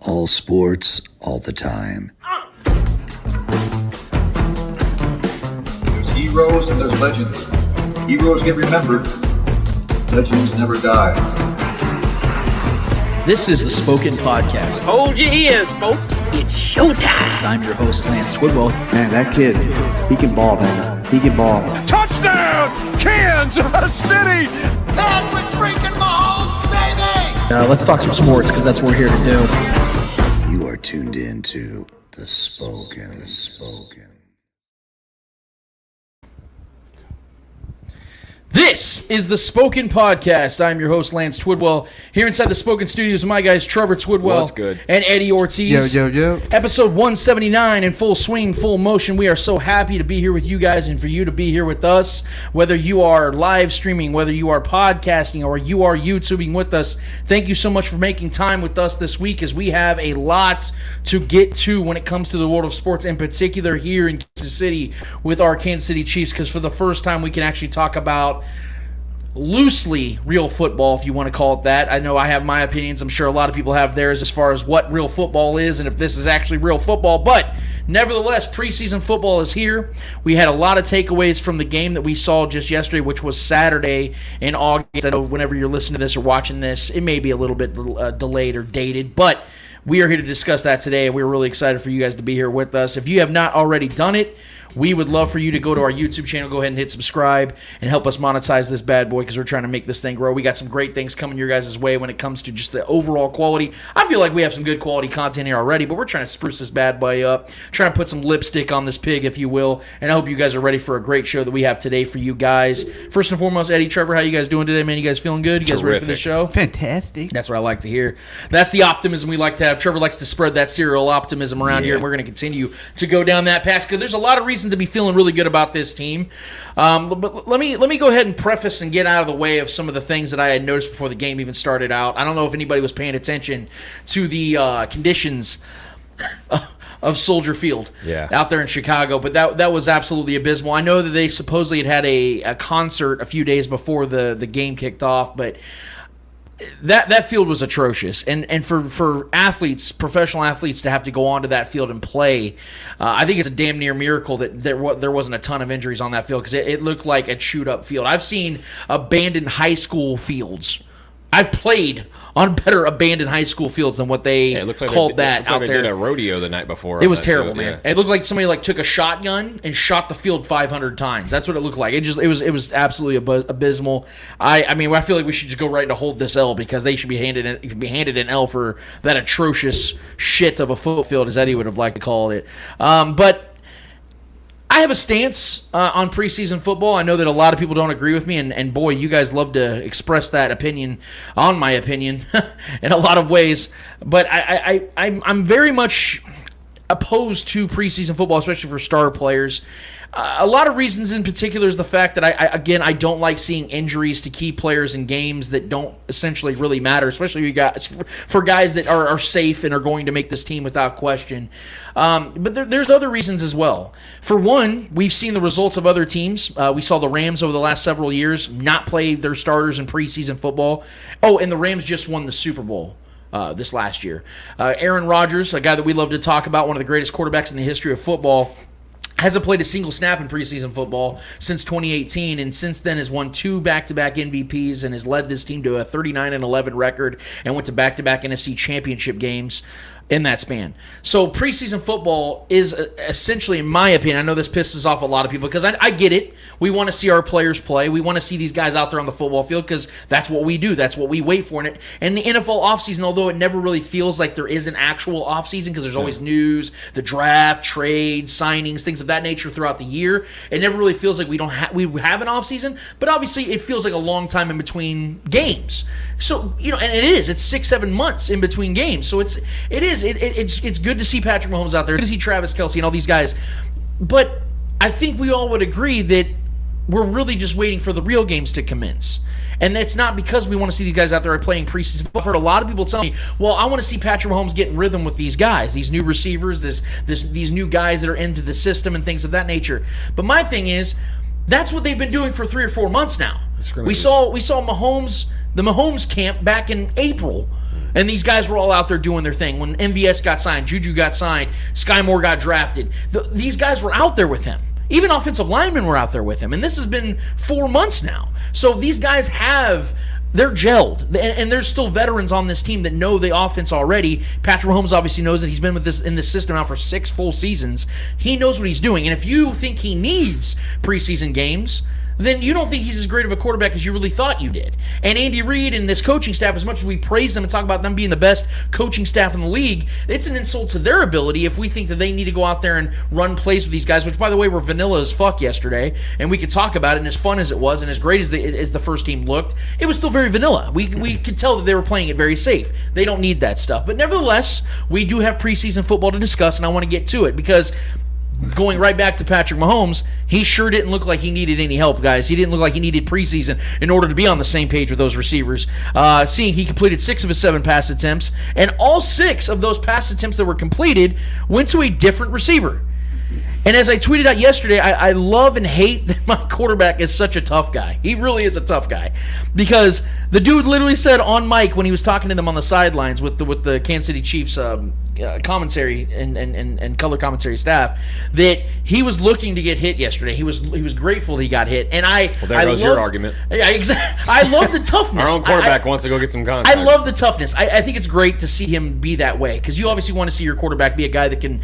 All sports, all the time. There's heroes and there's legends. Heroes get remembered. Legends never die. This is the Spoken Podcast. Hold your ears, folks. It's showtime. I'm your host, Lance Twidwell. Man, that kid, he can ball, man. He can ball. Touchdown, Kansas City! Patrick freaking Mahomes, baby! Let's talk some sports, because that's what we're here to do. You are tuned in to The Spoken. This is the Spoken Podcast. I'm your host, Lance Twidwell, here inside the Spoken Studios with my guys, Trevor Twidwell What's good? and Eddie Ortiz. Yo. Episode 179 in full swing, full motion. We are so happy to be here with you guys and for you to be here with us. Whether you are live streaming, whether you are podcasting, or you are YouTubing with us, thank you so much for making time with us this week, as we have a lot to get to when it comes to the world of sports, in particular here in Kansas City with our Kansas City Chiefs, because for the first time we can actually talk about loosely real football, if you want to call it that. I know I have my opinions. I'm sure a lot of people have theirs as far as what real football is and if this is actually real football. But nevertheless, preseason football is here. We had a lot of takeaways from the game that we saw just yesterday, which was Saturday in August. I know whenever you're listening to this or watching this, it may be a little bit delayed or dated, but we are here to discuss that today, and we're really excited for you guys to be here with us. If you have not already done it, we would love for you to go to our YouTube channel, go ahead and hit subscribe, and help us monetize this bad boy, because we're trying to make this thing grow. We got some great things coming your guys' way when it comes to just the overall quality. I feel like we have some good quality content here already, but we're trying to spruce this bad boy up, trying to put some lipstick on this pig, if you will, and I hope you guys are ready for a great show that we have today for you guys. First and foremost, Eddie, Trevor, how you guys doing today, man? You guys feeling good? You guys ready for the show? Fantastic. That's what I like to hear. That's the optimism we like to have. Trevor likes to spread that serial optimism around here, and we're going to continue to go down that path, because there's a lot of reason to be feeling really good about this team. But let me go ahead and preface and get out of the way of some of the things that I had noticed before the game even started out. I don't know if anybody was paying attention to the conditions of Soldier Field out there in Chicago, but that was absolutely abysmal. I know that they supposedly had a concert a few days before the game kicked off, but that field was atrocious, and for athletes, professional athletes, to have to go onto that field and play, I think it's a damn near miracle that there wasn't a ton of injuries on that field, because it looked like a chewed up field. I've seen abandoned high school fields. I've played on better abandoned high school fields than what they called that out there. They did a rodeo the night before. It was terrible, man. It looked like somebody took a shotgun and shot the field 500 times. That's what it looked like. It was absolutely abysmal. I mean, I feel like we should just go right into hold this L, because they should be handed an L for that atrocious shit of a football field, as Eddie would have liked to call it. But I have a stance on preseason football. I know that a lot of people don't agree with me, and boy, you guys love to express that opinion on my opinion in a lot of ways. But I'm very much opposed to preseason football, especially for star players. A lot of reasons in particular is the fact that I don't like seeing injuries to key players in games that don't essentially really matter, especially for guys that are safe and are going to make this team without question. But there's other reasons as well. For one, we've seen the results of other teams. We saw the Rams over the last several years not play their starters in preseason football. Oh, and the Rams just won the Super Bowl this last year. Aaron Rodgers, a guy that we love to talk about, one of the greatest quarterbacks in the history of football, hasn't played a single snap in preseason football since 2018, and since then has won 2 back-to-back MVPs and has led this team to a 39-11 record and went to back-to-back NFC championship games in that span. So preseason football is essentially, in my opinion, I know this pisses off a lot of people, because I get it. We want to see our players play. We want to see these guys out there on the football field, because that's what we do. That's what we wait for. And the NFL offseason, although it never really feels like there is an actual offseason, because there's always news, the draft, trades, signings, things of that nature throughout the year, it never really feels like we have an offseason, but obviously it feels like a long time in between games. So, and it is. It's 6-7 months in between games. So it's good to see Patrick Mahomes out there, good to see Travis Kelce and all these guys. But I think we all would agree that we're really just waiting for the real games to commence. And that's not because we want to see these guys out there playing preseason. I've heard a lot of people tell me, well, I want to see Patrick Mahomes get in rhythm with these guys, these new receivers, these new guys that are into the system and things of that nature. But my thing is, that's what they've been doing for 3 or 4 months now. We saw the Mahomes camp back in April. And these guys were all out there doing their thing. When MVS got signed, Juju got signed, Sky Moore got drafted, these guys were out there with him. Even offensive linemen were out there with him. And this has been 4 months now. So these guys they're gelled. And there's still veterans on this team that know the offense already. Patrick Mahomes obviously knows that he's been in this system now for 6 full seasons. He knows what he's doing. And if you think he needs preseason games, then you don't think he's as great of a quarterback as you really thought you did. And Andy Reid and this coaching staff, as much as we praise them and talk about them being the best coaching staff in the league, it's an insult to their ability if we think that they need to go out there and run plays with these guys, which, by the way, were vanilla as fuck yesterday. And we could talk about it, and as fun as it was and as great as the first team looked, it was still very vanilla. We could tell that they were playing it very safe. They don't need that stuff. But nevertheless, we do have preseason football to discuss, and I want to get to it because going right back to Patrick Mahomes, he sure didn't look like he needed any help, guys. He didn't look like he needed preseason in order to be on the same page with those receivers. Seeing he completed 6 of his 7 pass attempts, and all 6 of those pass attempts that were completed went to a different receiver. And as I tweeted out yesterday, I love and hate that my quarterback is such a tough guy. He really is a tough guy. Because the dude literally said on mic when he was talking to them on the sidelines with the Kansas City Chiefs commentary and color commentary staff that he was looking to get hit yesterday. He was grateful that he got hit. And there goes your argument. Yeah, exactly. I love the toughness. Our own quarterback wants to go get some contact. I love the toughness. I think it's great to see him be that way because you obviously want to see your quarterback be a guy that can,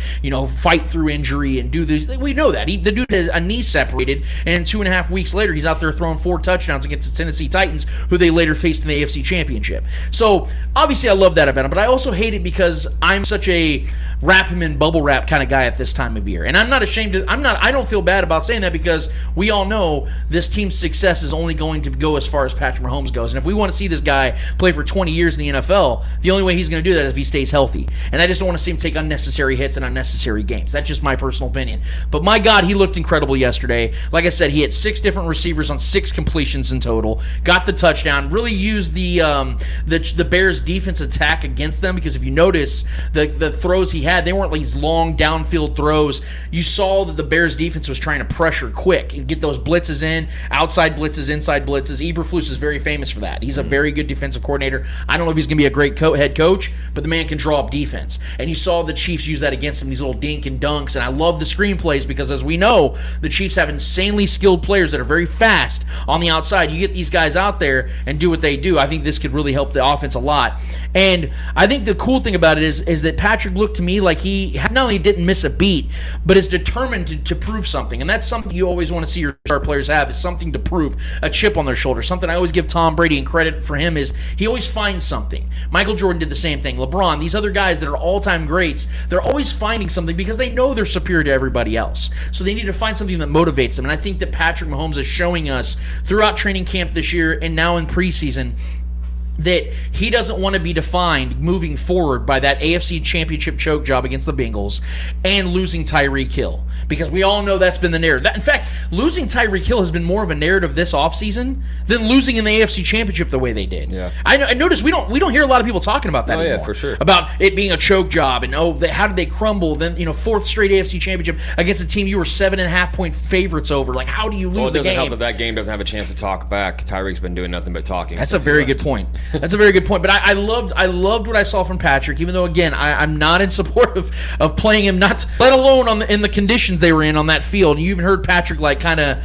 fight through injury and do this. We know that. The dude has a knee separated, and 2.5 weeks later, he's out there throwing 4 touchdowns against the Tennessee Titans, who they later faced in the AFC Championship. So, obviously, I love that about him, but I also hate it because I'm such a wrap him in bubble wrap kind of guy at this time of year. And I'm not ashamed I don't feel bad about saying that because we all know this team's success is only going to go as far as Patrick Mahomes goes. And if we want to see this guy play for 20 years in the NFL, the only way he's going to do that is if he stays healthy. And I just don't want to see him take unnecessary hits and unnecessary games. That's just my personal opinion. But my God, he looked incredible yesterday. Like I said, he had 6 different receivers on 6 completions in total. Got the touchdown. Really used the Bears' defense attack against them because if you notice, the throws he had, they weren't like these long downfield throws. You saw that the Bears' defense was trying to pressure quick and get those blitzes in, outside blitzes, inside blitzes. Eberflus is very famous for that. He's a very good defensive coordinator. I don't know if he's going to be a great head coach, but the man can draw up defense. And you saw the Chiefs use that against him, these little dink and dunks. And I love the screenplays because, as we know, the Chiefs have insanely skilled players that are very fast on the outside. You get these guys out there and do what they do. I think this could really help the offense a lot. And I think the cool thing about it is that Patrick looked to me like he not only didn't miss a beat, but is determined to prove something. And that's something you always want to see your star players have, is something to prove, a chip on their shoulder. Something I always give Tom Brady and credit for him is he always finds something. Michael Jordan did the same thing. LeBron, these other guys that are all-time greats, they're always finding something because they know they're superior to everybody else. So they need to find something that motivates them. And I think that Patrick Mahomes is showing us throughout training camp this year and now in preseason that he doesn't want to be defined moving forward by that AFC Championship choke job against the Bengals and losing Tyreek Hill. Because we all know that's been the narrative. In fact, losing Tyreek Hill has been more of a narrative this offseason than losing in the AFC Championship the way they did. Yeah. I noticed we don't hear a lot of people talking about that anymore. Yeah, for sure. About it being a choke job and how did they crumble? Then 4th straight AFC Championship against a team you were 7.5-point favorites over. Like, how do you lose the game? It doesn't help that game doesn't have a chance to talk back. Tyreek's been doing nothing but talking. That's a very good point. That's a very good point. But I loved what I saw from Patrick, even though, again, I'm not in support of playing him, not let alone in the conditions they were in on that field. You even heard Patrick kind of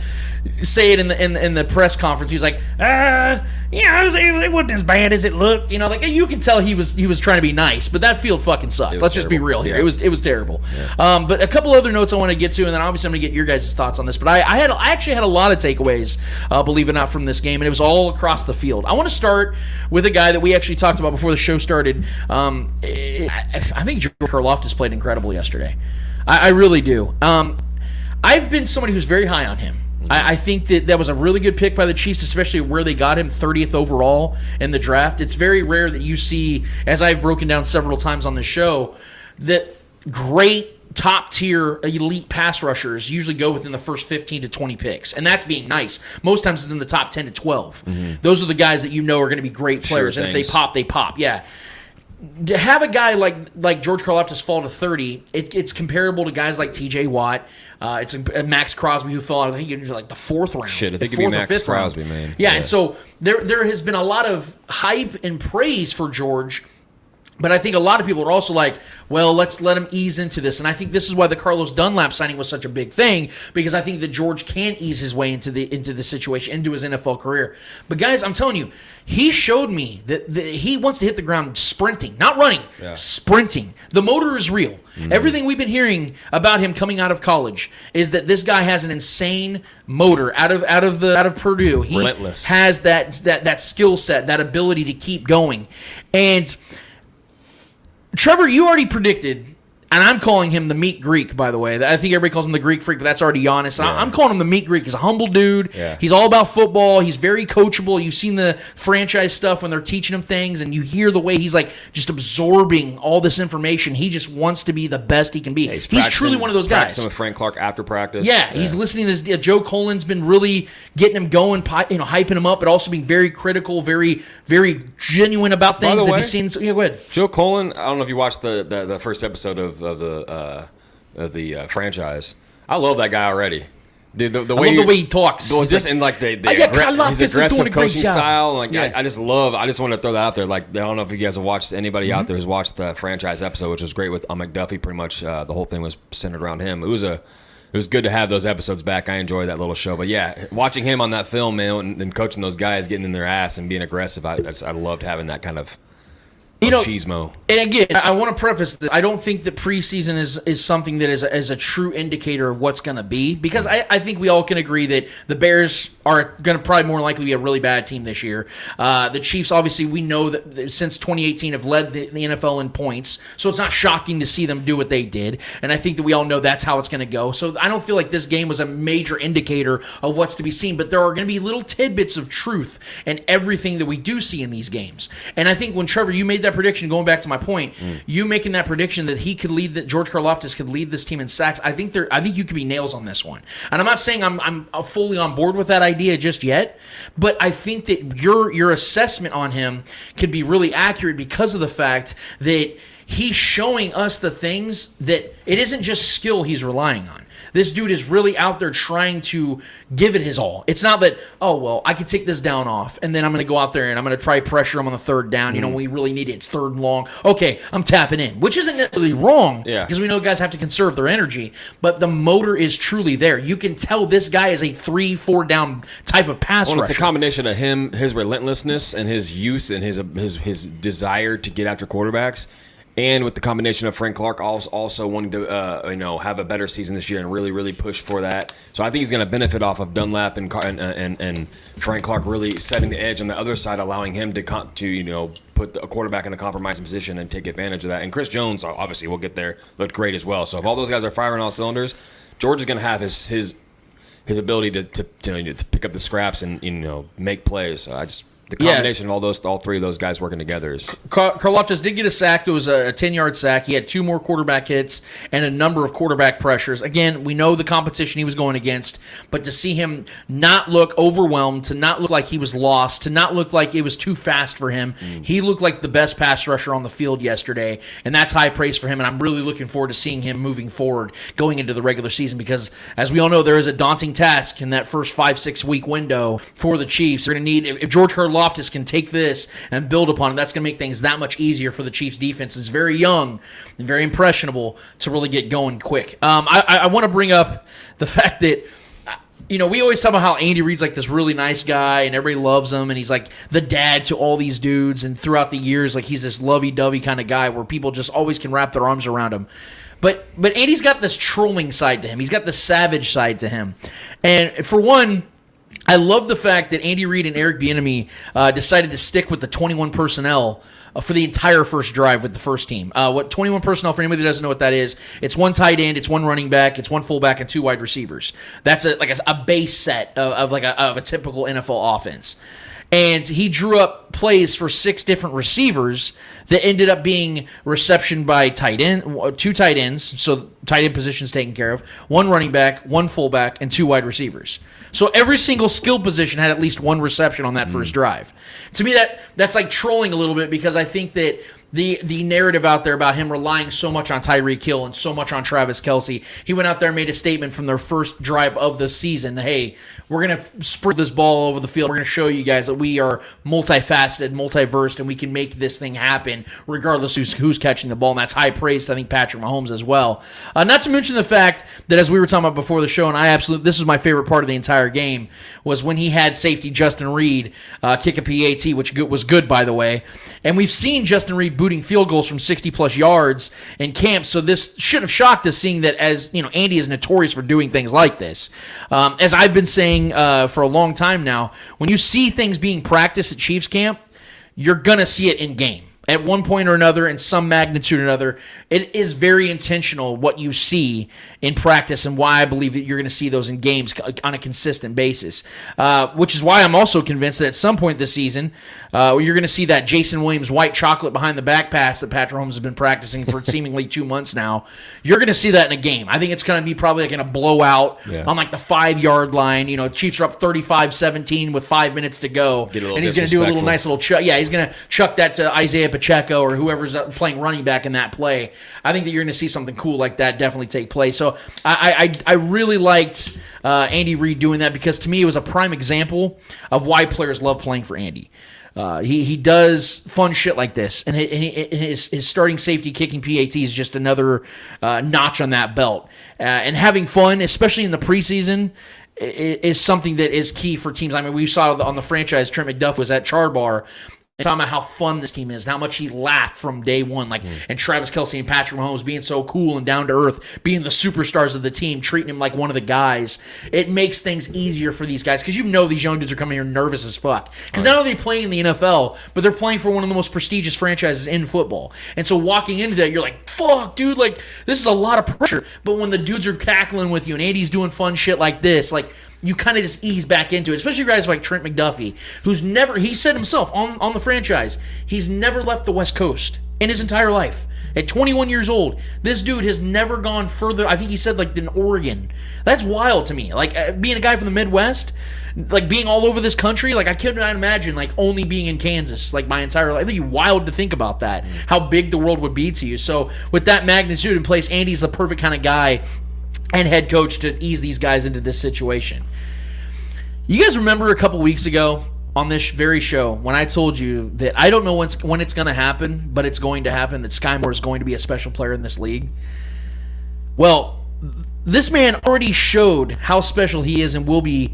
say it in the press conference. He was like, it wasn't as bad as it looked. You could tell he was trying to be nice, but that field fucking sucked. Let's just be real here. Yeah. It was terrible. Yeah. But a couple other notes I want to get to, and then obviously I'm going to get your guys' thoughts on this. But I actually had a lot of takeaways, believe it or not, from this game, and it was all across the field. I want to start with a guy that we actually talked about before the show started. I think George Karlaftis played incredible yesterday. I really do. I've been somebody who's very high on him. I think that was a really good pick by the Chiefs, especially where they got him 30th overall in the draft. It's very rare that you see, as I've broken down several times on this show, that great top-tier elite pass rushers usually go within the first 15 to 20 picks, and that's being nice. Most times it's in the top 10 to 12. Mm-hmm. Those are the guys that you know are going to be great players, and if they pop, they pop. Yeah. To have a guy like George Karlaftis fall to 30, it's comparable to guys like T.J. Watt. It's a Max Crosby who fell out, I think, into the 4th round. Shit, I think it'd be Max Crosby, man. Yeah, and so there has been a lot of hype and praise for George But I think a lot of people are also like, well, let's let him ease into this. And I think this is why the Carlos Dunlap signing was such a big thing, because I think that George can ease his way into the situation, into his NFL career. But guys, I'm telling you, he showed me that he wants to hit the ground sprinting, not running, sprinting. The motor is real. Everything we've been hearing about him coming out of college is that this guy has an insane motor out of Purdue. He Relentless. has that skill set, that ability to keep going. And Trevor, you already predicted, and I'm calling him the meat Greek, by the way. I think everybody calls him the Greek freak, but that's already Giannis. Yeah. I'm calling him the meat Greek. He's a humble dude. Yeah. He's all about football. He's very coachable. You've seen the franchise stuff when they're teaching him things, and you hear the way he's like just absorbing all this information. He just wants to be the best he can be. Yeah, he's truly one of those guys. Practicing with Frank Clark after practice. Yeah, he's listening to this. Joe Colin's been really getting him going, hyping him up, but also being very critical, very, very genuine about things. By the way, Have you seen? Yeah, go ahead. Joe Colin, I don't know if you watched the first episode of the franchise. I love that guy already. The I love the way he talks. Well, He's just like, in like Karlaftis his is doing aggressive a great coaching job. style. Like Yeah. I just want to throw that out there. Like I don't know if you guys have watched, anybody out there who's watched the franchise episode, which was great with McDuffie. Pretty much the whole thing was centered around him. It was good to have those episodes back. I enjoyed that little show. But yeah, watching him on that film, man, and coaching those guys, getting in their ass and being aggressive, I loved having that kind of machismo. And again, I want to preface this. I don't think that preseason is something that is a true indicator of what's going to be, because I think we all can agree that the Bears are going to probably more likely be a really bad team this year. The Chiefs, obviously, we know that since 2018 have led the NFL in points, so it's not shocking to see them do what they did. And I think that we all know that's how it's going to go. So I don't feel like this game was a major indicator of what's to be seen, but there are going to be little tidbits of truth in everything that we do see in these games. And I think when Trevor, you made that prediction, going back to my point, you making that prediction that he could lead, that George Karlaftis could lead this team in sacks, I think you could be nails on this one. And I'm not saying I'm fully on board with that idea just yet, but I think that your assessment on him could be really accurate because of the fact that he's showing us the things that it isn't just skill he's relying on. This dude is really out there trying to give it his all. It's not that, oh, well, I can take this down off, and then I'm going to go out there and I'm going to try pressure him on the third down. You know, when we really need it, it's third and long. Okay, I'm tapping in, which isn't necessarily wrong, because we know guys have to conserve their energy, but the motor is truly there. You can tell this guy is a 3-4 down type of pass rusher. It's a combination of him, his relentlessness, and his youth, and his desire to get after quarterbacks. And with the combination of Frank Clark also wanting to have a better season this year and really, really push for that. So I think he's going to benefit off of Dunlap and Frank Clark really setting the edge on the other side, allowing him to put a quarterback in a compromising position and take advantage of that. And Chris Jones, obviously, will get there, looked great as well. So if all those guys are firing all cylinders, George is going to have his ability to pick up the scraps and make plays. So the combination of all three of those guys working together is. Karlaftis did get a sack. It was a 10-yard sack. He had 2 more quarterback hits and a number of quarterback pressures. Again, we know the competition he was going against, but to see him not look overwhelmed, to not look like he was lost, to not look like it was too fast for him, he looked like the best pass rusher on the field yesterday, and that's high praise for him, and I'm really looking forward to seeing him moving forward going into the regular season, because as we all know, there is a daunting task in that first 5-6 week window for the Chiefs. They're going to need, if George Karlaftis can take this and build upon it, that's going to make things that much easier for the Chiefs defense. It's very young and very impressionable to really get going quick. I want to bring up the fact that we always talk about how Andy Reid's like this really nice guy and everybody loves him and he's like the dad to all these dudes, and throughout the years like he's this lovey-dovey kind of guy where people just always can wrap their arms around him. But Andy's got this trolling side to him. He's got the savage side to him. And for one, I love the fact that Andy Reid and Eric Bieniemy decided to stick with the 21 personnel for the entire first drive with the first team. What 21 personnel, for anybody that doesn't know what that is, it's 1 tight end, it's 1 running back, it's 1 fullback, and 2 wide receivers. That's a base set of a typical NFL offense. And he drew up plays for 6 different receivers that ended up being reception by 2 tight ends, so tight end positions taken care of, 1 running back, 1 fullback, and 2 wide receivers. So every single skill position had at least 1 reception on that first drive. To me, that's like trolling a little bit, because I think that the narrative out there about him relying so much on Tyreek Hill and so much on Travis Kelce. He went out there and made a statement from their first drive of the season. Hey, we're going to spread this ball over the field. We're going to show you guys that we are multifaceted, multiversed, and we can make this thing happen regardless who's catching the ball. And that's high praise to, I think, Patrick Mahomes as well. Not to mention the fact that, as we were talking about before the show, and this was my favorite part of the entire game, was when he had safety Justin Reed kick a PAT, which was good, by the way. And we've seen Justin Reed booting field goals from 60-plus yards in camp, so this shouldn't have shocked us, seeing that, as you know, Andy is notorious for doing things like this. As I've been saying for a long time now, when you see things being practiced at Chiefs camp, you're going to see it in game. At one point or another, in some magnitude or another, it is very intentional what you see in practice, and why I believe that you're going to see those in games on a consistent basis. Which is why I'm also convinced that at some point this season, you're going to see that Jason Williams white chocolate behind the back pass that Patrick Mahomes has been practicing for seemingly 2 months now. You're going to see that in a game. I think it's going to be probably like in a blowout on like the 5-yard line. You know, Chiefs are up 35-17 with 5 minutes to go, and he's going to do a little nice little chuck. Yeah, he's going to chuck that to Isaiah Pacheco or whoever's playing running back in that play. I think that you're going to see something cool like that definitely take place. So I really liked Andy Reid doing that, because to me it was a prime example of why players love playing for Andy. He does fun shit like this, and his starting safety kicking PAT is just another notch on that belt. And having fun, especially in the preseason, is something that is key for teams. I mean, we saw on the franchise, Trent McDuffie was at Chardbar, talking about how fun this team is and how much he laughed from day one. And Travis Kelce and Patrick Mahomes being so cool and down to earth, being the superstars of the team, treating him like one of the guys. It makes things easier for these guys, because you know these young dudes are coming here nervous as fuck. Because not only are they playing in the NFL, but they're playing for one of the most prestigious franchises in football. And so walking into that, you're like, fuck, dude, like, this is a lot of pressure. But when the dudes are cackling with you and Andy's doing fun shit like this, like, you kind of just ease back into it, especially guys like Trent McDuffie, who's never, he said himself on the franchise, he's never left the West Coast in his entire life. At 21 years old, this dude has never gone further, I think he said, like, than Oregon. That's wild to me. Like, being a guy from the Midwest, like, being all over this country, like, I could not imagine, like, only being in Kansas, like, my entire life. I think it's wild to think about that, how big the world would be to you. So, with that magnitude in place, Andy's the perfect kind of guy and head coach to ease these guys into this situation. You guys remember a couple weeks ago on this very show when I told you that I don't know when it's going to happen, but it's going to happen, that Sky Moore is going to be a special player in this league? Well, this man already showed how special he is and will be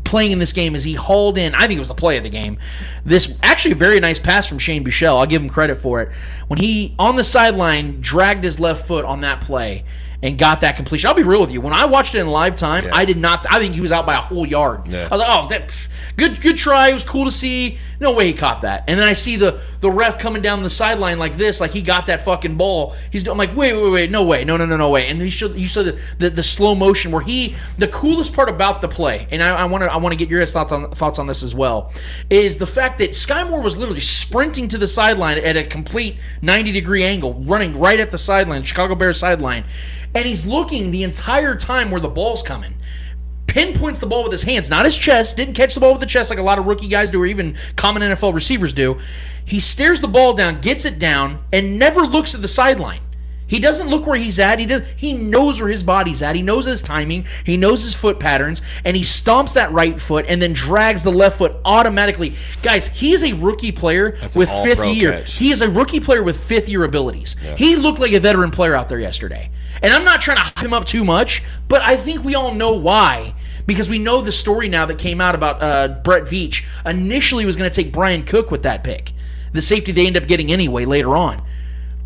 playing in this game, as he hauled in, I think it was the play of the game, this actually a very nice pass from Shane Buechele. I'll give him credit for it. When he, on the sideline, dragged his left foot on that play and got that completion. I'll be real with you. When I watched it in live time, I did not. I think he was out by a whole yard. I was like, oh, good try. It was cool to see. No way he caught that. And then I see the ref coming down the sideline like this, like he got that fucking ball. I'm like, wait, no way, no way. And you saw the slow motion where the coolest part about the play, and I want to get your thoughts on this as well, is the fact that Sky Moore was literally sprinting to the sideline at a complete 90-degree angle, running right at the sideline, Chicago Bears sideline. And he's looking the entire time where the ball's coming. Pinpoints the ball with his hands, not his chest. Didn't catch the ball with the chest like a lot of rookie guys do, or even common NFL receivers do. He stares the ball down, gets it down, and never looks at the sideline. He doesn't look where he's at. He knows where his body's at. He knows his timing. He knows his foot patterns. And he stomps that right foot and then drags the left foot automatically. Guys, he is a rookie player with fifth year. Catch. He is a rookie player with fifth-year abilities. Yeah. He looked like a veteran player out there yesterday. And I'm not trying to hype him up too much, but I think we all know why. Because we know the story now that came out about Brett Veach initially was going to take Brian Cook with that pick. The safety they end up getting anyway later on.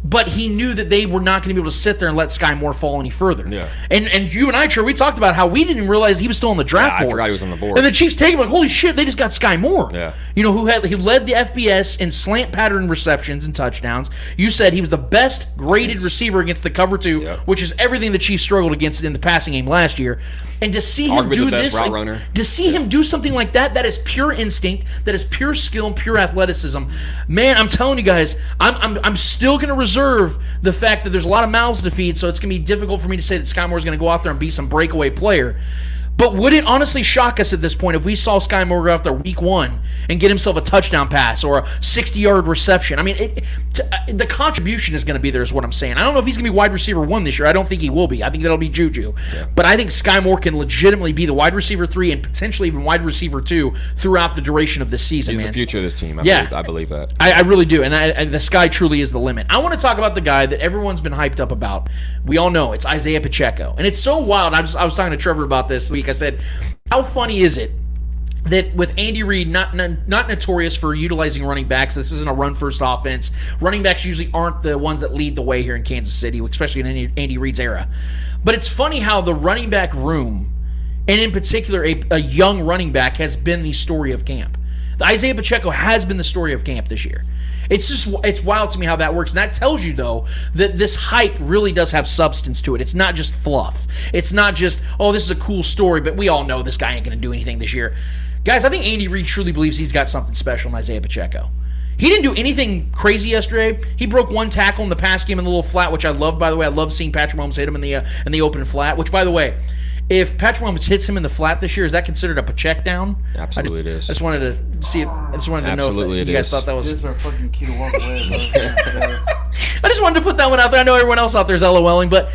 But he knew that they were not going to be able to sit there and let Sky Moore fall any further. Yeah. And you and I, Trey, we talked about how we didn't realize he was still on the draft board. I forgot he was on the board. And the Chiefs take him like, holy shit, they just got Sky Moore. Yeah. You know, who led the FBS in slant pattern receptions and touchdowns. You said he was the best graded receiver against the cover two, which is everything the Chiefs struggled against in the passing game last year. And to see him do this, to see him do something like that, that is pure instinct, that is pure skill and pure athleticism. Man, I'm telling you guys, I'm still going to reserve the fact that there's a lot of mouths to feed, so it's going to be difficult for me to say that Sky Moore is going to go out there and be some breakaway player. But would it honestly shock us at this point if we saw Sky Moore go out there week 1 and get himself a touchdown pass or a 60-yard reception? I mean, the contribution is going to be there is what I'm saying. I don't know if he's going to be wide receiver 1 this year. I don't think he will be. I think that'll be Juju. Yeah. But I think Sky Moore can legitimately be the wide receiver 3 and potentially even wide receiver 2 throughout the duration of this season, He's man. the future of this team. I believe that. I really do. And the sky truly is the limit. I want to talk about the guy that everyone's been hyped up about. We all know it's Isaiah Pacheco. And it's so wild. I was talking to Trevor about this week. I said, how funny is it that with Andy Reid not notorious for utilizing running backs, this isn't a run-first offense. Running backs usually aren't the ones that lead the way here in Kansas City, especially in Andy Reid's era. But it's funny how the running back room, and in particular a young running back, has been the story of camp. Isaiah Pacheco has been the story of camp this year. It's wild to me how that works. And that tells you, though, that this hype really does have substance to it. It's not just fluff. It's not just, oh, this is a cool story, but we all know this guy ain't going to do anything this year. Guys, I think Andy Reid truly believes he's got something special in Isaiah Pacheco. He didn't do anything crazy yesterday. He broke 1 tackle in the pass game in the little flat, which I loved, by the way. I love seeing Patrick Mahomes hit him in the open flat, which, by the way, if Patrick Mahomes hits him in the flat this year, is that considered a check down? Absolutely, it is. I just wanted to see it. I just wanted to Absolutely know if you guys thought that was. This is our fucking key to walk away, bro. I just wanted to put that one out there. I know everyone else out there is LOLing, but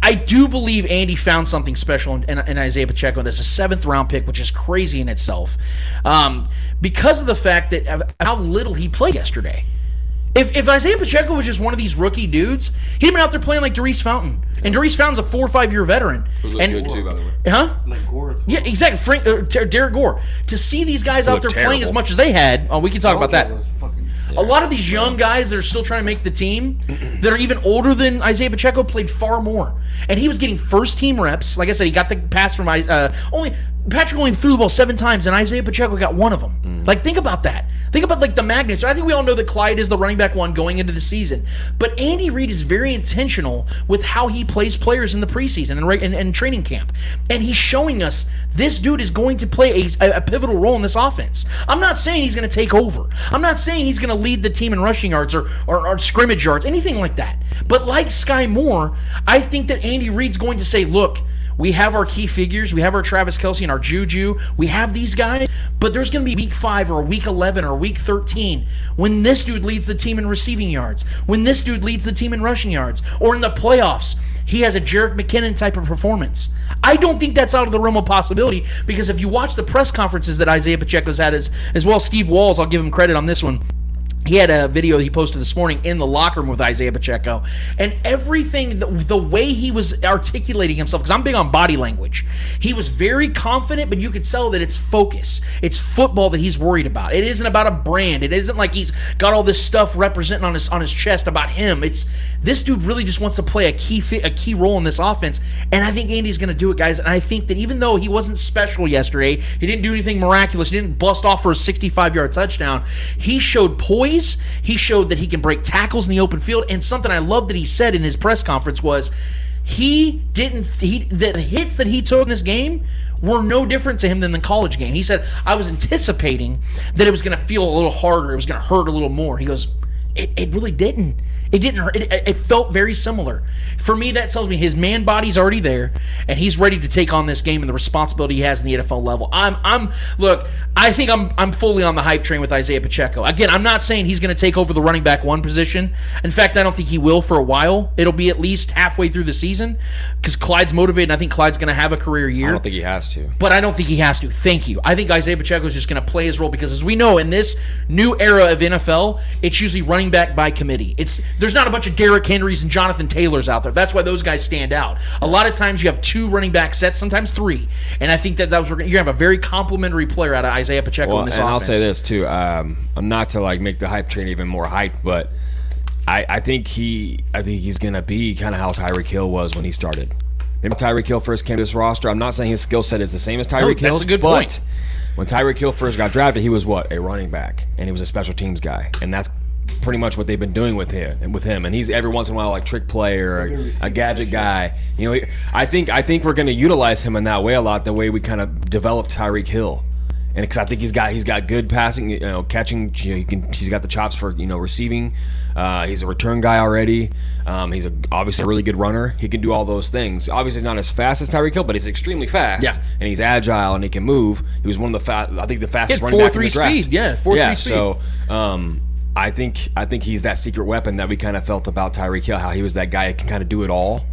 I do believe Andy found something special in Isaiah Pacheco. There's a 7th round pick, which is crazy in itself, because of the fact that of how little he played yesterday. If Isaiah Pacheco was just one of these rookie dudes, he'd have been out there playing like Darius Fountain. And Darius Fountain's a 4 or 5 year veteran. Who looked good too, by the way. Huh? Like Gore. Yeah, exactly. Derek Gore. To see these guys out there playing as much as they had, we can talk about that. A lot of these young guys that are still trying to make the team, that are even older than Isaiah Pacheco, played far more. And he was getting first-team reps. Like I said, he got the pass from Patrick only threw the ball 7 times, and Isaiah Pacheco got 1 of them. Like, think about that. Think about, like, the magnitude. I think we all know that Clyde is the running back 1 going into the season. But Andy Reid is very intentional with how he plays players in the preseason and training camp. And he's showing us this dude is going to play a pivotal role in this offense. I'm not saying he's going to take over. I'm not saying he's going to lead the team in rushing yards or scrimmage yards, anything like that. But like Sky Moore, I think that Andy Reid's going to say, look, we have our key figures. We have our Travis Kelce and our Juju. We have these guys. But there's going to be week 5 or week 11 or week 13 when this dude leads the team in receiving yards, when this dude leads the team in rushing yards, or in the playoffs, he has a Jerick McKinnon type of performance. I don't think that's out of the realm of possibility, because if you watch the press conferences that Isaiah Pacheco's had as well, Steve Walls, I'll give him credit on this one. He had a video he posted this morning in the locker room with Isaiah Pacheco, and everything, the way he was articulating himself, because I'm big on body language, he was very confident, but you could tell that it's focus. It's football that he's worried about. It isn't about a brand. It isn't like he's got all this stuff representing on his chest about him. It's this dude really just wants to play a key role in this offense, and I think Andy's going to do it, guys. And I think that even though he wasn't special yesterday, he didn't do anything miraculous, he didn't bust off for a 65-yard touchdown, he showed poise. He showed that he can break tackles in the open field, and something I love that he said in his press conference was the hits that he took in this game were no different to him than the college game. He said, I was anticipating that it was going to feel a little harder, it was going to hurt a little more. He goes, it really didn't. It didn't hurt. It felt very similar. For me, that tells me his man body's already there, and he's ready to take on this game and the responsibility he has in the NFL level. Look, I think I'm fully on the hype train with Isaiah Pacheco. Again, I'm not saying he's going to take over the running back 1 position. In fact, I don't think he will for a while. It'll be at least halfway through the season, because Clyde's motivated, and I think Clyde's going to have a career year. I don't think he has to. But I don't think he has to. Thank you. I think Isaiah Pacheco is just going to play his role, because as we know, in this new era of NFL, it's usually running back by committee. There's not a bunch of Derrick Henrys and Jonathan Taylors out there. That's why those guys stand out. A lot of times you have 2 running back sets, sometimes 3. And I think that you're going to have a very complimentary player out of Isaiah Pacheco in this offense. And I'll say this too. I'm not to make the hype train even more hype, but I think he's going to be kind of how Tyreek Hill was when he started. Remember Tyreek Hill first came to this roster? I'm not saying his skill set is the same as Tyreek Hill's. That's a good point. When Tyreek Hill first got drafted, he was what? A running back, and he was a special teams guy, and that's pretty much what they've been doing with him. And he's every once in a while like trick play or a gadget guy. I think we're going to utilize him in that way a lot, the way we kind of developed Tyreek Hill. And because I think he's got good passing, catching. He's got the chops for receiving. He's a return guy already. He's obviously a really good runner. He can do all those things. Obviously not as fast as Tyreek Hill, but he's extremely fast. Yeah. And he's agile and he can move. He was one of the I think the fastest He had running back in the 4.3 draft. speed. Yeah, 4.3 speed. So I think he's that secret weapon that we kind of felt about Tyreek Hill, how he was that guy that can kind of do it all.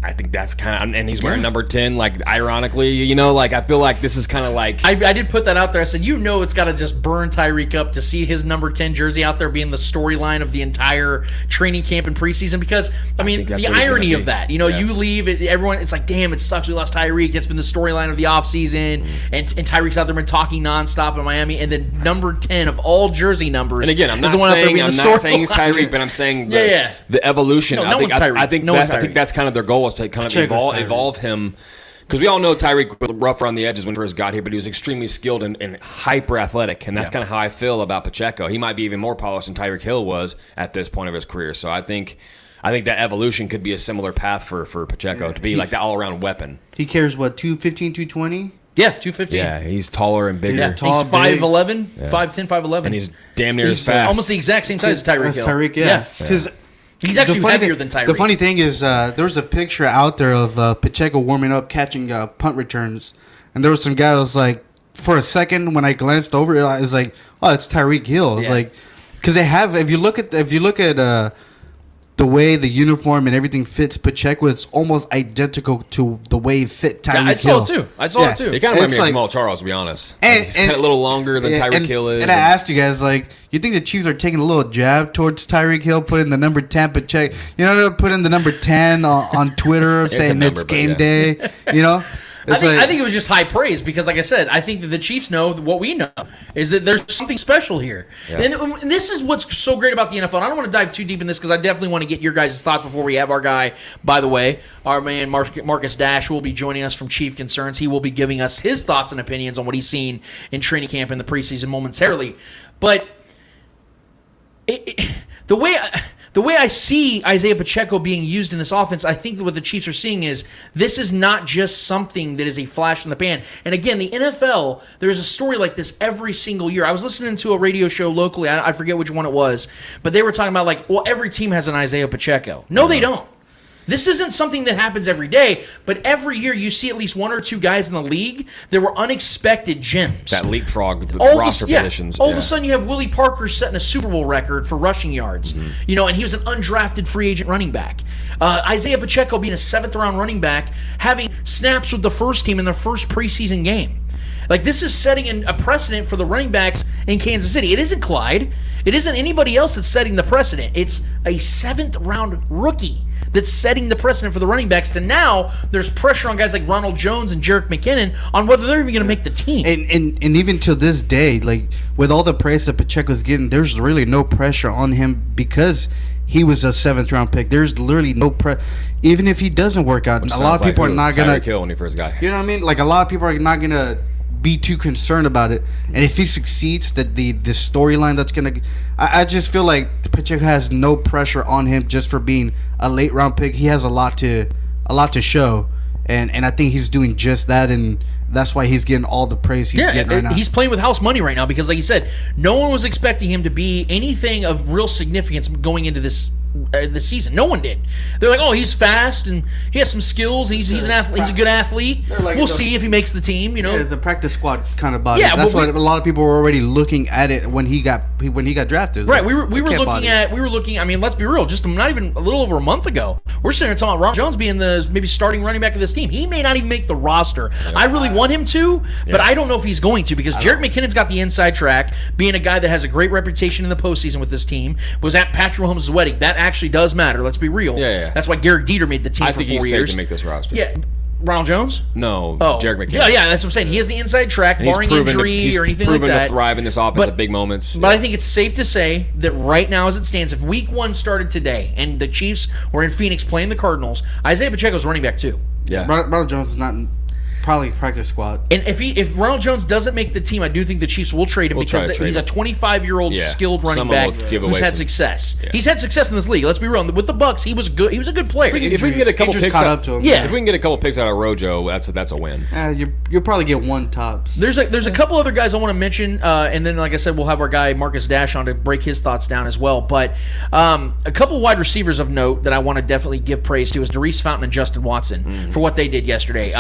I think that's kind of, and he's wearing number 10, like, ironically, I feel like this is kind of like. I did put that out there. I said, it's got to just burn Tyreek up to see his number 10 jersey out there being the storyline of the entire training camp and preseason. Because, I mean, the irony of that, you leave it, everyone, it's like, damn, it sucks we lost Tyreek. It's been the storyline of the offseason, and Tyreek's out there been talking nonstop in Miami. And then number 10 of all jersey numbers. And again, I'm not saying he's Tyreek, but I'm saying the evolution. No one's Tyreek. I think that's kind of their goal, is to kind of evolve him, because we all know Tyreek was rough around the edges when he first got here, but he was extremely skilled and hyper athletic, and that's kind of how I feel about Pacheco. He might be even more polished than Tyreek Hill was at this point of his career. So I think that evolution could be a similar path for Pacheco to be like the all-around weapon. He carries 215, 220. Yeah, 215. Yeah, he's taller and bigger. Yeah, tall, he's 5'11", 5'10", 5'11". And he's damn near as He's fast. almost the exact same size as Tyreek Hill. Tyreek, yeah. Because he's actually heavier than Tyreek. The funny thing is, there was a picture out there of Pacheco warming up, catching punt returns, and there was some guy who was like, for a second when I glanced over, it was like, oh, it's Tyreek Hill. It's like, because they have, if you look at the way the uniform and everything fits Pacheco, it's almost identical to the way it fit Tyreek Hill. I saw it too. He kind of reminds me of Jamal Charles, to be honest. He's kind of a little longer than Tyreek Hill is. And I asked you guys, like, you think the Chiefs are taking a little jab towards Tyreek Hill, putting the number 10 Pacheco, putting the number 10 on Twitter, saying it's game day, I think it was just high praise because, like I said, I think that the Chiefs know what we know is that there's something special here. Yeah. And this is what's so great about the NFL. And I don't want to dive too deep in this because I definitely want to get your guys' thoughts before we have our guy, by the way, our man Marcus Dash will be joining us from Chief Concerns. He will be giving us his thoughts and opinions on what he's seen in training camp in the preseason momentarily. But the way I see Isaiah Pacheco being used in this offense, I think that what the Chiefs are seeing is this is not just something that is a flash in the pan. And again, the NFL, there's a story like this every single year. I was listening to a radio show locally. I forget which one it was, but they were talking about every team has an Isaiah Pacheco. No, they don't. This isn't something that happens every day, but every year you see at least one or two guys in the league that were unexpected gems. That leapfrog the roster positions. All of a sudden you have Willie Parker setting a Super Bowl record for rushing yards. Mm-hmm. And he was an undrafted free agent running back. Isaiah Pacheco being a 7th-round running back, having snaps with the first team in their first preseason game. Like, this is setting a precedent for the running backs in Kansas City. It isn't Clyde. It isn't anybody else that's setting the precedent. It's a 7th-round rookie that's setting the precedent for the running backs. To now, there's pressure on guys like Ronald Jones and Jerick McKinnon on whether they're even going to make the team. And even to this day, like, with all the praise that Pacheco's getting, there's really no pressure on him because he was a 7th-round pick. There's literally no even if he doesn't work out. A lot of people are not going to kill when he first got here. You know what I mean? Like, a lot of people are not going to be too concerned about it. And if he succeeds, that the storyline that's gonna, I just feel like Pacheco has no pressure on him just for being a late round pick. He has a lot to show, and I think he's doing just that, and that's why he's getting all the praise he's getting right now. He's playing with house money right now because, like you said, no one was expecting him to be anything of real significance going into this season. No one did. They're like, oh, he's fast and he has some skills. And he's an athlete. He's a good athlete. Like, we'll see if he makes the team. Yeah, it's a practice squad kind of body. Yeah, that's why a lot of people were already looking at it when he got drafted. Right. We were looking. I mean, let's be real. Just not even a little over a month ago, we're sitting there talking about Ron Jones being the maybe starting running back of this team. He may not even make the roster. I really want him to, but I don't know if he's going to because Jerick McKinnon's got the inside track, being a guy that has a great reputation in the postseason with this team. Was at Patrick Mahomes' wedding. That actually does matter. Let's be real. Yeah. That's why Garrett Dieter made the team for 4 years. I think he's safe to make this roster. Yeah. Ronald Jones? No, Jerick McKinnon. Yeah, that's what I'm saying. He has the inside track, barring injury or anything like that. He's proven to thrive in this offense at big moments. But I think it's safe to say that right now as it stands, if week 1 started today and the Chiefs were in Phoenix playing the Cardinals, Isaiah Pacheco's running back too. Yeah. Ronald Jones is not Probably practice squad. And if Ronald Jones doesn't make the team, I do think the Chiefs will trade him We'll try because to trade he's a him. 25-year-old Yeah. skilled running Someone back will give who's away had some- success. Yeah. He's had success in this league. Let's be real. With the Bucks, he was good. He was a good player. If we can get a couple Injuries picks caught out, up to him. Yeah. if we can get a couple picks out of Rojo, that's a win. You'll probably get one tops. There's a couple other guys I want to mention, and then like I said, we'll have our guy Marcus Dash on to break his thoughts down as well. But a couple wide receivers of note that I want to definitely give praise to is Darius Fountain and Justin Watson for what they did yesterday.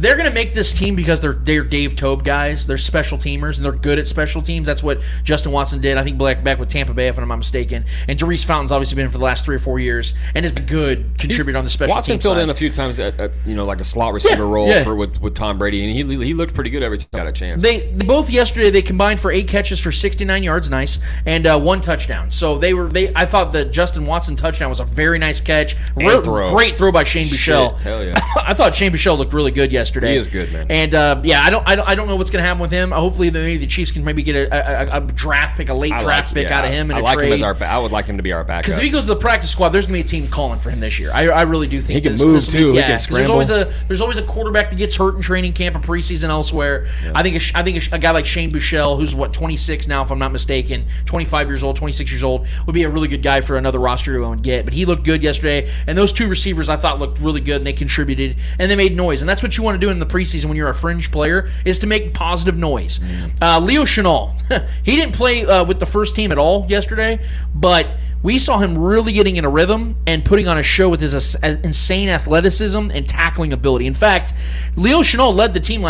They're going to make this team because they're Dave Tobe guys. They're special teamers and they're good at special teams. That's what Justin Watson did. I think back with Tampa Bay, if I'm not mistaken. And Darius Fountain's obviously been for the last 3 or 4 years and has been good contributor on the special Watson team filled side. in a few times at like a slot receiver role with Tom Brady, and he looked pretty good every time he got a chance. They both yesterday they combined for 8 catches for 69 yards, nice, and 1 touchdown. So I thought the Justin Watson touchdown was a very nice catch. Great throw by Shane Buechele. Hell yeah. I thought Shane Buechele looked really good yesterday. He is good, man. And I don't know what's going to happen with him. Hopefully maybe the Chiefs can maybe get a draft pick, a late draft pick out of him in a trade. I would like him to be our backup. Because if he goes to the practice squad, there's going to be a team calling for him this year. I really do think He can this move, will too. He Yeah, can 'cause scramble. there's always a quarterback that gets hurt in training camp or preseason elsewhere. Yeah. I think a guy like Shane Buechele, who's 26 now, if I'm not mistaken, 25 years old, 26 years old, would be a really good guy for another roster to go and get. But he looked good yesterday, and those 2 receivers I thought looked really good, and they contributed, and they made noise. And that's what you want to do in the preseason when you're a fringe player, is to make positive noise. Leo Chenal, he didn't play with the first team at all yesterday, but we saw him really getting in a rhythm and putting on a show with his insane athleticism and tackling ability. In fact, Leo Chenal led the team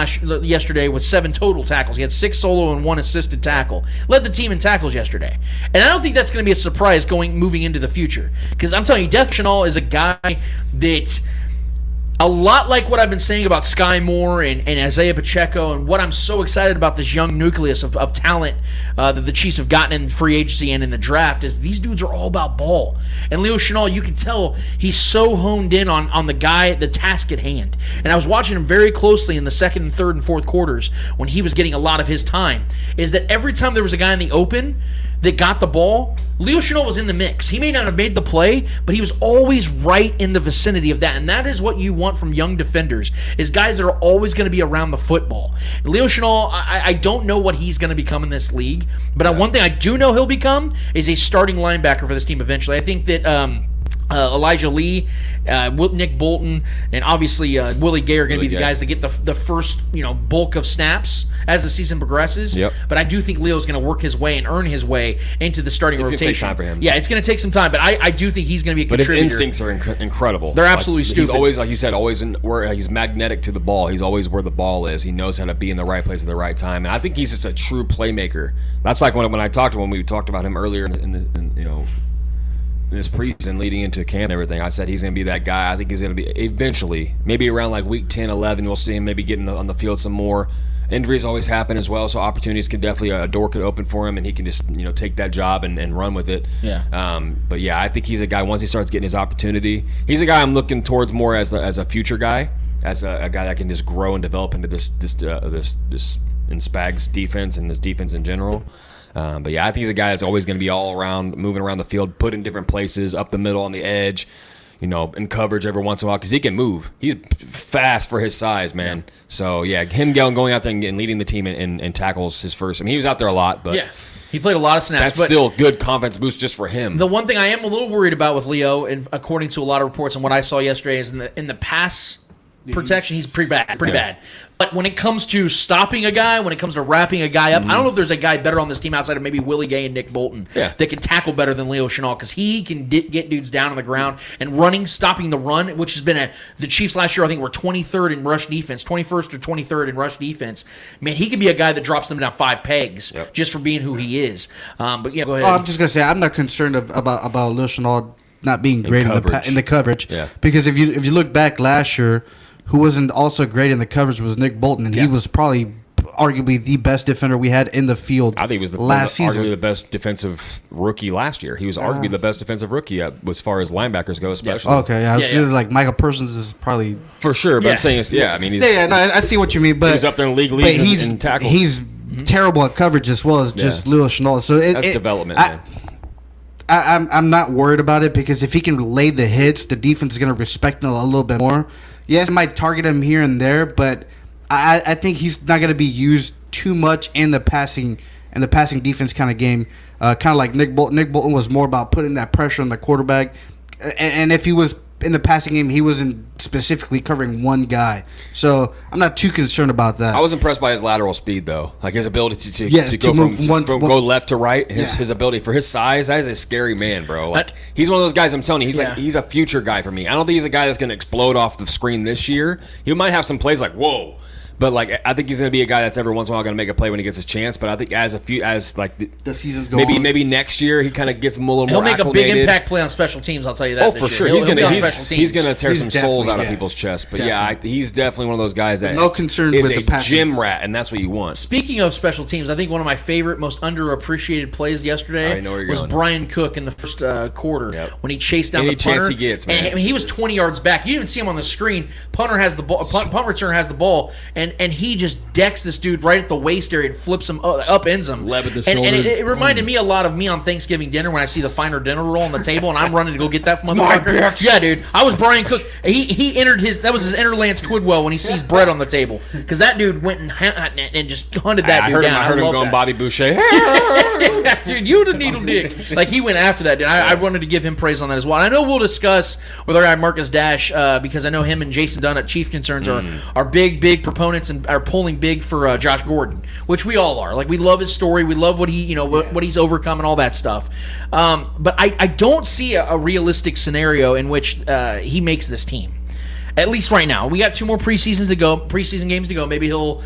yesterday with 7 total tackles. He had 6 solo and 1 assisted tackle. Led the team in tackles yesterday. And I don't think that's going to be a surprise moving into the future. Because I'm telling you, Def Chenal is a guy that... a lot like what I've been saying about Sky Moore and Isaiah Pacheco, and what I'm so excited about this young nucleus of talent that the Chiefs have gotten in free agency and in the draft, is these dudes are all about ball. And Leo Chenal, you can tell he's so honed in on the task at hand. And I was watching him very closely in the second and third and fourth quarters when he was getting a lot of his time, is that every time there was a guy in the open that got the ball, Leo Chenal was in the mix. He may not have made the play, but he was always right in the vicinity of that. And that is what you want from young defenders, is guys that are always going to be around the football. And Leo Chenal, I don't know what he's going to become in this league, but one thing I do know he'll become is a starting linebacker for this team eventually. I think that Elijah Lee, Nick Bolton, and obviously Willie Gay are going to be the guys that get the first bulk of snaps as the season progresses. Yep. But I do think Leo's going to work his way and earn his way into the starting rotation. It's going to take time for him. Yeah, it's going to take some time, but I do think he's going to be a contributor. But his instincts are incredible. They're absolutely stupid. He's always, like you said, he's magnetic to the ball. He's always where the ball is. He knows how to be in the right place at the right time. And I think he's just a true playmaker. That's like when we talked about him earlier in this preseason leading into camp and everything. I said he's going to be that guy. I think he's going to be eventually, maybe around like week 10, 11, we'll see him maybe getting on the field some more. Injuries always happen as well, so opportunities could definitely, a door could open for him, and he can just take that job and run with it. Yeah. But yeah, I think he's a guy, once he starts getting his opportunity, he's a guy I'm looking towards more as a future guy, as a guy that can just grow and develop into this in Spags defense and this defense in general. But yeah, I think he's a guy that's always going to be all around, moving around the field, put in different places, up the middle, on the edge, in coverage every once in a while, because he can move. He's fast for his size, man. Yeah. So yeah, him going out there and leading the team in tackles his first. I mean, he was out there a lot, but yeah, he played a lot of snaps. That's still good confidence boost just for him. The one thing I am a little worried about with Leo, and according to a lot of reports and what I saw yesterday, is in the pass protection, he's pretty bad. But when it comes to stopping a guy, when it comes to wrapping a guy up, I don't know if there's a guy better on this team outside of maybe Willie Gay and Nick Bolton that can tackle better than Leo Chenal, because he can get dudes down on the ground and stopping the run, which has been the Chiefs last year, I think, were 23rd in rush defense, 21st or 23rd in rush defense. Man, he could be a guy that drops them down 5 pegs just for being who he is. But yeah, go ahead. I'm just going to say, I'm not concerned about Leo Chenal not being great in the coverage. Yeah. Because if you look back last year, who wasn't also great in the coverage was Nick Bolton, and he was probably arguably the best defender we had in the field. I think he was arguably the best defensive rookie last year. He was arguably the best defensive rookie as far as linebackers go, especially. Okay, I was like Michael Parsons is probably for sure, but I'm saying I mean, I see what you mean, but he's up there in league in tackles. He's terrible at coverage as well as just Leo Chenal. So that's development, man. I'm not worried about it, because if he can lay the hits, the defense is going to respect him a little bit more. Yes, it might target him here and there, but I think he's not going to be used too much in the passing defense kind of game. Kind of like Nick Bolton. Nick Bolton was more about putting that pressure on the quarterback, and if he was in the passing game, he wasn't specifically covering one guy. So I'm not too concerned about that. I was impressed by his lateral speed, though. Like his ability to go move from go left to right. His ability for his size. That is a scary man, bro. Like he's one of those guys. I'm telling you, he's a future guy for me. I don't think he's a guy that's going to explode off the screen this year. He might have some plays like whoa. But like, I think he's going to be a guy that's every once in a while going to make a play when he gets his chance. But I think the season's going on, maybe next year he kind of gets a little He'll more. He'll make a big impact play on special teams. I'll tell you that. Oh, this for year. sure, he's going to tear He's some souls out of definitely, people's chests. But definitely. he's definitely one of those guys that No concern is with a the passing. gym rat, and that's what you want. Speaking of special teams, I think one of my favorite, most underappreciated plays yesterday I know where you're was going. Brian Cook in the first quarter when he chased down Any the punter. chance he gets, man. And, I mean, he was 20 yards back. You didn't even see him on the screen. Punter has the ball. Punt returner has the ball, and he just decks this dude right at the waist area and flips him up, ends him. Leb at the And shoulder. it reminded me a lot of me on Thanksgiving dinner when I see the finer dinner roll on the table and I'm running to go get that motherfucker. Yeah, dude. I was Brian Cook. He entered that was his inner Lance Twidwell when he sees bread on the table, because that dude went and just hunted that dude down. I heard him love going that. Bobby Boucher. Dude, you the needle dick. Like, he went after that, dude. I wanted to give him praise on that as well. And I know we'll discuss with our guy Marcus Dash, because I know him and Jason Dunn at Chief Concerns are big proponents and are pulling big for Josh Gordon, which we all are. Like, we love his story. We love what he, what he's overcome and all that stuff. But I don't see a realistic scenario in which he makes this team. At least right now. We got 2 more preseason games to go. Maybe he'll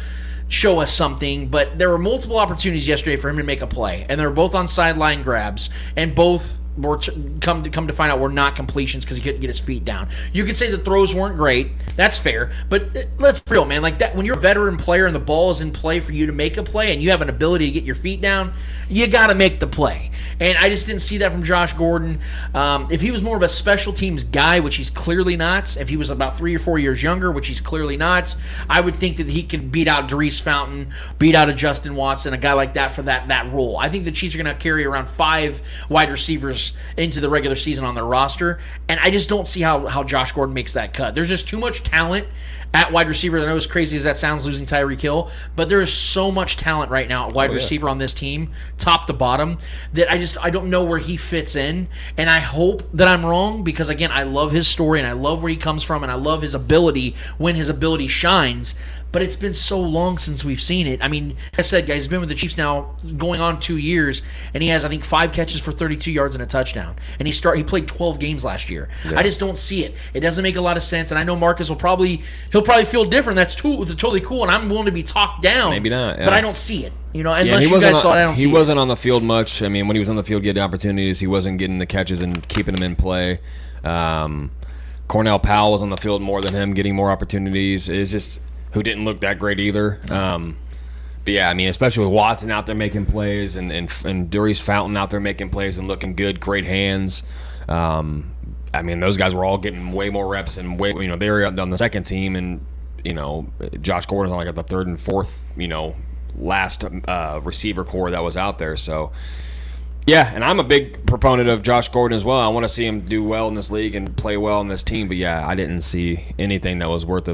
show us something, but there were multiple opportunities yesterday for him to make a play, and they were both on sideline grabs, and both were come to find out were not completions because he couldn't get his feet down. You could say the throws weren't great. That's fair, but let's be real, man. Like that, when you're a veteran player and the ball is in play for you to make a play, and you have an ability to get your feet down, you got to make the play. And I just didn't see that from Josh Gordon. If he was more of a special teams guy, which he's clearly not, if he was about 3 or 4 years younger, which he's clearly not, I would think that he could beat out Darius Fountain, beat out a Justin Watson, a guy like that for that role. I think the Chiefs are going to carry around 5 wide receivers into the regular season on their roster, and I just don't see how Josh Gordon makes that cut. There's just too much talent at wide receiver. I know, as crazy as that sounds, losing Tyreek Hill, but there is so much talent right now at wide receiver on this team, top to bottom, that I don't know where he fits in. And I hope that I'm wrong, because again, I love his story and I love where he comes from and I love his ability when his ability shines. But it's been so long since we've seen it. I mean, like I said, guys, he's been with the Chiefs now going on 2 years, and he has, I think, 5 catches for 32 yards and a touchdown. And he played 12 games last year. Yeah. I just don't see it. It doesn't make a lot of sense. And I know Marcus he'll probably feel different. That's totally cool, and I'm willing to be talked down. Maybe not. Yeah. But I don't see it. Unless you guys saw it, I don't see it. He wasn't on the field much. I mean, when he was on the field getting opportunities, he wasn't getting the catches and keeping them in play. Cornell Powell was on the field more than him, getting more opportunities. It's just who didn't look that great either. But yeah, I mean, especially with Watson out there making plays and Darius Fountain out there making plays and looking good, great hands. I mean, those guys were all getting way more reps and they were on the second team, and Josh Gordon's on like the third and fourth, last receiver core that was out there. So yeah, and I'm a big proponent of Josh Gordon as well. I want to see him do well in this league and play well in this team. But yeah, I didn't see anything that was worth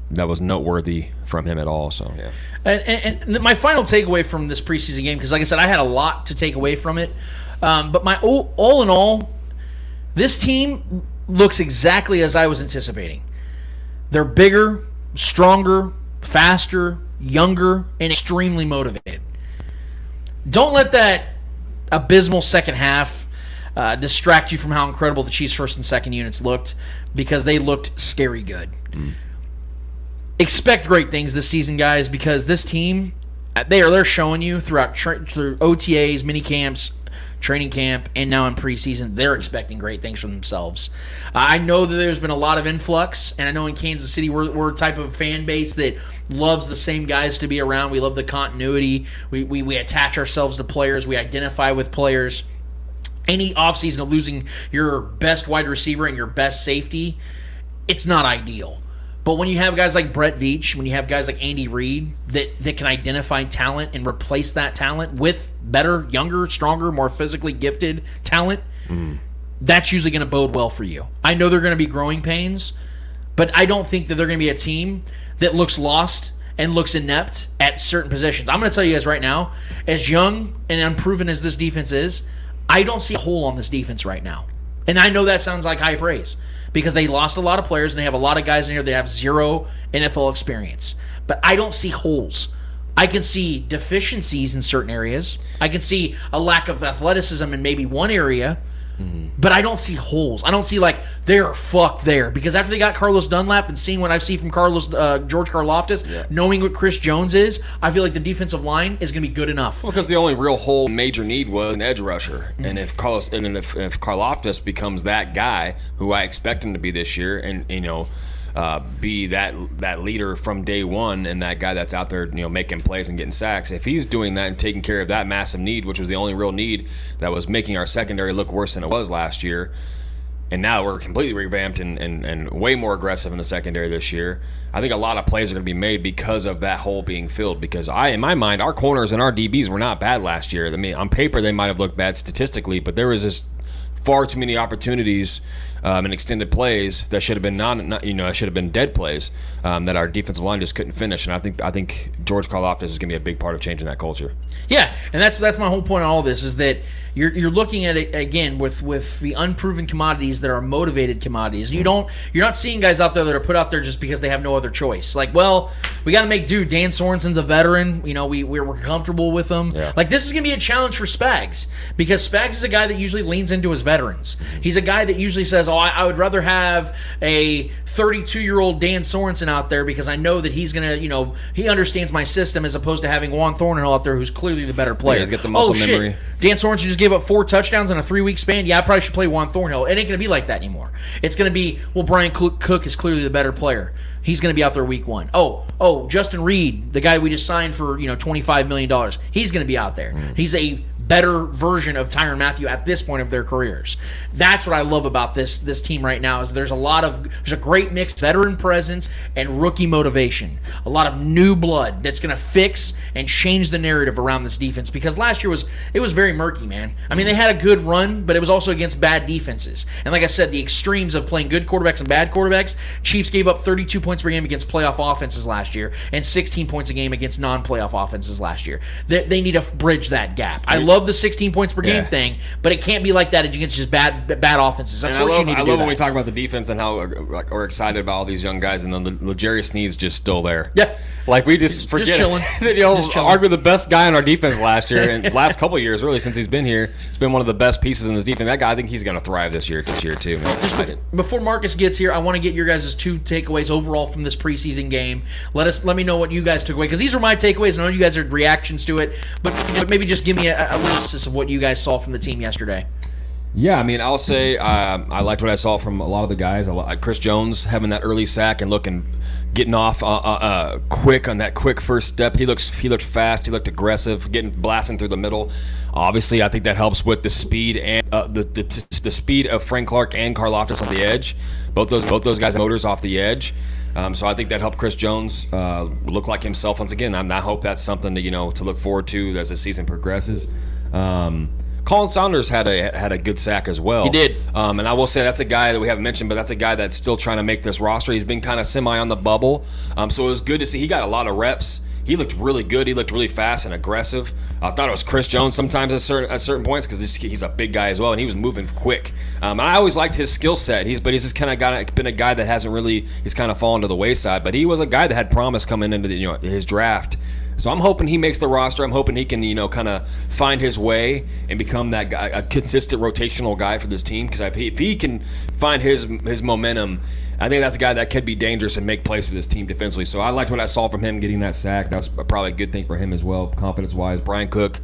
that was noteworthy from him at all. So yeah. And my final takeaway from this preseason game, because like I said, I had a lot to take away from it. But my all in all, this team looks exactly as I was anticipating. They're bigger, stronger, faster, younger, and extremely motivated. Don't let that abysmal second half distract you from how incredible the Chiefs' first and second units looked, because they looked scary good. Expect great things this season, guys, because this team, they're showing you through OTAs, mini camps, training camp, and now in preseason, they're expecting great things from themselves. I know that there's been a lot of influx, and I know in Kansas City we're a type of fan base that loves the same guys to be around. We love the continuity. We attach ourselves to players. We identify with players. Any offseason of losing your best wide receiver and your best safety, it's not ideal. But when you have guys like Brett Veach, when you have guys like Andy Reid that can identify talent and replace that talent with better, younger, stronger, more physically gifted talent, that's usually going to bode well for you. I know they're going to be growing pains, but I don't think that they're going to be a team that looks lost and looks inept at certain positions. I'm going to tell you guys right now, as young and unproven as this defense is, I don't see a hole on this defense right now. And I know that sounds like high praise because they lost a lot of players and they have a lot of guys in here that have zero NFL experience. But I don't see holes. I can see deficiencies in certain areas. I can see a lack of athleticism in maybe one area. But I don't see holes. I don't see like they're fucked there because after they got Carlos Dunlap and seeing what I've seen from George Karlaftis, knowing what Chris Jones is, I feel like the defensive line is going to be good enough. Well, because the only real whole major need was an edge rusher, and if Karlaftis becomes that guy who I expect him to be this year, and be that leader from day one and that guy that's out there, making plays and getting sacks. If he's doing that and taking care of that massive need, which was the only real need that was making our secondary look worse than it was last year, and now we're completely revamped and way more aggressive in the secondary this year, I think a lot of plays are going to be made because of that hole being filled. Because in my mind, our corners and our DBs were not bad last year. I mean, on paper they might have looked bad statistically, but there was just far too many opportunities and extended plays that should have been should have been dead plays that our defensive line just couldn't finish. And I think George Karlaftis is going to be a big part of changing that culture. Yeah, and that's my whole point on all this is that you're looking at it again with the unproven commodities that are motivated commodities. You're not seeing guys out there that are put out there just because they have no other choice. Like, well, we got to make do. Dan Sorensen's a veteran. We're comfortable with him. Yeah. Like, this is going to be a challenge for Spags because Spags is a guy that usually leans into his veterans. He's a guy that usually says, I would rather have a 32-year-old Dan Sorensen out there because I know that he's going to, he understands my system as opposed to having Juan Thornhill out there who's clearly the better player. Yeah, he's got the muscle memory. Dan Sorensen just gave up 4 touchdowns in a 3-week span. Yeah, I probably should play Juan Thornhill. It ain't going to be like that anymore. It's going to be, Brian Cook is clearly the better player. He's going to be out there week 1. Oh, Justin Reed, the guy we just signed for, $25 million. He's going to be out there. He's a better version of Tyrann Mathieu at this point of their careers. That's what I love about this team right now is there's a great mix of veteran presence and rookie motivation. A lot of new blood that's going to fix and change the narrative around this defense because last year it was very murky, man. I mean, they had a good run, but it was also against bad defenses. And like I said, the extremes of playing good quarterbacks and bad quarterbacks, Chiefs gave up 32 points per game against playoff offenses last year and 16 points a game against non-playoff offenses last year. They need to bridge that gap. I love the 16 points per game thing, but it can't be like that against just bad offenses. Of course, I love when we talk about the defense and how we're excited about all these young guys, and then L'Jarius Sneed's just still there. Yeah, like we just forget just chilling. Arguably the best guy on our defense last year, and last couple of years, really since he's been here, he's been one of the best pieces in this defense. That guy, I think he's going to thrive this year too. Before Marcus gets here, I want to get your guys' 2 takeaways overall from this preseason game. Let me know what you guys took away because these are my takeaways. I know you guys had reactions to it, but maybe just give me a list of what you guys saw from the team yesterday. Yeah, I mean, I'll say I liked what I saw from a lot of the guys. Chris Jones having that early sack and getting off quick on that quick first step. He looked fast. He looked aggressive, blasting through the middle. Obviously, I think that helps with the speed and the speed of Frank Clark and Karlaftis on the edge. Both those guys have motors off the edge. So I think that helped Chris Jones look like himself once again. I hope that's something to look forward to as the season progresses. Colin Saunders had a good sack as well. He did. And I will say that's a guy that we haven't mentioned, but that's a guy that's still trying to make this roster. He's been kind of semi on the bubble. So it was good to see. He got a lot of reps. He looked really good. He looked really fast and aggressive. I thought it was Chris Jones sometimes at certain points because he's a big guy as well, and he was moving quick. And I always liked his skill set. But he's just kind of been a guy that hasn't really. He's kind of fallen to the wayside. But he was a guy that had promise coming into his draft. So I'm hoping he makes the roster. I'm hoping he can, kind of find his way and become that guy, a consistent rotational guy for this team. Because if he can find his momentum, I think that's a guy that could be dangerous and make plays for this team defensively. So I liked what I saw from him getting that sack. That was probably a good thing for him as well, confidence-wise. Brian Cook,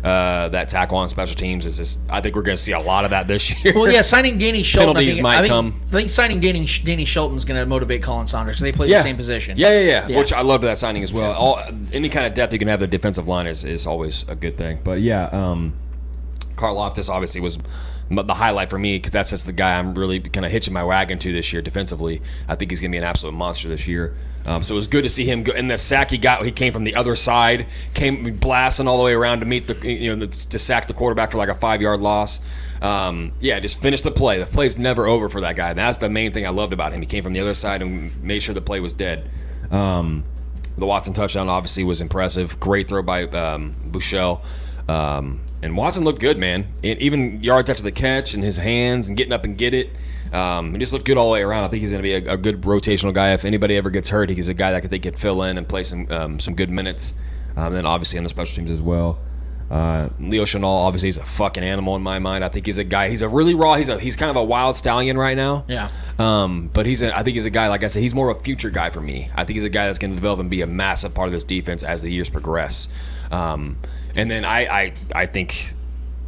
that tackle on special teams is just. I think we're going to see a lot of that this year. Well, yeah, signing Danny Shelton. Penalties might come. I think signing Danny Shelton is going to motivate Colin Saunders because they play the same position. Yeah. Which I loved that signing as well. Any kind of depth you can have the defensive line is always a good thing. But yeah, Karlaftis obviously was the highlight for me because that's just the guy I'm really kind of hitching my wagon to this year defensively. I think he's going to be an absolute monster this year. So it was good to see him go. And the sack he got, he came from the other side, came blasting all the way around to meet to sack the quarterback for like a 5-yard loss. Just finish the play. The play's never over for that guy. And that's the main thing I loved about him. He came from the other side and made sure the play was dead. The Watson touchdown obviously was impressive. Great throw by Buechele. And Watson looked good, man. Even yards after the catch and his hands and getting up and get it. He just looked good all the way around. I think he's going to be a good rotational guy. If anybody ever gets hurt, he's a guy that they could fill in and play some good minutes. And then obviously on the special teams as well. Leo Chenal, obviously, he's a fucking animal in my mind. I think he's a guy. He's a really raw. He's kind of a wild stallion right now. Yeah. But I think he's a guy. Like I said, he's more of a future guy for me. I think he's a guy that's going to develop and be a massive part of this defense as the years progress. And then I think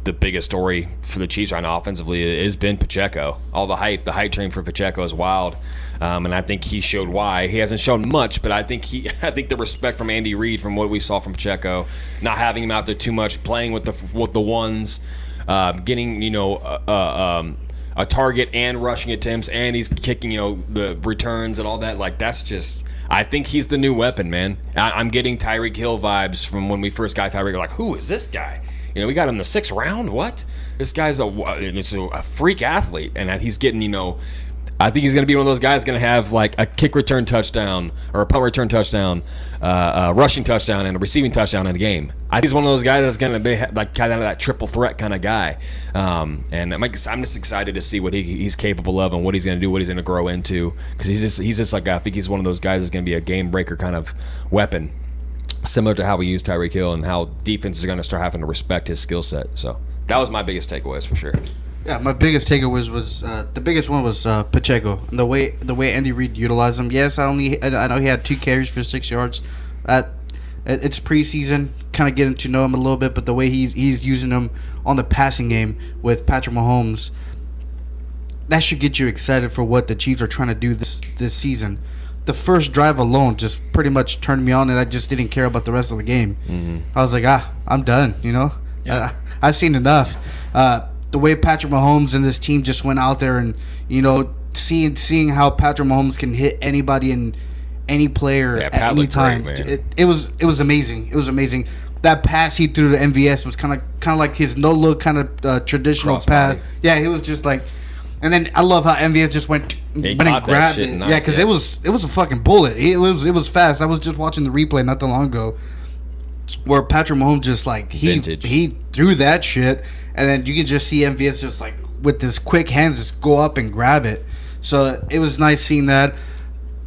the biggest story for the Chiefs right now offensively has been Pacheco. All the hype train for Pacheco is wild. And I think he showed why. He hasn't shown much, but I think the respect from Andy Reid from what we saw from Pacheco, not having him out there too much, playing with the ones, getting a target and rushing attempts, and he's kicking the returns and all that. Like that's just. I think he's the new weapon, man. I'm getting Tyreek Hill vibes from when we first got Tyreek. Like, who is this guy? We got him in the 6th round. What? This guy's a freak athlete, and he's getting, I think he's going to be one of those guys going to have like a kick return touchdown or a punt return touchdown, a rushing touchdown, and a receiving touchdown in a game. I think he's one of those guys that's going to be like kind of that triple threat kind of guy. And I'm just excited to see what he's capable of and what he's going to do, what he's going to grow into. Because he's just like, I think he's one of those guys that's going to be a game breaker kind of weapon. Similar to how we use Tyreek Hill and how defenses are going to start having to respect his skill set. So that was my biggest takeaways for sure. Yeah, my biggest takeaways was the biggest one was Pacheco. The way Andy Reid utilized him. Yes, I know he had 2 carries for 6 yards. It's preseason, kind of getting to know him a little bit, but the way he's using him on the passing game with Patrick Mahomes, that should get you excited for what the Chiefs are trying to do this season. The first drive alone just pretty much turned me on, and I just didn't care about the rest of the game. Mm-hmm. I was like, I'm done, Yeah. I've seen enough. The way Patrick Mahomes and this team just went out there and, seeing how Patrick Mahomes can hit anybody and any player at any time. Great, it was amazing. It was amazing. That pass he threw to MVS was kind of like his no-look kind of traditional pass. Yeah, he was just like... And then I love how MVS just went and grabbed it. Nice, yeah, because it was a fucking bullet. It was fast. I was just watching the replay not that long ago, where Patrick Mahomes just like he threw that shit, and then you can just see MVS just like with his quick hands just go up and grab it. So it was nice seeing that.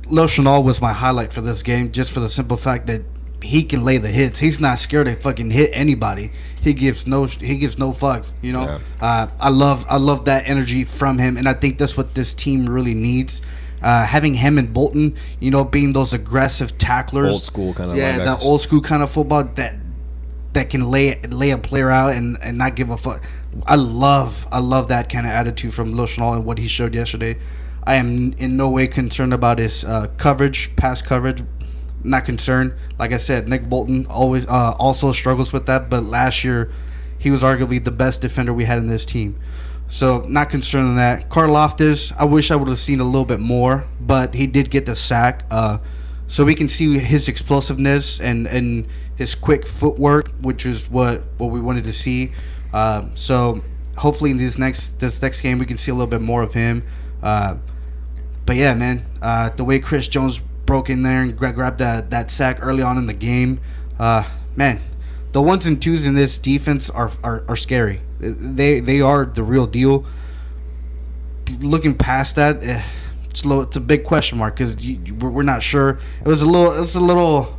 Leo Chenal was my highlight for this game, just for the simple fact that he can lay the hits. He's not scared to fucking hit anybody. He gives no fucks. Yeah. I love that energy from him, and I think that's what this team really needs. Having him and Bolton, being those aggressive tacklers, old school kind of. Yeah, that old school kind of football that can lay a player out and not give a fuck. I love that kind of attitude from Leo Chenal and what he showed yesterday. I am in no way concerned about his pass coverage. Not concerned. Like I said, Nick Bolton always also struggles with that, but last year he was arguably the best defender we had in this team. So not concerned on that. Karlaftis, I wish I would have seen a little bit more, but he did get the sack. So we can see his explosiveness and his quick footwork, which is what we wanted to see. So hopefully in this next game we can see a little bit more of him. But yeah, man, the way Chris Jones broke in there and grabbed that sack early on in the game, man, the 1s and 2s in this defense are scary. They are the real deal. Looking past that, it's a big question mark because we're not sure. It was a little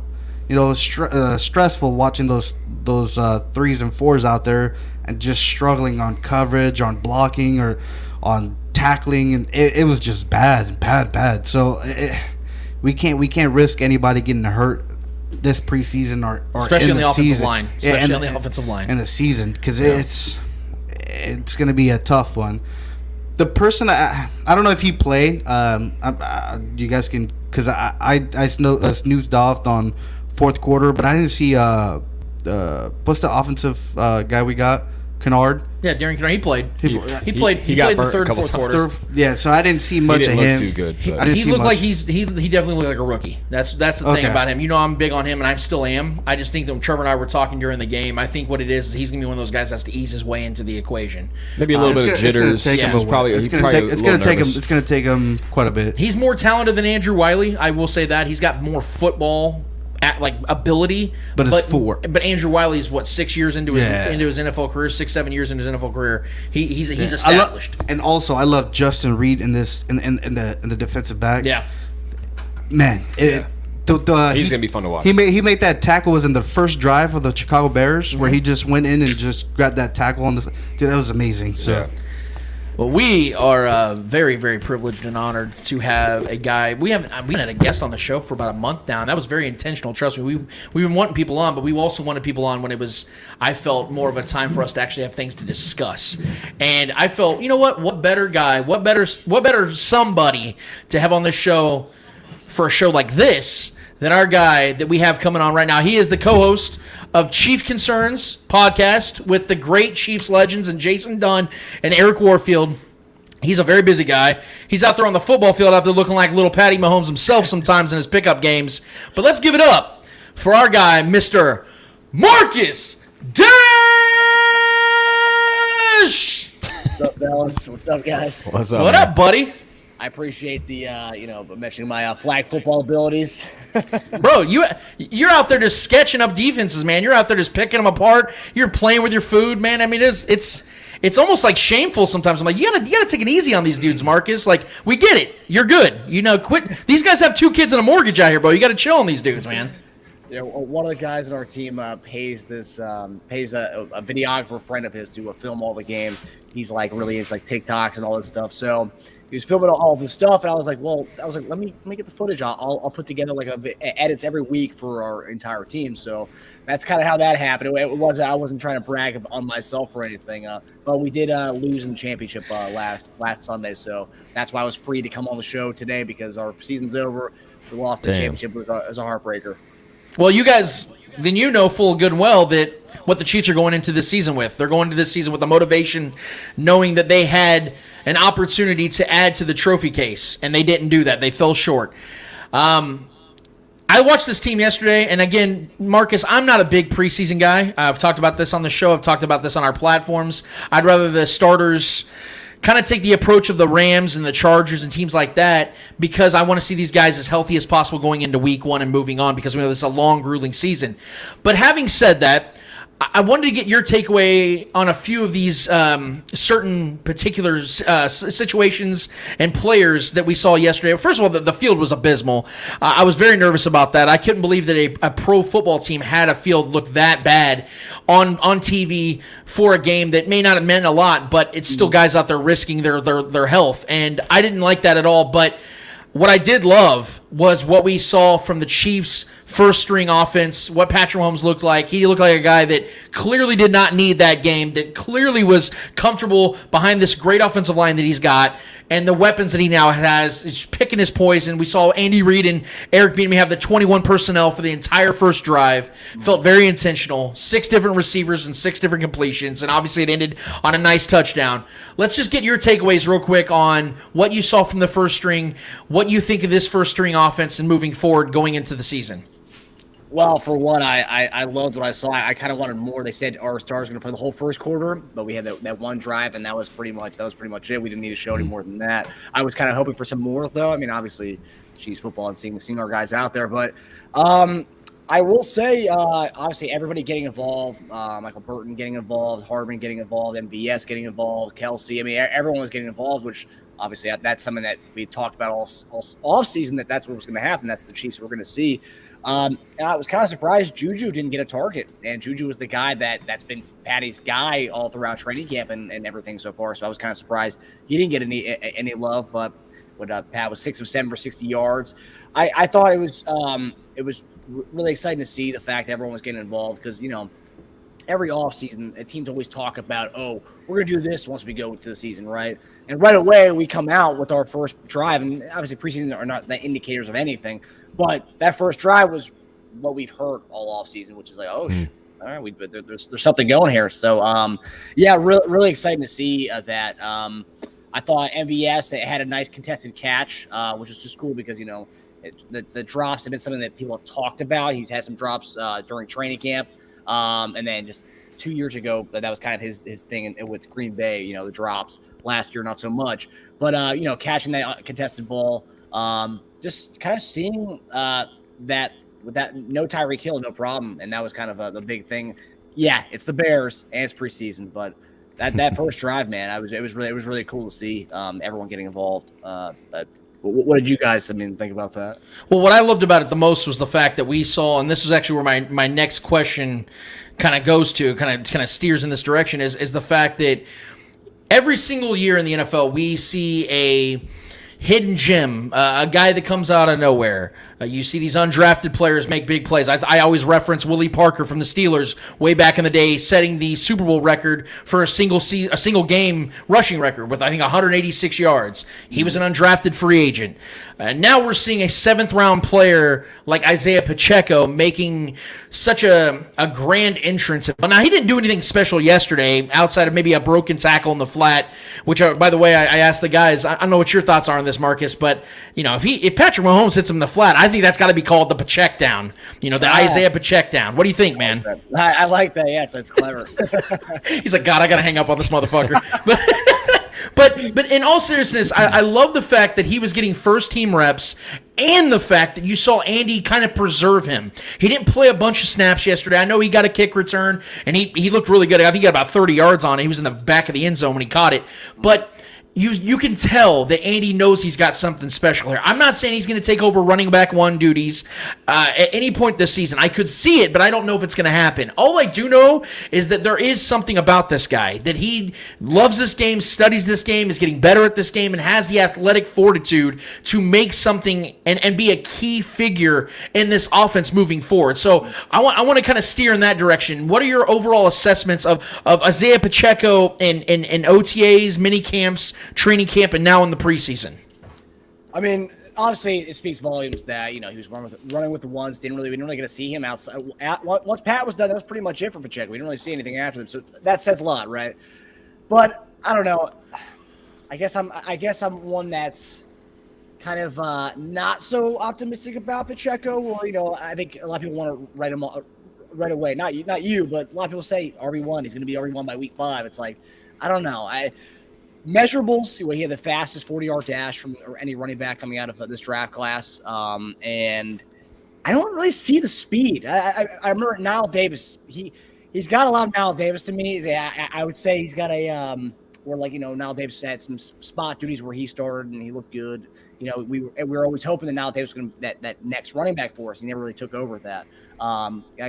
stressful watching those 3s and 4s out there and just struggling on coverage, on blocking, or on tackling, and it was just bad. So we can't risk anybody getting hurt this preseason or especially in the offensive season. line, especially on the offensive line in the season, because it's going to be a tough one. The person I don't know if he played. You guys can, because I snoozed off on fourth quarter, but I didn't see what's the offensive guy we got Kennard. Yeah, Darren Kennard, he played. He played got the burnt third a and couple fourth times. quarters. Yeah, so I didn't see He much didn't of look him. too good. He, But. I didn't he see looked much. like he definitely looked like a rookie. That's the thing Okay. about him. You know, I'm big on him, and I still am. I just think that when Trevor and I were talking during the game, I think what it is he's gonna be one of those guys that has to ease his way into the equation. Maybe a little bit of jitters. Take him Yeah. a He's probably, while. he's probably a It's little gonna take him. nervous. It's gonna take him quite a bit. He's more talented than Andrew Wiley. I will say that he's got more football ability, But it's four. But Andrew Wiley is what 6 years into his Yeah. NFL career, 6-7 years into his NFL career. He's I established. and also I love Justin Reed in the defensive back. Yeah. Man, He's gonna be fun to watch. He made that tackle was in the first drive of the Chicago Bears where he just went in and just grabbed that tackle on this. Dude, that was amazing. So. Yeah. Well, we are very, very privileged and honored to have a guy. We haven't had a guest on the show for about a month now, and that was very intentional. Trust me, we've been wanting people on, but we also wanted people on when it was, I felt, more of a time for us to actually have things to discuss. And I felt, you know what better guy, what better somebody to have on this show for a show like this than our guy that we have coming on right now. He is the co-host of Chief Concerns podcast with the great Chiefs legends and Jason Dunn and Eric Warfield. He's a very busy guy. He's out there on the football field out there looking like little Patty Mahomes himself sometimes in his pickup games. But let's give it up for our guy, Mr. Marcus Dash! What's up, Dallas? What's up, guys? What's up? What man? up, buddy? I appreciate the, mentioning my flag football abilities. Bro, you're out there just sketching up defenses, man. You're out there just picking them apart. You're playing with your food, man. I mean, it's almost like shameful sometimes. I'm like, you gotta take it easy on these dudes, Marcus. Like, we get it. You're good. Quit. These guys have 2 kids and a mortgage out here, bro. You gotta chill on these dudes, man. Yeah, one of the guys in our team pays a videographer friend of his to film all the games. He's like really into like TikToks and all this stuff. So he was filming all this stuff, and I was like, let me get the footage. I'll put together like edits every week for our entire team. So that's kind of how that happened. I wasn't trying to brag on myself or anything. But we did lose in the championship last Sunday, so that's why I was free to come on the show today because our season's over. We lost the championship. It was a heartbreaker. Well, you guys, then full good and well that what the Chiefs are going into this season with. They're going into this season with the motivation, knowing that they had an opportunity to add to the trophy case, and they didn't do that. They fell short. I watched this team yesterday, and again, Marcus, I'm not a big preseason guy. I've talked about this on the show. I've talked about this on our platforms. I'd rather the starters kind of take the approach of the Rams and the Chargers and teams like that because I want to see these guys as healthy as possible going into week 1 and moving on because we know this is a long, grueling season. But having said that, I wanted to get your takeaway on a few of these certain particular situations and players that we saw yesterday. First of all, the field was abysmal. I was very nervous about that. I couldn't believe that a pro football team had a field look that bad on TV for a game that may not have meant a lot, but it's still guys out there risking their health. And I didn't like that at all. But what I did love was what we saw from the Chiefs' first-string offense, what Patrick Mahomes looked like. He looked like a guy that clearly did not need that game, that clearly was comfortable behind this great offensive line that he's got, and the weapons that he now has. It's picking his poison. We saw Andy Reid and Eric Bieniemy have the 21 personnel for the entire first drive. Felt very intentional. 6 different receivers and 6 different completions, and obviously it ended on a nice touchdown. Let's just get your takeaways real quick on what you saw from the first string, what you think of this first string offense and moving forward going into the season. Well, for one, I loved what I saw. I kind of wanted more. They said our stars were going to play the whole first quarter, but we had that one drive, and that was pretty much it. We didn't need to show any more than that. I was kind of hoping for some more, though. I mean, obviously, Chiefs football and seeing our guys out there, but I will say, obviously, everybody getting involved. Michael Burton getting involved, Hardman getting involved, MVS getting involved, Kelsey. I mean, everyone was getting involved, which obviously that's something that we talked about all season. That's what was going to happen. That's the Chiefs we're going to see. And I was kind of surprised Juju didn't get a target, and Juju was the guy that's been Patty's guy all throughout training camp and everything so far. So I was kind of surprised he didn't get any love. But when Pat was 6 of 7 for 60 yards, I thought it was really exciting to see the fact that everyone was getting involved because every offseason teams always talk about we're gonna do this once we go into the season, right? And right away we come out with our first drive, and obviously preseason are not the indicators of anything. But that first drive was what we've heard all offseason, which is like, all right, there's something going here. So, yeah, really exciting to see that. I thought MVS that had a nice contested catch, which is just cool because the drops have been something that people have talked about. He's had some drops during training camp, and then just 2 years ago, that was kind of his thing with Green Bay. The drops last year, not so much, but catching that contested ball, just kind of seeing that. With that, no Tyreek Hill, no problem, and that was kind of the big thing. Yeah, it's the Bears and it's preseason, but that first drive, man, it was really cool to see everyone getting involved. But what did you guys, think about that? Well, what I loved about it the most was the fact that we saw, and this is actually where my next question kind of goes to, kind of steers in this direction, is the fact that every single year in the NFL we see a hidden gem, a guy that comes out of nowhere. You see these undrafted players make big plays. I always reference Willie Parker from the Steelers way back in the day, setting the Super Bowl record for a single game rushing record with, I think, 186 yards. He was an undrafted free agent. Now we're seeing a 7th-round player like Isaiah Pacheco making such a grand entrance. Now, he didn't do anything special yesterday outside of maybe a broken tackle in the flat, which, by the way, I asked the guys, I don't know what your thoughts are on this, Marcus, but if Patrick Mahomes hits him in the flat, I think that's got to be called the Pacheco down, the Isaiah Pacheco down. What do you think, man? I like that. Yeah, it's clever. He's like, God, I got to hang up on this motherfucker. But in all seriousness, I love the fact that he was getting first-team reps and the fact that you saw Andy kind of preserve him. He didn't play a bunch of snaps yesterday. I know he got a kick return, and he looked really good. I think he got about 30 yards on it. He was in the back of the end zone when he caught it. But you can tell that Andy knows he's got something special here. I'm not saying he's going to take over running back one duties at any point this season. I could see it, but I don't know if it's going to happen. All I do know is that there is something about this guy, that he loves this game, studies this game, is getting better at this game, and has the athletic fortitude to make something and be a key figure in this offense moving forward. So I want to kind of steer in that direction. What are your overall assessments of Isaiah Pacheco in OTAs, mini camps, training camp, and now in the preseason? Obviously, it speaks volumes that he was running with the ones. We didn't really get to see him outside. Once Pat was done, that was pretty much it for Pacheco. We didn't really see anything after them, so that says a lot, right? But I don't know. I guess I'm one that's kind of not so optimistic about Pacheco. Or I think a lot of people want to write him off right away. Not you, but a lot of people say RB1. He's going to be RB1 by week 5. It's like, I don't know. Measurables, he had the fastest 40-yard dash from any running back coming out of this draft class, and I don't really see the speed. I remember Knile Davis. He's got a lot of Knile Davis to me. I would say he's got where Knile Davis had some spot duties where he started and he looked good. We were always hoping that Knile Davis was going to that next running back for us. He never really took over that.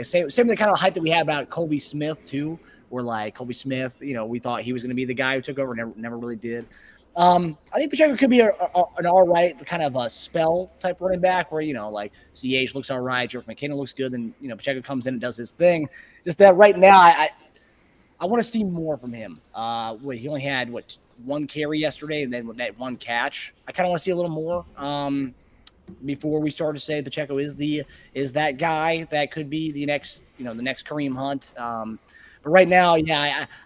Same the kind of hype that we had about Colby Smith too. Where Colby Smith, we thought he was going to be the guy who took over, never really did. I think Pacheco could be an all right kind of a spell type running back where, CH looks all right, George McKinnon looks good, then, Pacheco comes in and does his thing. Just that right now, I want to see more from him. He only had, one carry yesterday and then with that one catch. I kind of want to see a little more before we start to say Pacheco is that guy that could be the next Kareem Hunt. But right now,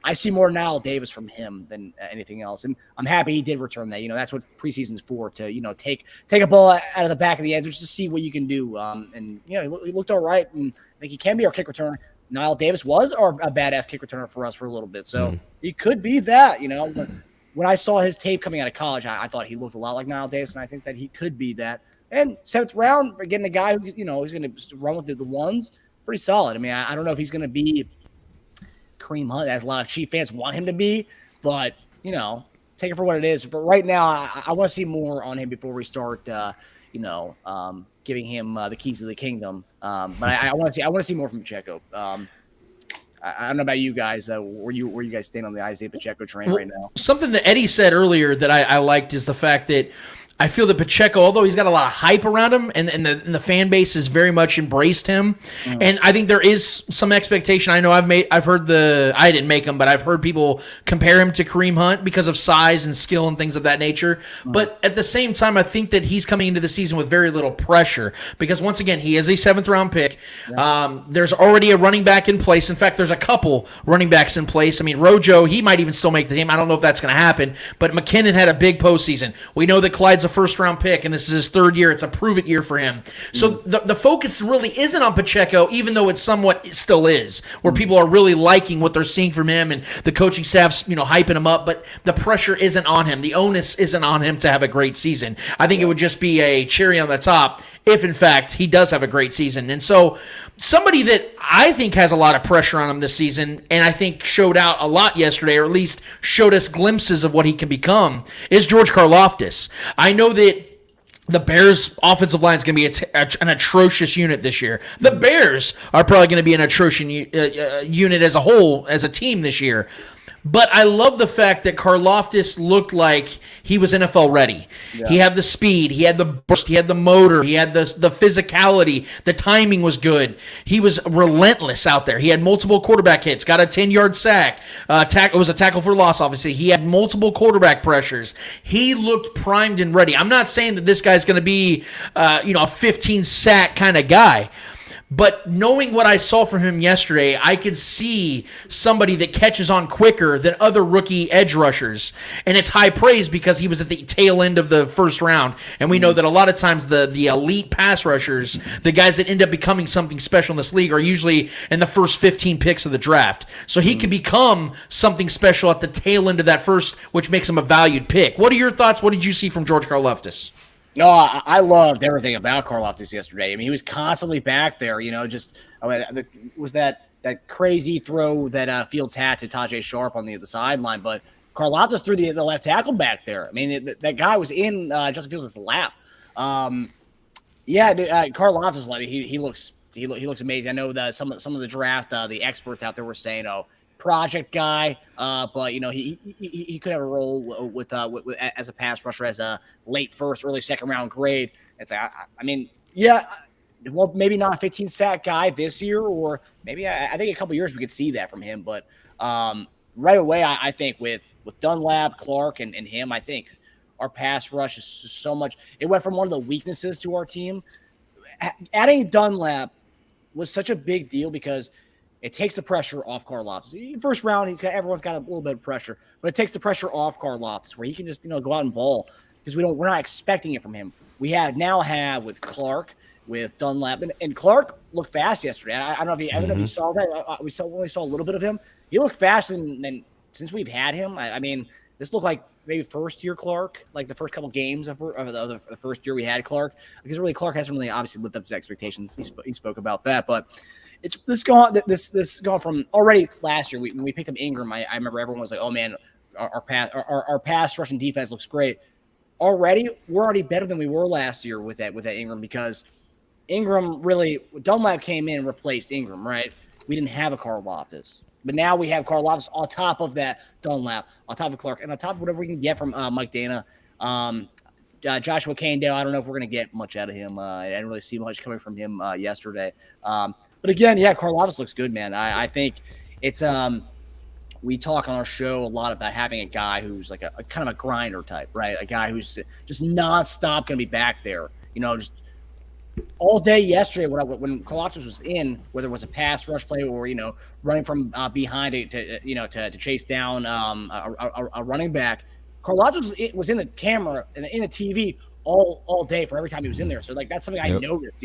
I see more Knile Davis from him than anything else, and I'm happy he did return that. That's what preseason's for, to take a ball out of the back of the end just to see what you can do. And he looked all right, and I think he can be our kick returner. Knile Davis was a badass kick returner for us for a little bit, so he could be that. When I saw his tape coming out of college, I thought he looked a lot like Knile Davis, and I think that he could be that. And 7th round, for getting a guy who he's going to run with the ones, pretty solid. I don't know if he's going to be Kareem Hunt, as a lot of Chief fans want him to be, but take it for what it is. But right now, I want to see more on him before we start, giving him the keys to the kingdom. But I want to see more from Pacheco. I don't know about you guys. Where you guys stand on the Isaiah Pacheco train right now? Something that Eddie said earlier that I liked is the fact that I feel that Pacheco, although he's got a lot of hype around him, and the fan base has very much embraced him, and I think there is some expectation. I know I didn't make him, but I've heard people compare him to Kareem Hunt because of size and skill and things of that nature. But at the same time, I think that he's coming into the season with very little pressure because once again, he is a 7th-round pick. There's already a running back in place. In fact, there's a couple running backs in place. I mean, Rojo, he might even still make the team. I don't know if that's going to happen, but McKinnon had a big postseason. We know that Clyde's a first-round pick, and this is his 3rd year. It's a prove-it year for him. So the focus really isn't on Pacheco, even though it somewhat still is, where people are really liking what they're seeing from him, and the coaching staff's hyping him up, but the pressure isn't on him. The onus isn't on him to have a great season. I think it would just be a cherry on the top if, in fact, he does have a great season. And so somebody that I think has a lot of pressure on him this season, and I think showed out a lot yesterday, or at least showed us glimpses of what he can become, is George Karlaftis. I know that the Bears' offensive line is going to be an atrocious unit this year. The Bears are probably going to be an atrocious unit as a whole, as a team this year. But I love the fact that Karlaftis looked like he was NFL ready. Yeah. He had the speed, he had the burst, he had the motor, he had the physicality, the timing was good. He was relentless out there. He had multiple quarterback hits, got a 10-yard sack. It was a tackle for loss, obviously. He had multiple quarterback pressures. He looked primed and ready. I'm not saying that this guy's going to be a 15-sack kind of guy. But knowing what I saw from him yesterday, I could see somebody that catches on quicker than other rookie edge rushers. And it's high praise because he was at the tail end of the first round. And we know that a lot of times the elite pass rushers, the guys that end up becoming something special in this league, are usually in the first 15 picks of the draft. So he could become something special at the tail end of that first, which makes him a valued pick. What are your thoughts? What did you see from George Karlaftis? No, I loved everything about Karlaftis yesterday. I mean, he was constantly back there, was that crazy throw that Fields had to Tajay Sharp on the Sideline, but Karlaftis threw the left tackle back there. I mean, that guy was in Justin Fields' lap. Karlaftis, he looks amazing. I know that some of the draft, the experts out there were saying, project guy, but he could have a role with as a pass rusher, as a late first, early second round grade. It's well, maybe not a 15-sack guy this year, or maybe I think a couple years we could see that from him. But right away, I think with Dunlap, Clark, and him, I think our pass rush is so much. It went from one of the weaknesses to our team. Adding Dunlap was such a big deal because it takes the pressure off Karlaftis. First round, everyone's got a little bit of pressure, but it takes the pressure off Karlaftis, where he can just go out and ball, because we're not expecting it from him. We now have with Clark, with Dunlap, and Clark looked fast yesterday. I don't know if you saw that. We only saw a little bit of him. He looked faster than since we've had him. I mean, this looked like maybe first year Clark, like the first couple games of the first year we had Clark, because really Clark hasn't really obviously lived up to expectations. He spoke about that, but. It's this gone from already last year. When we picked up Ingram, I remember everyone was like, "Oh man, our pass rushing defense looks great." We're already better than we were last year with that Ingram, because Ingram Dunlap came in and replaced Ingram, right? We didn't have a Karlaftis, but now we have Karlaftis on top of that Dunlap, on top of Clark, and on top of whatever we can get from Mike Dana. Joshua Caindale, I don't know if we're going to get much out of him. I didn't really see much coming from him yesterday. But again, Karlaftis looks good, man. I think it's we talk on our show a lot about having a guy who's like a kind of a grinder type, right? A guy who's just nonstop going to be back there, just all day yesterday when Karlaftis was in, whether it was a pass rush play or running from behind to chase down a running back. Karlaftis was in the camera and in the TV all day for every time he was in there. So that's something I noticed.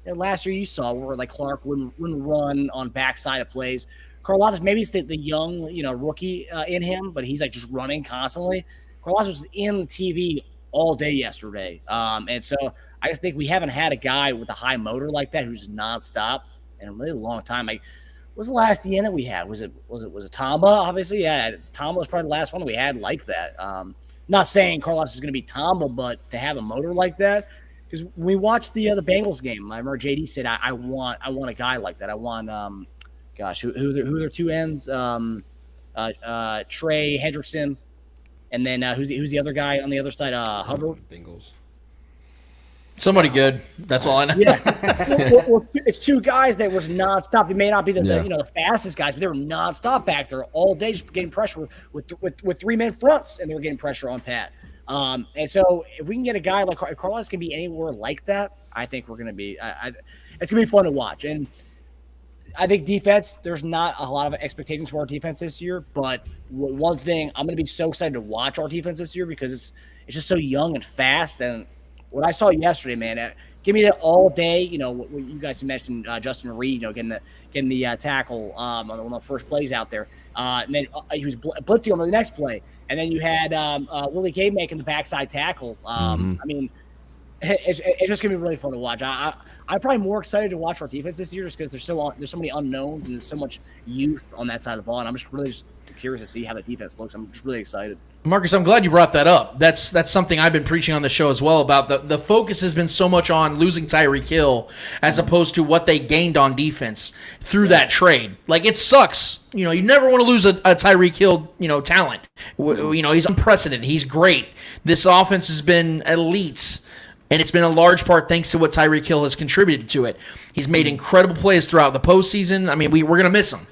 Last year you saw where Clark wouldn't run on backside of plays. Karlaftis, maybe it's the young rookie in him, but he's just running constantly. Karlaftis was in the TV all day yesterday, and so I just think we haven't had a guy with a high motor like that who's nonstop in a really long time. Was the last DN that we had? Was it Tamba? Obviously, yeah. Tamba was probably the last one we had like that. Not saying Karlaftis is going to be Tamba, but to have a motor like that, because we watched the Bengals game. I remember JD said, "I want a guy like that. I want who are their two ends? Trey Hendrickson And then who's the other guy on the other side? Hubbard. Bengals. Somebody good. That's all I know. Yeah, well, it's two guys that was nonstop. They may not be the fastest guys, but they were nonstop back there all day, just getting pressure with 3-man fronts, and they were getting pressure on Pat. And so if we can get a guy like Carlos can be anywhere like that, I think we're gonna be. It's gonna be fun to watch. And I think defense. There's not a lot of expectations for our defense this year, but one thing I'm gonna be so excited to watch our defense this year because it's just so young and fast. And what I saw yesterday, man, give me that all day. You know, what you guys mentioned, Justin Reed, getting the tackle on one of the first plays out there, and then he was blitzing on the next play, and then you had Willie Gay making the backside tackle. I mean, it's just gonna be really fun to watch. I'm probably more excited to watch our defense this year just because there's so many unknowns and there's so much youth on that side of the ball, and I'm just really curious to see how the defense looks. I'm just really excited. Marcus, I'm glad you brought that up. That's something I've been preaching on the show as well about the focus has been so much on losing Tyreek Hill as opposed to what they gained on defense through that trade. Like, it sucks. You never want to lose a Tyreek Hill, talent. He's unprecedented. He's great. This offense has been elite. And it's been a large part thanks to what Tyreek Hill has contributed to it. He's made incredible plays throughout the postseason. I mean, we're going to miss him.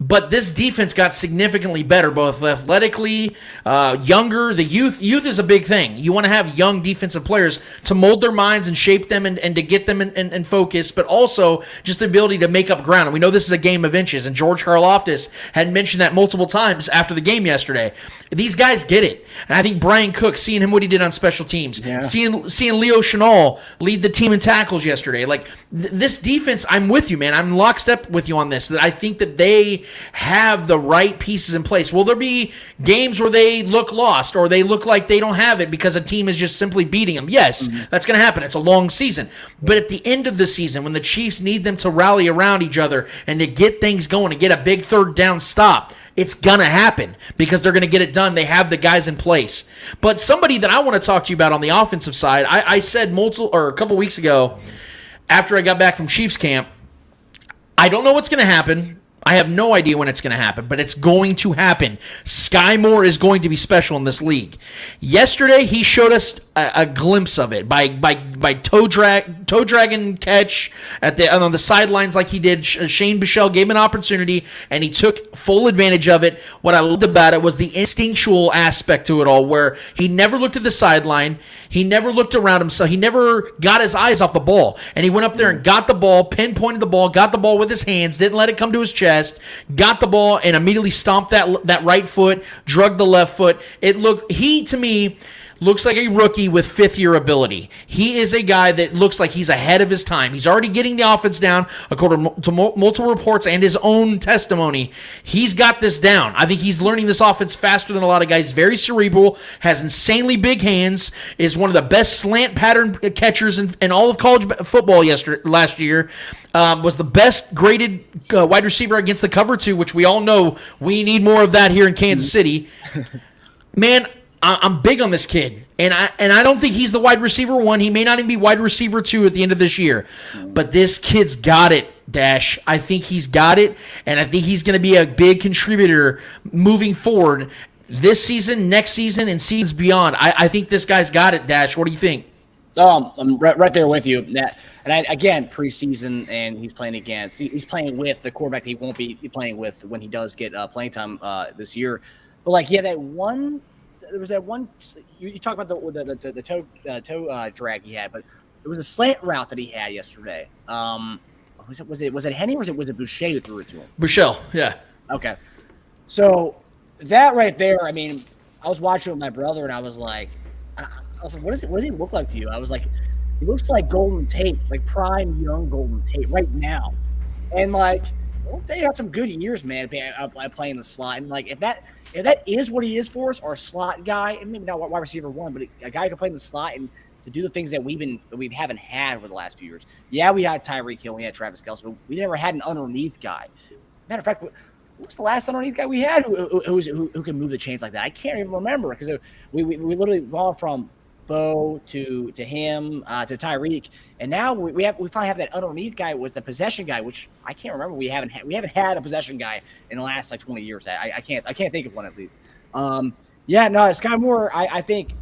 But this defense got significantly better, both athletically, younger. The youth is a big thing. You want to have young defensive players to mold their minds and shape them and to get them in focus, but also just the ability to make up ground. And we know this is a game of inches, and George Karlaftis had mentioned that multiple times after the game yesterday. These guys get it. And I think Brian Cook, seeing him what he did on special teams, seeing Leo Chenal lead the team in tackles yesterday. Like, this defense, I'm with you, man. I'm lockstep with you on this, that I think that they have the right pieces in place. Will there be games where they look lost or they look like they don't have it because a team is just simply beating them? Yes, that's going to happen. It's a long season. But at the end of the season, when the Chiefs need them to rally around each other and to get things going, to get a big third down stop, it's going to happen because they're going to get it done. They have the guys in place. But somebody that I want to talk to you about on the offensive side, I said a couple weeks ago after I got back from Chiefs camp, I don't know what's going to happen. I have no idea when it's going to happen, but it's going to happen. Sky Moore is going to be special in this league. Yesterday, he showed us a glimpse of it by toe dragging catch on the sidelines like he did. Shane Buechele gave him an opportunity, and he took full advantage of it. What I loved about it was the instinctual aspect to it all, where he never looked at the sideline. He never looked around himself. He never got his eyes off the ball. And he went up there and got the ball, pinpointed the ball, got the ball with his hands, didn't let it come to his chest, got the ball, and immediately stomped that right foot, drugged the left foot. He, to me, looks like a rookie with fifth-year ability. He is a guy that looks like he's ahead of his time. He's already getting the offense down, according to multiple reports and his own testimony. He's got this down. I think he's learning this offense faster than a lot of guys. Very cerebral, has insanely big hands, is one of the best slant pattern catchers in all of college football last year. Was the best graded wide receiver against the cover two, which we all know we need more of that here in Kansas City. Man, I'm big on this kid, and I don't think he's the wide receiver one. He may not even be wide receiver two at the end of this year, but this kid's got it, Dash. I think he's got it, and I think he's going to be a big contributor moving forward this season, next season, and seasons beyond. I think this guy's got it, Dash. What do you think? I'm right there with you. Again, preseason, and he's playing with the quarterback that he won't be playing with when he does get playing time this year. But there was that one. You talk about the toe drag he had, but it was a slant route that he had yesterday. Was it Henny or was it Boucher who threw it to him? Buechele, yeah. Okay, so that right there. I mean, I was watching with my brother, and I was like, what does he look like to you? I was like, he looks like Golden Tate, like prime young Golden Tate right now, and like Golden Tate had some good years, man, playing the slot, and like if that is what he is for us, our slot guy, and maybe not wide receiver one, but a guy who can play in the slot and to do the things that we haven't had over the last few years. Yeah, we had Tyreek Hill, we had Travis Kelce, but we never had an underneath guy. Matter of fact, what was the last underneath guy we had who can move the chains like that? I can't even remember because we literally gone from Bo to him to Tyreek, and now we finally have that underneath guy with the possession guy, which I can't remember. We haven't had a possession guy in the last like 20 years. I can't think of one at least. Yeah, no, Sky Moore, I think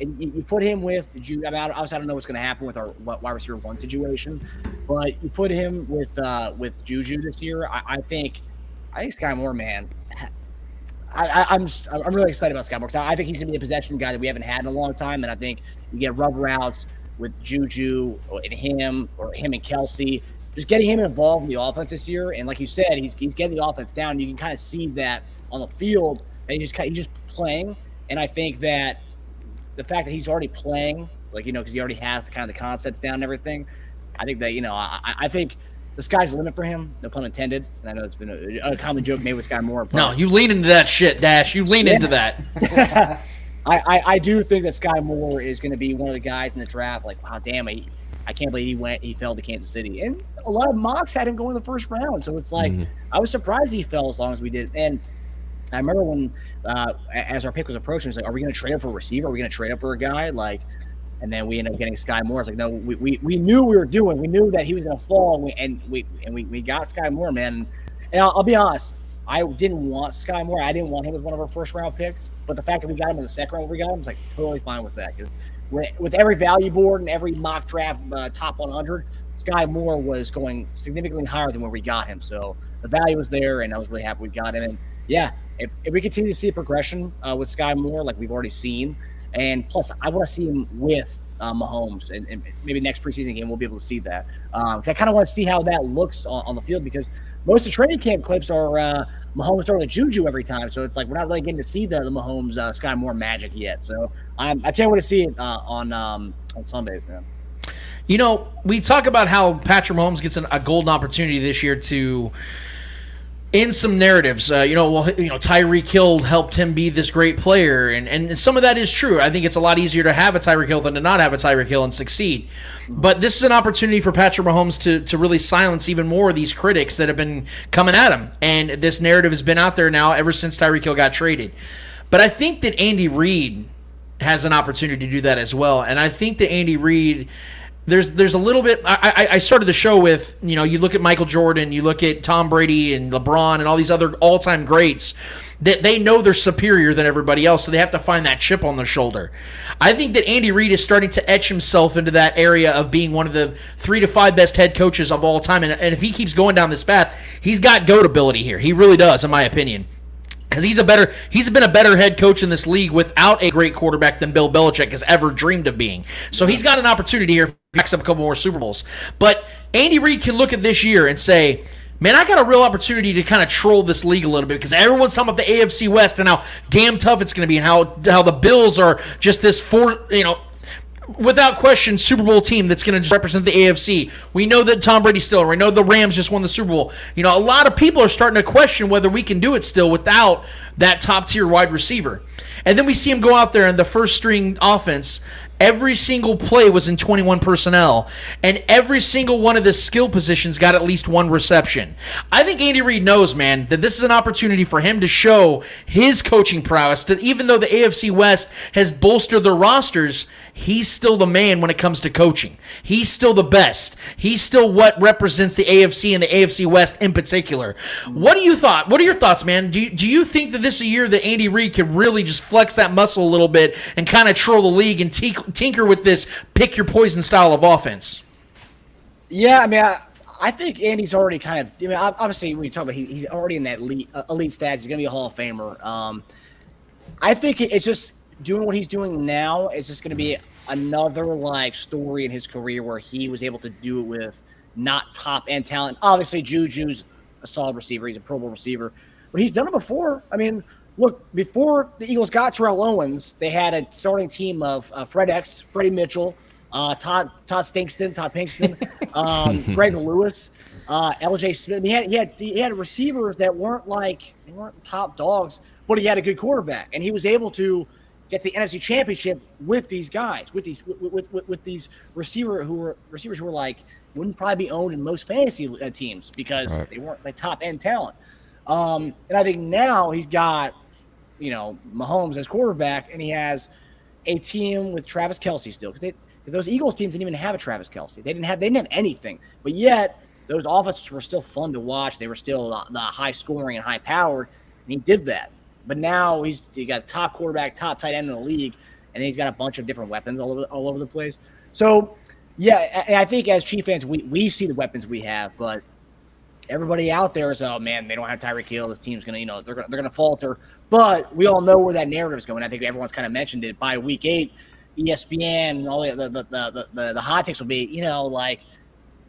and you put him with I mean, obviously I don't know what's going to happen with our wide receiver one situation, but you put him with Juju this year. I think Sky Moore, man. I'm really excited about Sky Moore because I think he's going to be a possession guy that we haven't had in a long time, and I think you get rub routes with Juju and him and Kelsey, just getting him involved in the offense this year. And like you said, he's getting the offense down. You can kind of see that on the field, and he's just playing. And I think that the fact that he's already playing, like, because he already has the concept down and everything, I think that, I think the sky's the limit for him, no pun intended. And I know it's been a common joke made with Sky Moore. No, you lean into that shit, Dash. You lean into that. I do think that Sky Moore is going to be one of the guys in the draft. Like, wow, damn, I can't believe he fell to Kansas City. And a lot of mocks had him go in the first round. So it's like, I was surprised he fell as long as we did. And I remember when, as our pick was approaching, it's like, are we going to trade up for a receiver? Are we going to trade up for a guy? Like, and then we ended up getting Sky Moore. It's like, no, we knew we knew that he was going to fall, and we got Sky Moore, man. And I'll be honest, I didn't want Sky Moore. I didn't want him as one of our first round picks. But the fact that we got him in the second round, we got him, I was like totally fine with that because with every value board and every mock draft top 100, Sky Moore was going significantly higher than where we got him. So the value was there, and I was really happy we got him. And yeah, if we continue to see a progression with Sky Moore like we've already seen, and plus I want to see him with Mahomes, and maybe next preseason game we'll be able to see that. I kind of want to see how that looks on the field because most of the training camp clips are Mahomes throwing the Juju every time, so it's like we're not really getting to see the Mahomes Sky Moore magic yet. So I can't wait to see it on Sundays, man. We talk about how Patrick Mahomes gets a golden opportunity this year to in some narratives. Tyreek Hill helped him be this great player, and some of that is true. I think it's a lot easier to have a Tyreek Hill than to not have a Tyreek Hill and succeed. But this is an opportunity for Patrick Mahomes to really silence even more of these critics that have been coming at him. And this narrative has been out there now ever since Tyreek Hill got traded. But I think that Andy Reid has an opportunity to do that as well. And I think that Andy Reid, there's a little bit. I started the show with, you look at Michael Jordan, you look at Tom Brady and LeBron and all these other all-time greats that they know they're superior than everybody else, so they have to find that chip on the shoulder. I think that Andy Reid is starting to etch himself into that area of being one of the 3 to 5 best head coaches of all time, and if he keeps going down this path, he's got GOAT ability here. He really does, in my opinion. Because he's been a better head coach in this league without a great quarterback than Bill Belichick has ever dreamed of being. So he's got an opportunity here if he picks up a couple more Super Bowls. But Andy Reid can look at this year and say, man, I got a real opportunity to kind of troll this league a little bit because everyone's talking about the AFC West and how damn tough it's going to be and how the Bills are just this without question, Super Bowl team that's going to represent the AFC. We know that Tom Brady's still. We know the Rams just won the Super Bowl. A lot of people are starting to question whether we can do it still without that top-tier wide receiver. And then we see him go out there in the first-string offense. Every single play was in 21 personnel, and every single one of the skill positions got at least one reception. I think Andy Reid knows, man, that this is an opportunity for him to show his coaching prowess, that even though the AFC West has bolstered their rosters, he's still the man when it comes to coaching. He's still the best. He's still what represents the AFC and the AFC West in particular. What are your thoughts, man? Do you think that this is a year that Andy Reid can really just flex that muscle a little bit and kind of troll the league and tinker with this pick your poison style of offense? Yeah, I mean, I think Andy's already kind of. I mean, obviously, when you talk about he's already in that elite stats. He's going to be a Hall of Famer. I think it's just doing what he's doing now. It's just going to be another story in his career where he was able to do it with not top end talent. Obviously, Juju's a solid receiver. He's a Pro Bowl receiver, but he's done it before. I mean, look, before the Eagles got Terrell Owens, they had a starting team of Freddie Mitchell, Todd Pinkston, Greg Lewis, LJ Smith. He had receivers that weren't top dogs, but he had a good quarterback, and he was able to get the NFC Championship with these guys, with these receivers who were wouldn't probably be owned in most fantasy teams because they weren't top end talent. And I think now he's got, Mahomes as quarterback, and he has a team with Travis Kelce still, because those Eagles teams didn't even have a Travis Kelce. They didn't have anything, but yet those offenses were still fun to watch. They were still the high scoring and high powered, and he did that. But now he got top quarterback, top tight end in the league, and he's got a bunch of different weapons all over the place. So, yeah, and I think as Chief fans, we see the weapons we have, but everybody out there is, oh man, they don't have Tyreek Hill. This team's gonna, they're gonna falter. But we all know where that narrative is going. I think everyone's kind of mentioned it. By week 8, ESPN and all the hot takes will be, like,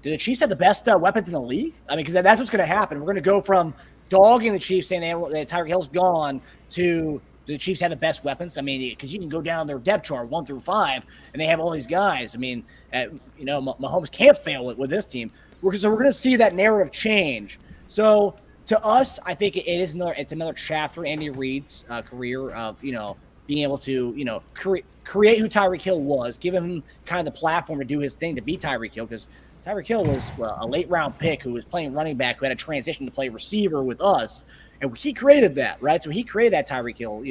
do the Chiefs have the best weapons in the league? I mean, because that's what's going to happen. We're going to go from dogging the Chiefs saying that Tyreek Hill's gone to do the Chiefs have the best weapons? I mean, because you can go down their depth chart 1 through 5, and they have all these guys. I mean, Mahomes can't fail with this team. So we're going to see that narrative change. So to us, I think it's another chapter in Andy Reid's career of being able to create who Tyreek Hill was, give him kind of the platform to do his thing, to be Tyreek Hill, because Tyreek Hill was a late round pick who was playing running back, who had a transition to play receiver with us, and he created that, right? So he created that Tyreek Hill.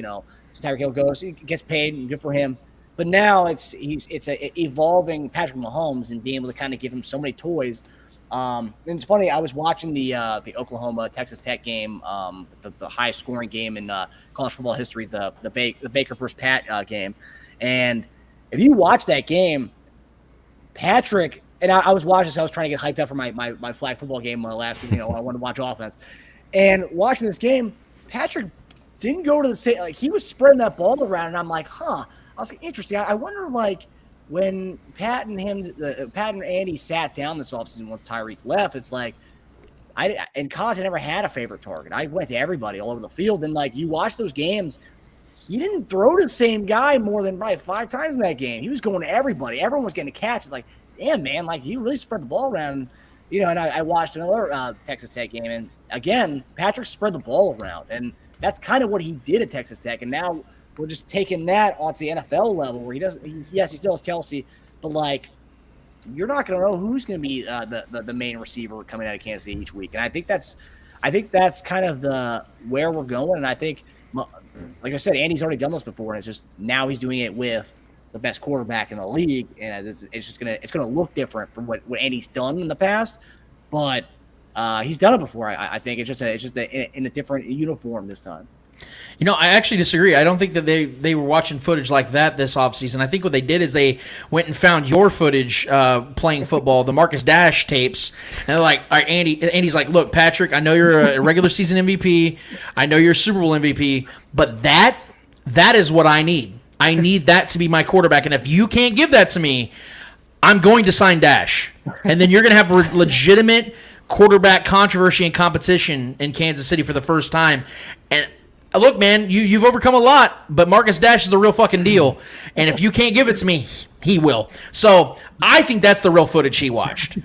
So Tyreek Hill goes, he gets paid, and good for him. But now it's a evolving Patrick Mahomes and being able to kind of give him so many toys. And it's funny, I was watching the Oklahoma Texas Tech game, the highest scoring game in college football history, the Baker versus Pat game. And if you watch that game, Patrick, and I was watching this, I was trying to get hyped up for my flag football game last week. I wanted to watch offense. And watching this game, Patrick didn't go to the same, like, he was spreading that ball around, and I'm like, I was like, interesting. I wonder, like, when Pat and Andy sat down this offseason once Tyreek left, it's like, in college, I never had a favorite target. I went to everybody all over the field, and, like, you watch those games, he didn't throw to the same guy more than probably 5 times in that game. He was going to everybody. Everyone was getting a catch. It's like, damn, man, like, he really spread the ball around. And I watched another Texas Tech game, and again, Patrick spread the ball around, and that's kind of what he did at Texas Tech. And now we're just taking that onto the NFL level, where he still has Kelsey, but, like, you're not going to know who's going to be the main receiver coming out of Kansas City each week. And I think that's kind of where we're going. And I think, like I said, Andy's already done this before, and it's just now he's doing it with the best quarterback in the league, and it's gonna look different from what Andy's done in the past, but he's done it before. I think it's just in a different uniform this time. I actually disagree. I don't think that they were watching footage like that this offseason. I think what they did is they went and found your footage playing football, the Marcus Dash tapes, and they're like, all right, Andy's like, look, Patrick, I know you're a regular season MVP, I know you're a Super Bowl MVP, but that is what I need. I need that to be my quarterback, and if you can't give that to me, I'm going to sign Dash. And then you're going to have legitimate quarterback controversy and competition in Kansas City for the first time. And look, man, you've overcome a lot, but Marcus Dash is the real fucking deal. And if you can't give it to me, he will. So I think that's the real footage he watched.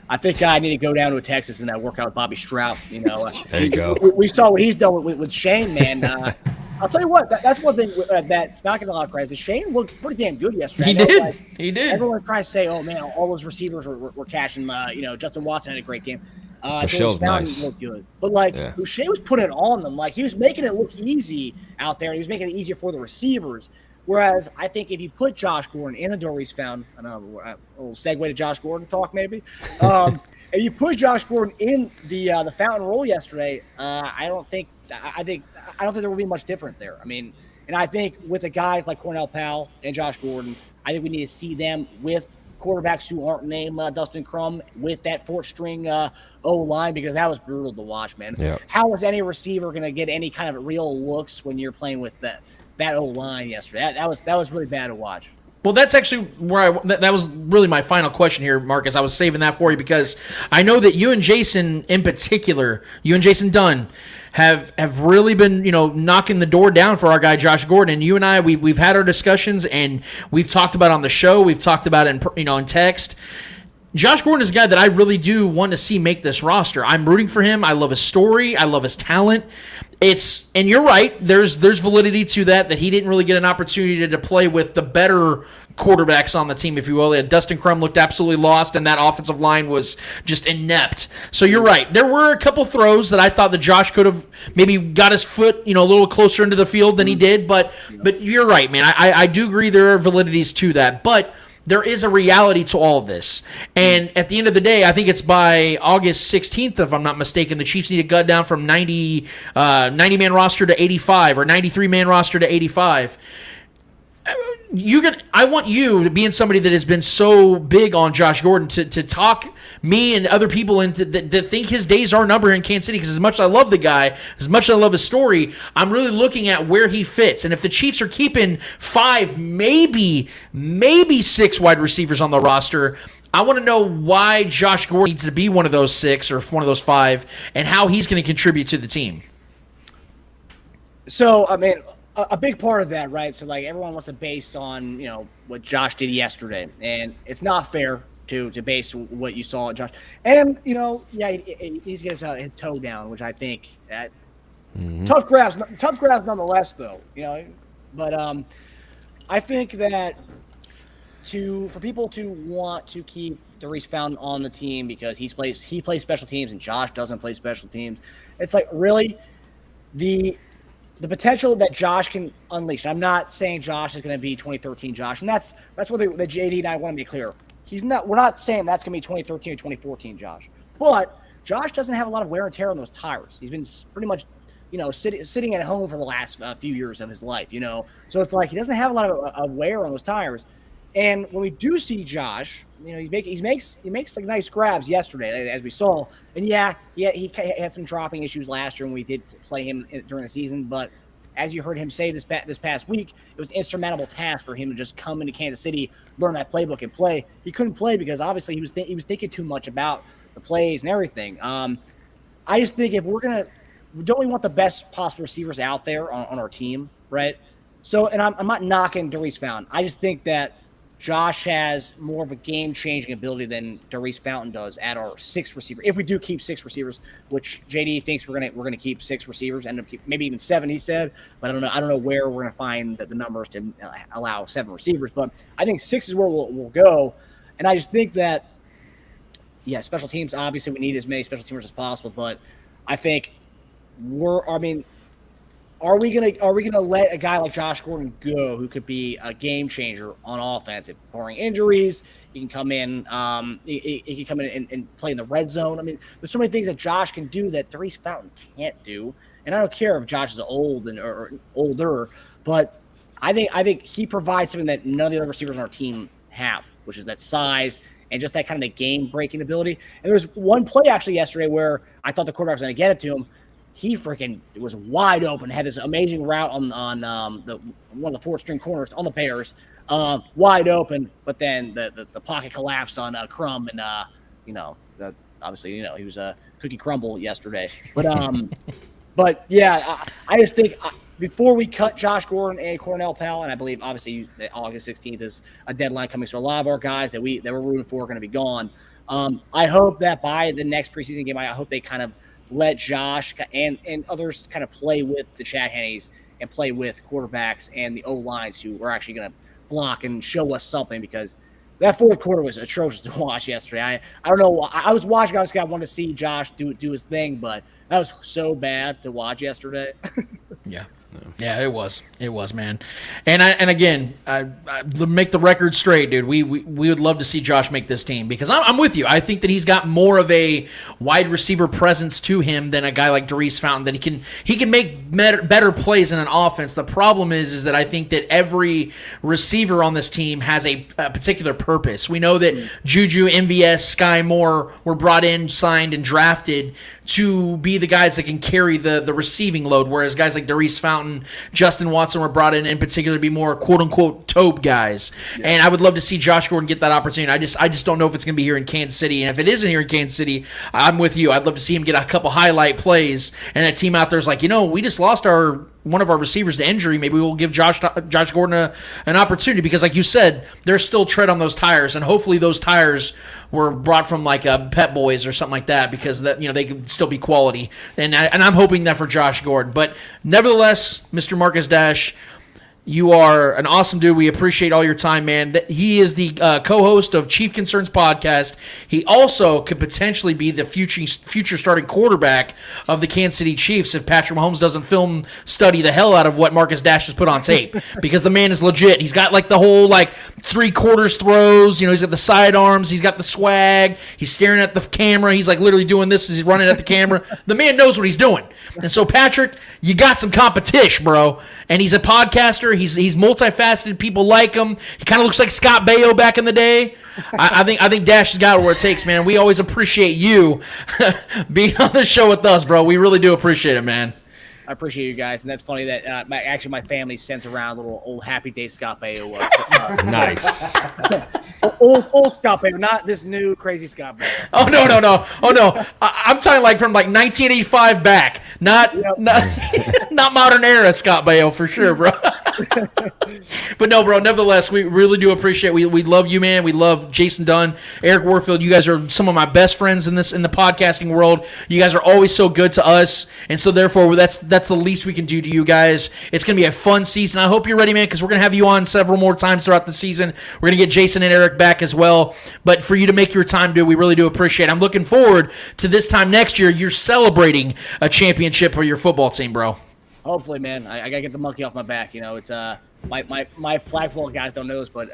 I think I need to go down to Texas and work out with Bobby Stroud. There you go. We saw what he's done with Shane, man. I'll tell you what, that's one thing that's not getting a lot of credit. Shane looked pretty damn good yesterday. He did. Everyone trying to say, oh, man, all those receivers were catching. Justin Watson had a great game. Michelle's nice. Looked good. But, Shane was putting it on them. Like, he was making it look easy out there, and he was making it easier for the receivers. Whereas I think if you put Josh Gordon in the door he's found, I don't know, a little segue to Josh Gordon talk maybe. If you put Josh Gordon in the fountain roll yesterday, I don't think there will be much different there. I mean, and I think with the guys like Cornell Powell and Josh Gordon, I think we need to see them with quarterbacks who aren't named Dustin Crum, with that fourth string O-line, because that was brutal to watch, man. Yeah. How is any receiver going to get any kind of real looks when you're playing with that O-line yesterday? That was really bad to watch. Well, that's actually where that was really my final question here, Marcus. I was saving that for you because I know that you and Jason in particular, you and Jason Dunn, have really been, knocking the door down for our guy Josh Gordon. And you and I, we've had our discussions, and we've talked about it on the show. We've talked about it in text. Josh Gordon is a guy that I really do want to see make this roster. I'm rooting for him. I love his story. I love his talent. And you're right. There's validity to that he didn't really get an opportunity to play with the better quarterbacks on the team, if you will. Dustin Crum looked absolutely lost, and that offensive line was just inept. So you're right. There were a couple throws that I thought that Josh could have maybe got his foot, a little closer into the field than he did. But you're right, man. I do agree there are validities to that. But there is a reality to all of this. And at the end of the day, I think it's by August 16th, if I'm not mistaken, the Chiefs need to gut down from 90-man roster to 85 or 93-man roster to 85. I want you to being somebody that has been so big on Josh Gordon to talk me and other people into that think his days are numbered in Kansas City, because as much as I love the guy, as much as I love his story, I'm really looking at where he fits. And if the Chiefs are keeping 5, maybe 6 wide receivers on the roster, I want to know why Josh Gordon needs to be one of those 6 or one of those 5, and how he's going to contribute to the team. So, I mean, a big part of that, right? So, like, everyone wants to base on, what Josh did yesterday. And it's not fair to base what you saw at Josh. And, he's got his toe down, which I think that tough grabs nonetheless, though, But I think that for people to want to keep Daurice Fountain on the team because he plays special teams and Josh doesn't play special teams, it's like, really, the potential that Josh can unleash. I'm not saying Josh is going to be 2013 Josh, and that's what the JD and I want to be clear. We're not saying that's going to be 2013 or 2014 Josh. But Josh doesn't have a lot of wear and tear on those tires. He's been pretty much, sitting at home for the last few years of his life, So it's like he doesn't have a lot of wear on those tires. And when we do see Josh, he makes like nice grabs yesterday, as we saw. And he had some dropping issues last year when we did play him during the season. But as you heard him say this past week, it was an insurmountable task for him to just come into Kansas City, learn that playbook, and play. He couldn't play because obviously he was thinking too much about the plays and everything. I just think if don't we want the best possible receivers out there on our team, right? So, and I'm not knocking Daurice Fountain. I just think that Josh has more of a game-changing ability than Daurice Fountain does at our 6 receiver. If we do keep 6 receivers, which JD thinks we're gonna keep 6 receivers, end up maybe even 7, he said. But I don't know where we're gonna find the numbers to allow 7 receivers. But I think 6 is where we'll go. And I just think that, special teams. Obviously, we need as many special teamers as possible. But I think are we gonna let a guy like Josh Gordon go, who could be a game changer on offense? If barring injuries, he can come in. He can come in and play in the red zone. I mean, there's so many things that Josh can do that Daurice Fountain can't do. And I don't care if Josh is old or older, but I think he provides something that none of the other receivers on our team have, which is that size and just that kind of game breaking ability. And there was one play actually yesterday where I thought the quarterback was going to get it to him. He freaking was wide open, had this amazing route on one of the 4th-string corners on the Bears, wide open. But then the pocket collapsed on Crum, and obviously he was a cookie crumble yesterday. But I just think before we cut Josh Gordon and Cornell Powell, and I believe obviously August 16th is a deadline coming, so a lot of our guys that we're rooting for are going to be gone. I hope that by the next preseason game, I hope they kind of let Josh and others kind of play with the Chad Henneys and play with quarterbacks and the O-lines who are actually going to block and show us something, because that 4th quarter was atrocious to watch yesterday. I don't know. I was watching. I wanted to see Josh do his thing, but that was so bad to watch yesterday. Yeah. Yeah, it was, man. And again, I make the record straight, dude. We would love to see Josh make this team, because I'm with you. I think that he's got more of a wide receiver presence to him than a guy like Daurice Fountain, that he can make better plays in an offense. The problem is that I think that every receiver on this team has a particular purpose. We know that Juju, MVS, Sky Moore were brought in, signed, and drafted to be the guys that can carry the receiving load, whereas guys like Daurice Fountain, Justin Watson were brought in particular to be more quote-unquote tope guys. Yeah. And I would love to see Josh Gordon get that opportunity. I just don't know if it's going to be here in Kansas City. And if it isn't here in Kansas City, I'm with you. I'd love to see him get a couple highlight plays, and a team out there is like, we just lost one of our receivers to injury. Maybe we'll give Josh Gordon an opportunity, because like you said, there's still tread on those tires, and hopefully those tires were brought from like Pep Boys or something like that, because that they could still be quality. And I'm hoping that for Josh Gordon. But nevertheless, Mr. Marcus Dash, You are an awesome dude. We appreciate all your time, man. He is the co-host of Chief Concerns podcast. He also could potentially be the future starting quarterback of the Kansas City Chiefs if Patrick Mahomes doesn't film study the hell out of what Marcus Dash has put on tape. Because the man is legit. He's got like the whole like 3/4 throws. You know, he's got the sidearms. He's got the swag. He's staring at the camera. He's like literally doing this as he's running at the camera. The man knows what he's doing. And so, Patrick, you got some competition, bro. And he's a podcaster. He's multifaceted. People like him. He kind of looks like Scott Baio back in the day. I think Dash has got it where it takes, man. We always appreciate you being on the show with us, bro. We really do appreciate it, man. I appreciate you guys, and that's funny that my family sends around little old Happy Day Scott Baio. Nice. old Scott Baio, not this new crazy Scott Baio. Oh no! I'm talking like from like 1985 back, not modern era Scott Baio for sure, bro. But no, bro. Nevertheless, we really do appreciate. We love you, man. We love Jason Dunn, Eric Warfield. You guys are some of my best friends in the podcasting world. You guys are always so good to us, and so therefore that's the least we can do to you guys. It's gonna be a fun season. I hope you're ready, man, because we're gonna have you on several more times throughout the season. We're gonna get Jason and Eric back as well. But for you to make your time, dude, we really do appreciate it. I'm looking forward to this time next year. You're celebrating a championship for your football team, bro. Hopefully, man. I gotta get the monkey off my back. You know, it's my flag football guys don't know this, but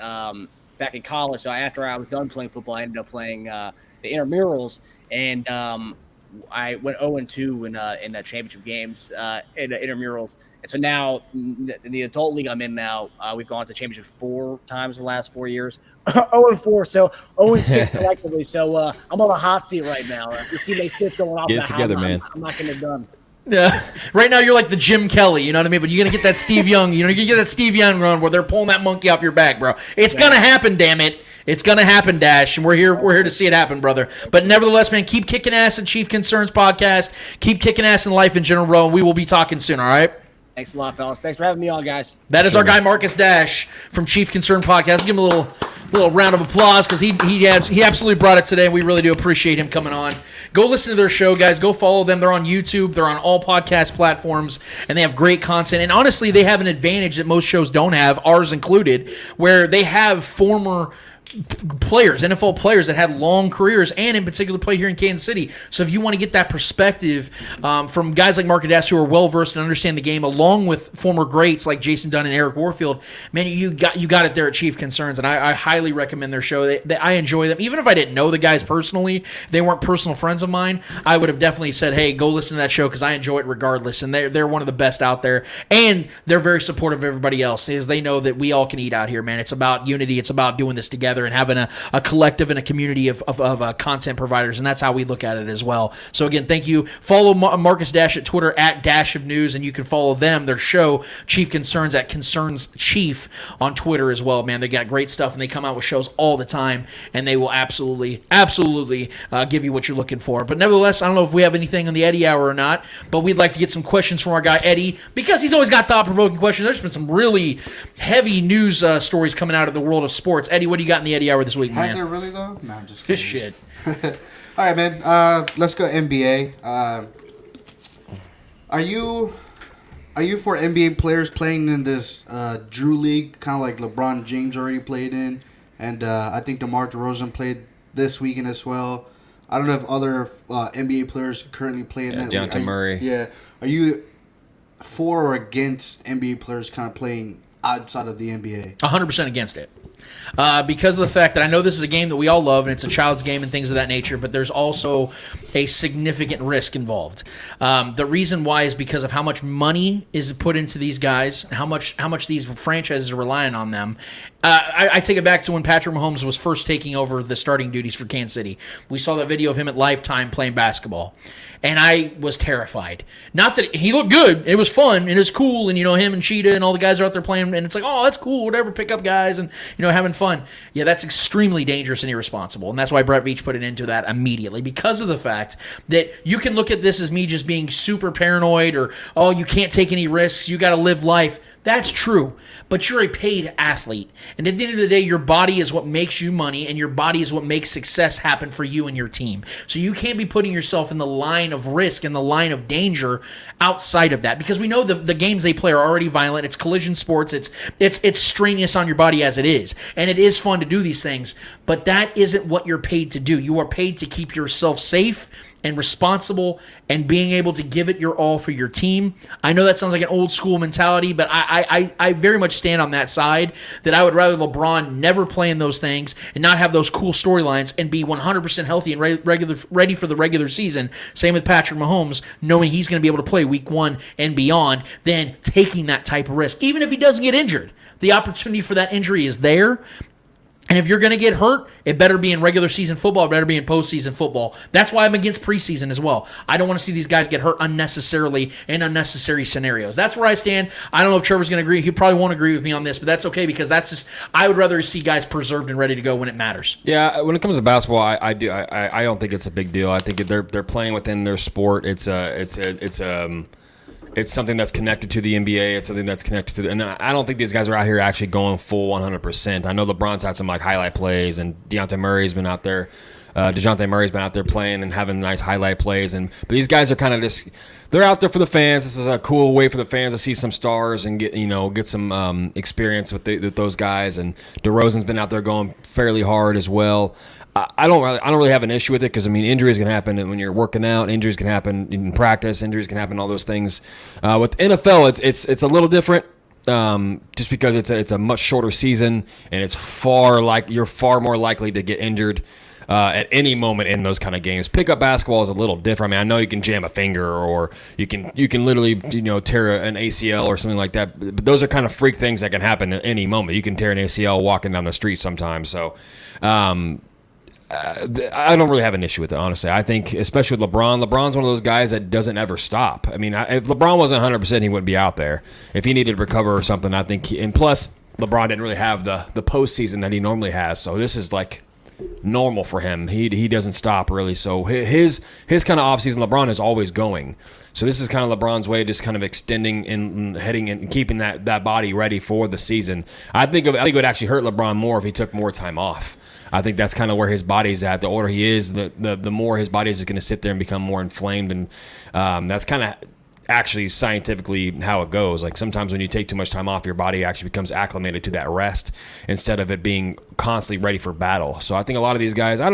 back in college, so after I was done playing football, I ended up playing the intramurals, and I went 0-2 in the championship games in the intramurals. And so now, in the adult league I'm in now, we've gone to championship 4 times in the last 4 years. 0-4, so 0-6 collectively. So I'm on a hot seat right now. You see my stiff going off. Get it together, man. I'm not getting it done. Yeah. Right now you're like the Jim Kelly, you know what I mean? But you're gonna get that Steve Young, you get that Steve Young run where they're pulling that monkey off your back, bro. It's gonna happen, damn it. It's gonna happen, Dash, and we're here to see it happen, brother. But nevertheless, man, keep kicking ass in Chief Concerns podcast. Keep kicking ass in life in general, bro, and we will be talking soon, all right? Thanks a lot, fellas. Thanks for having me on, guys. That is our guy Marcus Dash from Chief Concern Podcast. Give him a little round of applause because he absolutely brought it today. We really do appreciate him coming on. Go listen to their show, guys. Go follow them. They're on YouTube. They're on all podcast platforms, and they have great content. And honestly, they have an advantage that most shows don't have, ours included, where they have former players, NFL players that had long careers and in particular play here in Kansas City. So if you want to get that perspective from guys like Marcus Dash who are well-versed and understand the game, along with former greats like Jason Dunn and Eric Warfield, man, you got it there at Chief Concerns, and I highly recommend their show. I enjoy them. Even if I didn't know the guys personally, they weren't personal friends of mine, I would have definitely said, hey, go listen to that show because I enjoy it regardless, and they're one of the best out there, and they're very supportive of everybody else because they know that we all can eat out here, man. It's about unity. It's about doing this together and having a collective and a community of content providers, and that's how we look at it as well. So again, thank you. Follow Marcus Dash at Twitter at Dash of News, and you can follow them, their show, Chief Concerns, at Concerns Chief on Twitter as well, man. They got great stuff, and they come out with shows all the time, and they will absolutely give you what you're looking for. But nevertheless, I don't know if we have anything on the Eddie Hour or not, but we'd like to get some questions from our guy Eddie, because he's always got thought-provoking questions. There's been some really heavy news stories coming out of the world of sports. Eddie, what do you got in the Eddie Hour this week, man? Has there really though? No, I'm just This kidding. shit. All right, man. Let's go NBA. Are you for NBA players playing in this Drew League, kind of like LeBron James already played in, and I think DeMar DeRozan played this weekend as well. I don't know if other NBA players currently play in that league. Dejounte Murray. Yeah. Are you for or against NBA players kind of playing outside of the NBA? 100% against it. Because of the fact that I know this is a game that we all love and it's a child's game and things of that nature, but there's also a significant risk involved. The reason why is because of how much money is put into these guys, how much these franchises are relying on them. I take it back to when Patrick Mahomes was first taking over the starting duties for Kansas City. We saw that video of him at Lifetime playing basketball, and I was terrified. Not that he looked good. It was fun, and it was cool, and, him and Cheetah and all the guys are out there playing, and it's like, oh, that's cool, whatever, pick up guys, and, having fun. Yeah, that's extremely dangerous and irresponsible, and that's why Brett Veach put it into that immediately, because of the fact that you can look at this as me just being super paranoid or, oh, you can't take any risks, you got to live life. That's true, but you're a paid athlete. And at the end of the day, your body is what makes you money, and your body is what makes success happen for you and your team. So you can't be putting yourself in the line of risk and the line of danger outside of that, because we know the games they play are already violent. It's collision sports. It's strenuous on your body as it is, and it is fun to do these things, but that isn't what you're paid to do. You are paid to keep yourself safe and responsible and being able to give it your all for your team. I know that sounds like an old school mentality, but I very much stand on that side, that I would rather LeBron never play in those things and not have those cool storylines and be 100% healthy and ready for the regular season. Same with Patrick Mahomes, knowing he's going to be able to play week 1 and beyond, than taking that type of risk. Even if he doesn't get injured, the opportunity for that injury is there. And if you're going to get hurt, it better be in regular season football. It better be in postseason football. That's why I'm against preseason as well. I don't want to see these guys get hurt unnecessarily in unnecessary scenarios. That's where I stand. I don't know if Trevor's going to agree. He probably won't agree with me on this, but that's okay, because that's just, I would rather see guys preserved and ready to go when it matters. Yeah, when it comes to basketball, I don't think it's a big deal. I think they're playing within their sport. It's something that's connected to the NBA. It's something that's connected to, and I don't think these guys are out here actually going full 100%. I know LeBron's had some like highlight plays, and Dejounte Murray's been out there playing and having nice highlight plays. But these guys are kind of just, they're out there for the fans. This is a cool way for the fans to see some stars and get some experience with those guys. And DeRozan's been out there going fairly hard as well. I don't really have an issue with it, because injuries can happen when you're working out. Injuries can happen in practice. Injuries can happen, all those things. With NFL, it's a little different, just because it's a much shorter season, and you're far more likely to get injured at any moment in those kind of games. Pickup basketball is a little different. I know you can jam a finger, or you can literally tear an ACL or something like that. But those are kind of freak things that can happen at any moment. You can tear an ACL walking down the street sometimes. So. I don't really have an issue with it, honestly. I think, especially with LeBron's one of those guys that doesn't ever stop. If LeBron wasn't 100%, he wouldn't be out there. If he needed to recover or something, I think and plus, LeBron didn't really have the postseason that he normally has, so this is like normal for him. He doesn't stop, really. So his kind of offseason, LeBron is always going. So this is kind of LeBron's way of just kind of extending and heading and keeping that body ready for the season. I think it would actually hurt LeBron more if he took more time off. I think that's kind of where his body's at. The older he is, the more his body is going to sit there and become more inflamed. And that's kind of actually scientifically how it goes. Like sometimes when you take too much time off, your body actually becomes acclimated to that rest instead of it being constantly ready for battle. So I think a lot of these guys, and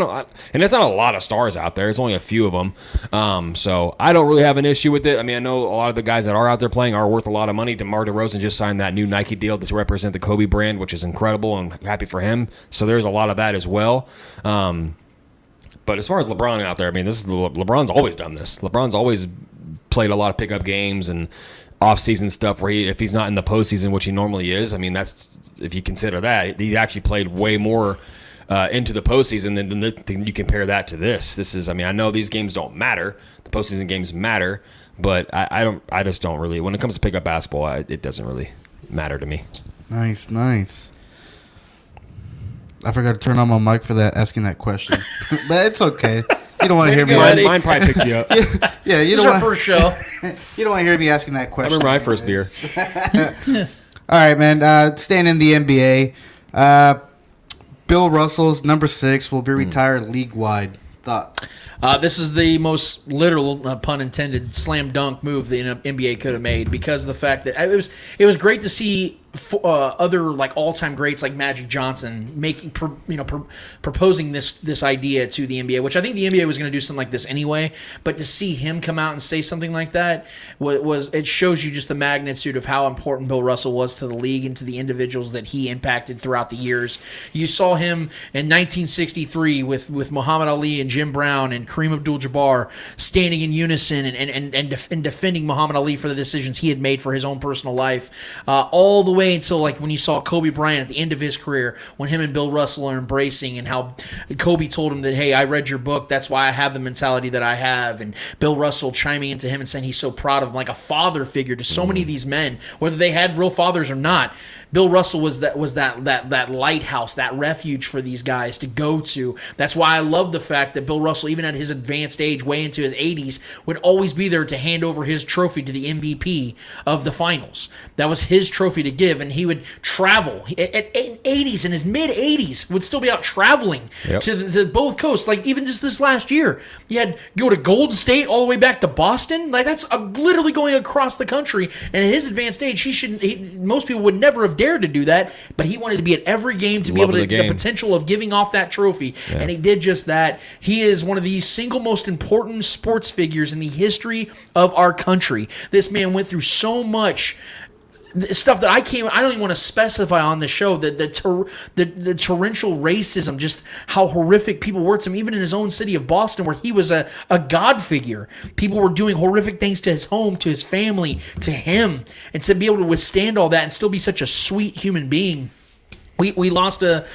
there's not a lot of stars out there. It's only a few of them. So I don't really have an issue with it. I know a lot of the guys that are out there playing are worth a lot of money. DeMar DeRozan just signed that new Nike deal to represent the Kobe brand, which is incredible, and happy for him. So there's a lot of that as well. But as far as LeBron out there, LeBron's always done this. LeBron's always played a lot of pickup games and off-season stuff where if he's not in the postseason, which he normally is, that's, if you consider that, he actually played way more into the postseason than you compare that to this. This is, I know these games don't matter. The postseason games matter, but I just don't really, when it comes to pickup basketball, it doesn't really matter to me. Nice. I forgot to turn on my mic for asking that question, but it's okay. You don't want to hear me. Mine probably picked you up. Yeah, you This is don't our want. first show. You don't want to hear me asking that I question. remember my first beer. All right, man. Staying in the NBA, Bill Russell's number 6 will be retired league-wide. Thoughts? This is the most literal, pun intended, slam dunk move the NBA could have made, because of the fact that it was great to see other like all-time greats like Magic Johnson proposing this idea to the NBA, which I think the NBA was going to do something like this anyway. But to see him come out and say something like that it shows you just the magnitude of how important Bill Russell was to the league and to the individuals that he impacted throughout the years. You saw him in 1963 with Muhammad Ali and Jim Brown and Kareem Abdul-Jabbar standing in unison and defending Muhammad Ali for the decisions he had made for his own personal life, all the way until like when you saw Kobe Bryant at the end of his career, when him and Bill Russell are embracing, and how Kobe told him that, hey, I read your book, that's why I have the mentality that I have, and Bill Russell chiming into him and saying he's so proud of him, like a father figure to so many of these men, whether they had real fathers or not. Bill Russell was that lighthouse, that refuge for these guys to go to. That's why I love the fact that Bill Russell, even at his advanced age, way into his 80s, would always be there to hand over his trophy to the MVP of the finals. That was his trophy to give, and he would travel at 80s, in his mid 80s, would still be out traveling to the both coasts. Like even just this last year, he had go to Golden State all the way back to Boston. Like that's literally going across the country. And at his advanced age, most people would never have dared to do that, but he wanted to be at every game to be able to the potential of giving off that trophy, and he did just that. He is one of the single most important sports figures in the history of our country. This man went through so much stuff that I don't even want to specify on the show, the torrential racism, just how horrific people were to him, even in his own city of Boston, where he was a god figure. People were doing horrific things to his home, to his family, to him, and to be able to withstand all that and still be such a sweet human being. We lost a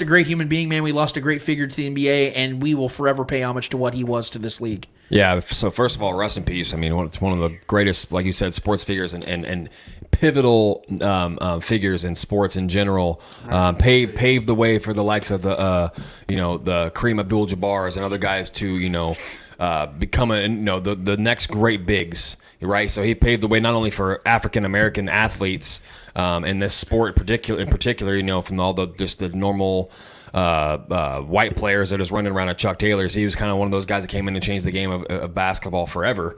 great human being, man. We lost a great figure to the NBA, and we will forever pay homage to what he was to this league. Yeah, so first of all, rest in peace. I mean, it's one of the greatest, like you said, sports figures and pivotal figures in sports in general. Paved the way for the likes of the Kareem Abdul-Jabbars and other guys to become the next great bigs. Right, so he paved the way not only for African American athletes in this sport, in particular, from all the normal white players that is running around at Chuck Taylor's. He was kind of one of those guys that came in and changed the game of basketball forever.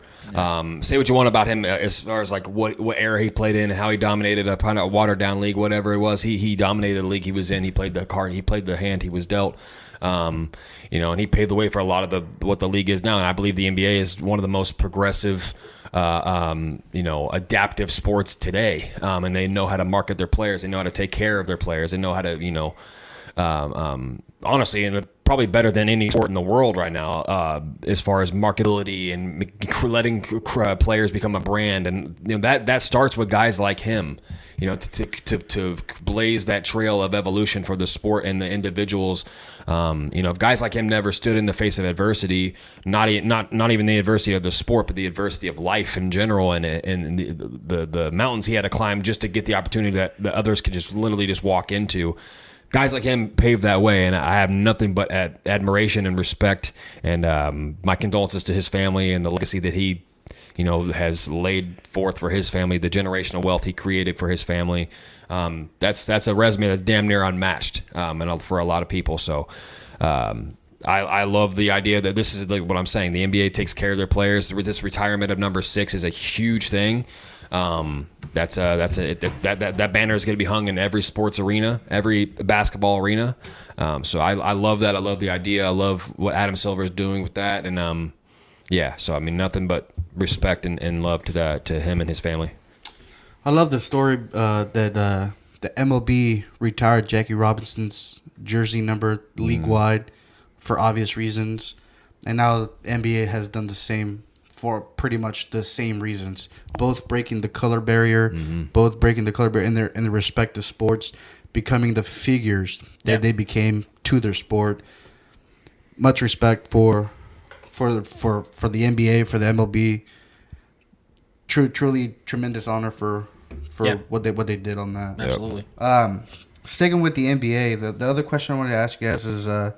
Say what you want about him as far as like what era he played in and how he dominated a kind of watered down league, whatever it was. He dominated the league he was in. He played the card. He played the hand he was dealt. And he paved the way for a lot of what the league is now. And I believe the NBA is one of the most progressive, adaptive sports today. And they know how to market their players. They know how to take care of their players. They know how to, honestly, and probably better than any sport in the world right now, as far as marketability and letting players become a brand. And that starts with guys like him, to blaze that trail of evolution for the sport and the individuals. If guys like him never stood in the face of adversity, not even the adversity of the sport, but the adversity of life in general, and the mountains he had to climb just to get the opportunity that others could just literally just walk into. Guys like him paved that way, and I have nothing but admiration and respect, and my condolences to his family and the legacy that he, has laid forth for his family, the generational wealth he created for his family. That's a resume that's damn near unmatched, and for a lot of people. So I love the idea that this is what I'm saying. The NBA takes care of their players. This retirement of number 6 is a huge thing. That banner is going to be hung in every sports arena, every basketball arena. So I love that. I love the idea. I love what Adam Silver is doing with that. And so I mean, nothing but respect and love to him and his family. I love the story that the MLB retired Jackie Robinson's jersey number league-wide for obvious reasons. And now the NBA has done the same for pretty much the same reasons, both breaking the color barrier, in their respective sports, becoming the figures that they became to their sport. Much respect for the NBA, for the MLB. Truly tremendous honor for what they did on that. Absolutely. Sticking with the NBA, the other question I wanted to ask you guys is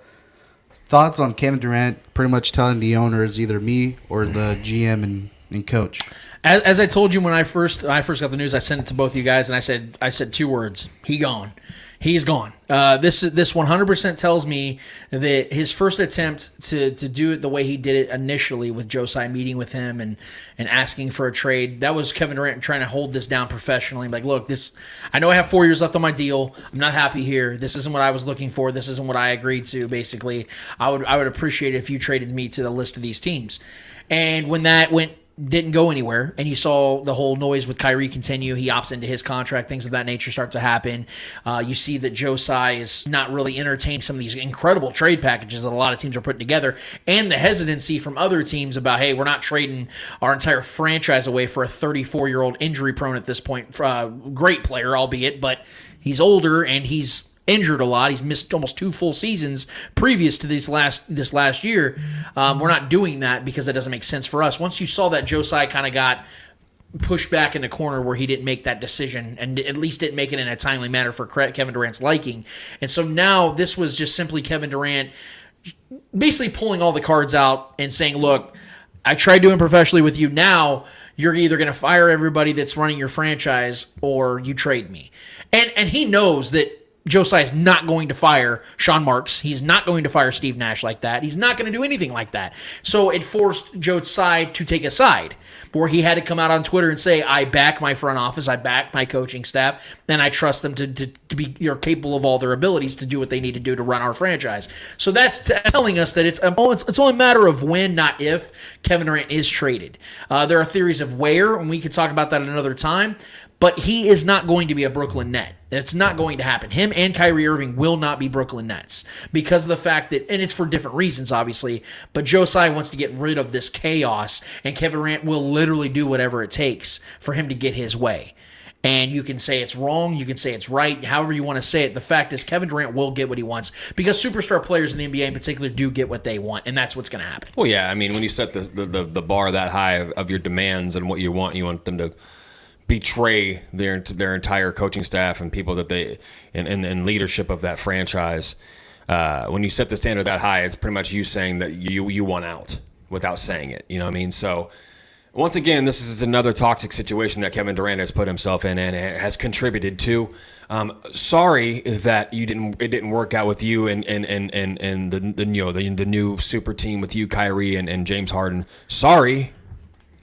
thoughts on Kevin Durant pretty much telling the owner it's either me or the GM and coach. As I told you when I first got the news, I sent it to both of you guys, and I said 2 words: he gone. He's gone. This 100% tells me that his first attempt to do it the way he did it initially, with Joe Tsai meeting with him and asking for a trade, that was Kevin Durant trying to hold this down professionally. Like, look, I know I have 4 years left on my deal. I'm not happy here. This isn't what I was looking for. This isn't what I agreed to. Basically, I would appreciate it if you traded me to the list of these teams. And when that didn't go anywhere, and you saw the whole noise with Kyrie continue. He opts into his contract. Things of that nature start to happen. You see that Joe Tsai is not really entertaining some of these incredible trade packages that a lot of teams are putting together, and the hesitancy from other teams about, hey, we're not trading our entire franchise away for a 34-year-old injury-prone at this point. Great player, albeit, but he's older and he's injured a lot. He's missed almost 2 full seasons previous to this last year. We're not doing that because it doesn't make sense for us. Once you saw that Joe Tsai kind of got pushed back in the corner where he didn't make that decision, and at least didn't make it in a timely manner for Kevin Durant's liking. And so now this was just simply Kevin Durant basically pulling all the cards out and saying, look, I tried doing professionally with you. Now you're either going to fire everybody that's running your franchise or you trade me. And he knows that Joe Tsai is not going to fire Sean Marks. He's not going to fire Steve Nash like that. He's not going to do anything like that. So it forced Joe Tsai to take a side, where he had to come out on Twitter and say, I back my front office, I back my coaching staff, and I trust them to be capable of all their abilities to do what they need to do to run our franchise. So that's telling us that it's only a matter of when, not if, Kevin Durant is traded. There are theories of where, and we can talk about that at another time, but he is not going to be a Brooklyn Net. It's not going to happen. Him and Kyrie Irving will not be Brooklyn Nets because of the fact that, and it's for different reasons, obviously, but Joe Tsai wants to get rid of this chaos, and Kevin Durant will literally do whatever it takes for him to get his way. And you can say it's wrong, you can say it's right, however you want to say it. The fact is Kevin Durant will get what he wants because superstar players in the NBA in particular do get what they want, and that's what's going to happen. Well, yeah, I mean, when you set the bar that high of your demands and what you want them to betray their entire coaching staff and people that they and leadership of that franchise. When you set the standard that high, it's pretty much you saying that you want out without saying it. You know what I mean? So once again, this is another toxic situation that Kevin Durant has put himself in and has contributed to. Sorry that it didn't work out with you and the new super team with you, Kyrie and James Harden. Sorry.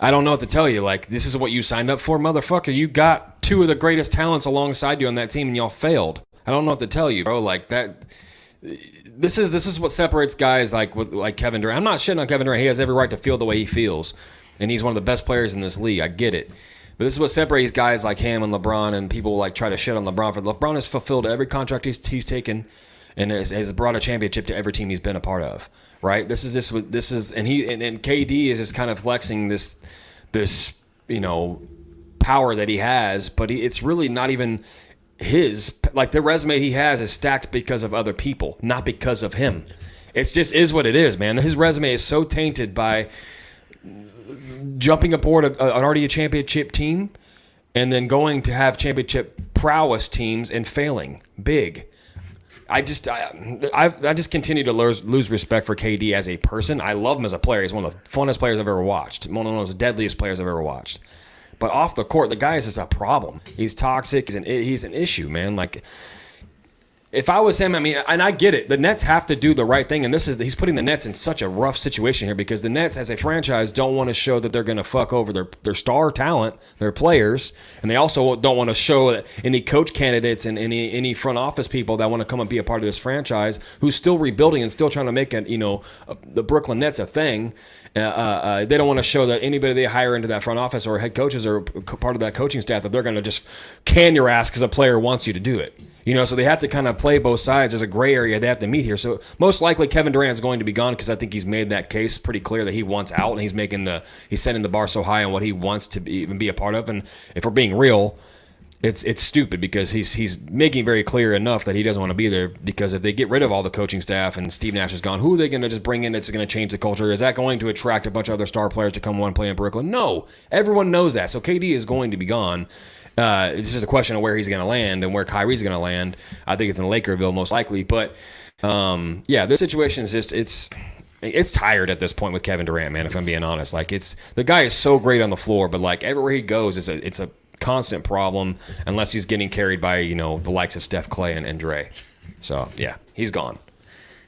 I don't know what to tell you. Like, this is what you signed up for, motherfucker. You got two of the greatest talents alongside you on that team, and y'all failed. I don't know what to tell you, bro. Like that. This is what separates guys like Kevin Durant. I'm not shitting on Kevin Durant. He has every right to feel the way he feels, and he's one of the best players in this league. I get it. But this is what separates guys like him and LeBron, and people like try to shit on LeBron. LeBron has fulfilled every contract he's taken, and has brought a championship to every team he's been a part of. Right? This is and KD is just kind of flexing this power that he has, but it's really not even his. Like, the resume he has is stacked because of other people, not because of him. It's just is what it is, man. His resume is so tainted by jumping aboard an already a championship team and then going to have championship prowess teams and failing big. I just continue to lose respect for KD as a person. I love him as a player. He's one of the funnest players I've ever watched. One of the most deadliest players I've ever watched. But off the court, the guy is just a problem. He's toxic. He's an issue, man. Like, if I was him, I mean, and I get it. The Nets have to do the right thing, and he's putting the Nets in such a rough situation here because the Nets, as a franchise, don't want to show that they're going to fuck over their star talent, their players, and they also don't want to show that any coach candidates and any front office people that want to come and be a part of this franchise who's still rebuilding and still trying to make the Brooklyn Nets a thing. They don't want to show that anybody they hire into that front office or head coaches or part of that coaching staff that they're going to just can your ass because a player wants you to do it. So they have to kind of play both sides. There's a gray area they have to meet here. So most likely Kevin Durant is going to be gone because I think he's made that case pretty clear that he wants out, and he's setting the bar so high on what he wants to even be a part of. And if we're being real, it's stupid because he's making very clear enough that he doesn't want to be there, because if they get rid of all the coaching staff and Steve Nash is gone, who are they going to just bring in that's going to change the culture? Is that going to attract a bunch of other star players to come and play in Brooklyn? No. Everyone knows that. So KD is going to be gone. It's just a question of where he's going to land and where Kyrie's going to land. I think it's in Lakerville most likely. But, this situation is just it's tired at this point with Kevin Durant, man, if I'm being honest. Like, the guy is so great on the floor, but, like, everywhere he goes, it's a constant problem unless he's getting carried by, the likes of Steph, Clay, and Dre. So, yeah, he's gone.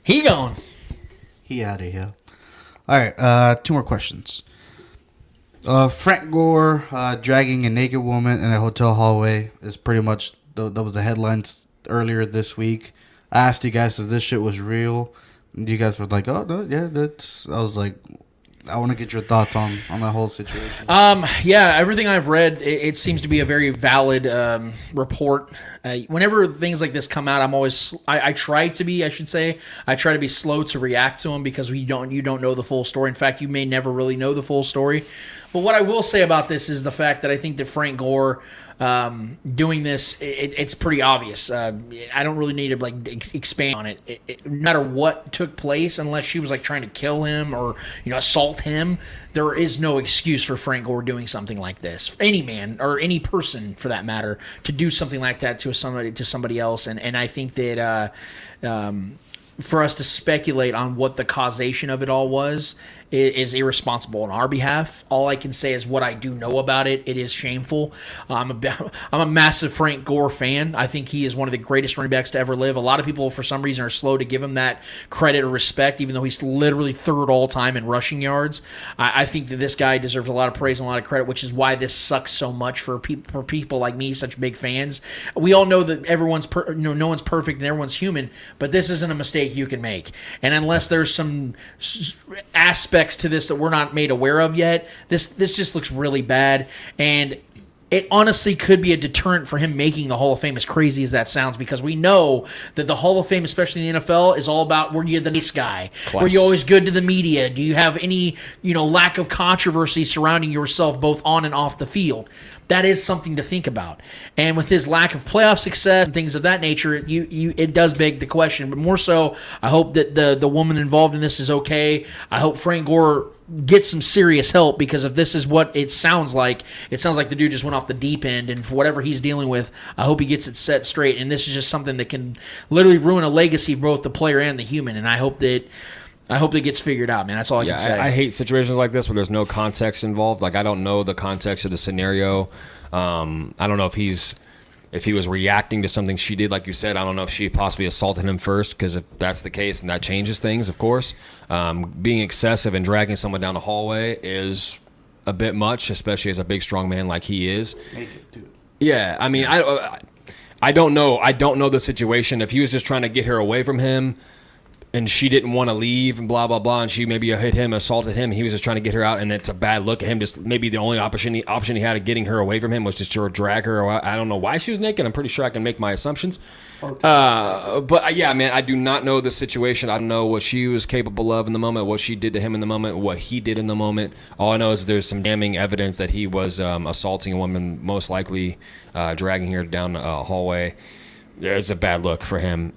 He gone. He out of here. All right, 2 more questions. Frank Gore dragging a naked woman in a hotel hallway is pretty much that was the headlines earlier this week. I asked you guys if this shit was real. You guys were like, "Oh no, yeah, that's." I was like, I want to get your thoughts on that whole situation. Everything I've read, it seems to be a very valid report. Whenever things like this come out, I'm always I try to be slow to react to them because you don't know the full story. In fact, you may never really know the full story. But what I will say about this is the fact that I think that Frank Gore doing this, it's pretty obvious. I don't really need to expand on it. No matter what took place, unless she was trying to kill him or assault him, there is no excuse for Frank Gore doing something like this. Any man or any person, for that matter, to do something like that to somebody else. And I think that for us to speculate on what the causation of it all was is irresponsible on our behalf. All I can say is what I do know about it. It is shameful. I'm a massive Frank Gore fan. I think he is one of the greatest running backs to ever live. A lot of people, for some reason, are slow to give him that credit or respect, even though he's literally third all time in rushing yards. I think that this guy deserves a lot of praise and a lot of credit, which is why this sucks so much for people like me, such big fans. We all know that no one's perfect and everyone's human, but this isn't a mistake you can make. And unless there's some aspects to this that we're not made aware of yet, this just looks really bad. And it honestly could be a deterrent for him making the Hall of Fame, as crazy as that sounds, because we know that the Hall of Fame, especially in the NFL, is all about were you the nice guy? Were you always good to the media? Do you have any, lack of controversy surrounding yourself both on and off the field? That is something to think about. And with his lack of playoff success and things of that nature, it does beg the question. But more so, I hope that the woman involved in this is okay. I hope Frank Gore gets some serious help, because if this is what it sounds like the dude just went off the deep end, and for whatever he's dealing with, I hope he gets it set straight. And this is just something that can literally ruin a legacy of both the player and the human. And I hope that it gets figured out, man. That's all I can say. I hate situations like this where there's no context involved. Like, I don't know the context of the scenario. I don't know if he was reacting to something she did, like you said. I don't know if she possibly assaulted him first, because if that's the case, then that changes things, of course. Being excessive and dragging someone down the hallway is a bit much, especially as a big, strong man like he is. Yeah, I mean, I don't know. I don't know the situation. If he was just trying to get her away from him, and she didn't want to leave and blah, blah, blah, and she maybe hit him, assaulted him, he was just trying to get her out, and it's a bad look at him. Just maybe the only option he had of getting her away from him was just to drag her. I don't know why she was naked. I'm pretty sure I can make my assumptions. But yeah, man, I do not know the situation. I don't know what she was capable of in the moment, what she did to him in the moment, what he did in the moment. All I know is there's some damning evidence that he was assaulting a woman, most likely dragging her down a hallway. It's a bad look for him,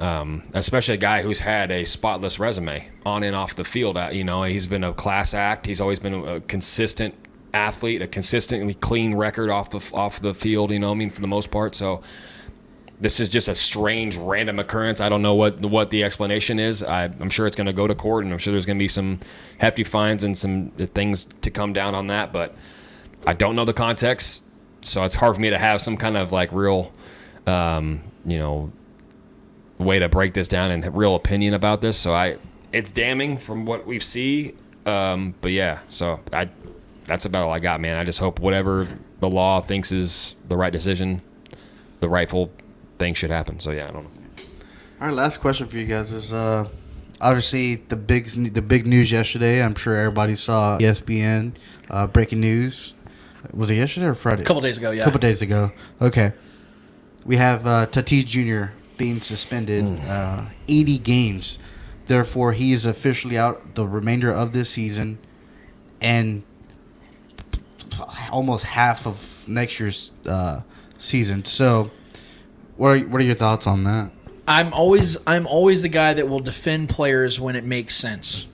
especially a guy who's had a spotless resume on and off the field. He's been a class act. He's always been a consistent athlete, a consistently clean record off the field. For the most part. So this is just a strange, random occurrence. I don't know what the explanation is. I'm sure it's going to go to court, and I'm sure there's going to be some hefty fines and some things to come down on that. But I don't know the context, so it's hard for me to have some kind of like real. Way to break this down and real opinion about this. So it's damning from what we see. But yeah, so that's about all I got, man. I just hope whatever the law thinks is the right decision, the rightful thing should happen. So yeah, I don't know. All right, last question for you guys is obviously the big news yesterday. I'm sure everybody saw ESPN breaking news. Was it yesterday or Friday? A couple days ago, yeah. A couple days ago. Okay. We have Tatis Jr. being suspended 80 games. Therefore, he is officially out the remainder of this season and almost half of next year's season. So, what are your thoughts on that? I'm always the guy that will defend players when it makes sense.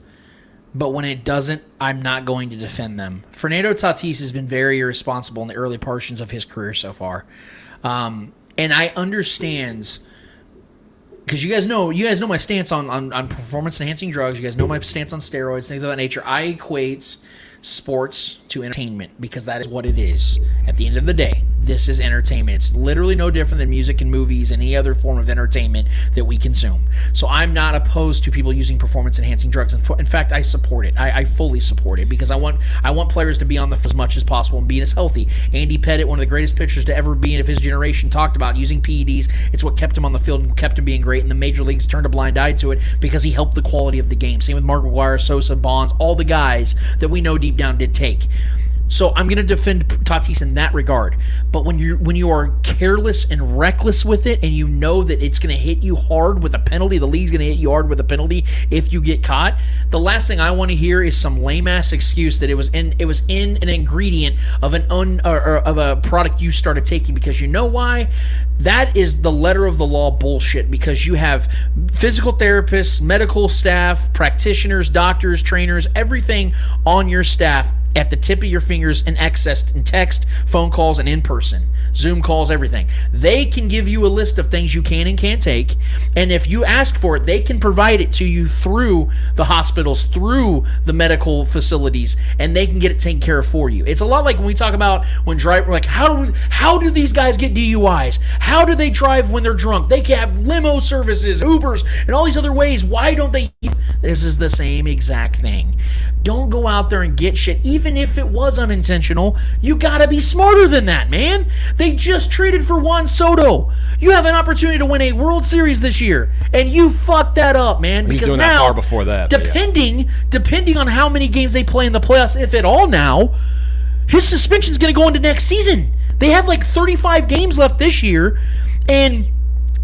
But when it doesn't, I'm not going to defend them. Fernando Tatis has been very irresponsible in the early portions of his career so far. And I understand, because you guys know my stance on performance-enhancing drugs. You guys know my stance on steroids, things of that nature. I equate sports to entertainment because that is what it is. At the end of the day, this is entertainment. It's literally no different than music and movies and any other form of entertainment that we consume. So I'm not opposed to people using performance-enhancing drugs. In fact, I support it. I fully support it because I want players to be on the field as much as possible and being as healthy. Andy Pettitte, one of the greatest pitchers to ever be of his generation, talked about using PEDs. It's what kept him on the field and kept him being great, and the major leagues turned a blind eye to it because he helped the quality of the game. Same with Mark McGwire, Sosa, Bonds, all the guys that we know deep down did take. So I'm going to defend Tatis in that regard. But when you are careless and reckless with it, and you know that it's going to hit you hard with a penalty, the league's going to hit you hard with a penalty if you get caught. The last thing I want to hear is some lame ass excuse that it was in an ingredient of of a product you started taking, because you know why? That is the letter of the law bullshit, because you have physical therapists, medical staff, practitioners, doctors, trainers, everything on your staff at the tip of your fingers and access in text, phone calls, and in person, Zoom calls, everything. They can give you a list of things you can and can't take, and if you ask for it, they can provide it to you through the hospitals, through the medical facilities, and they can get it taken care of for you. It's a lot like when we talk about when drive, like how do these guys get DUIs? How do they drive when they're drunk? They can have limo services, Ubers, and all these other ways. Why don't they? This is the same exact thing. Don't go out there and get shit, even if it was unintentional. You gotta be smarter than that, man. They just traded for Juan Soto. You have an opportunity to win a World Series this year, and you fucked that up, man. He's Because doing now, that far before that. but yeah. depending on how many games they play in the playoffs, if at all now, his suspension's gonna go into next season. They have like 35 games left this year, and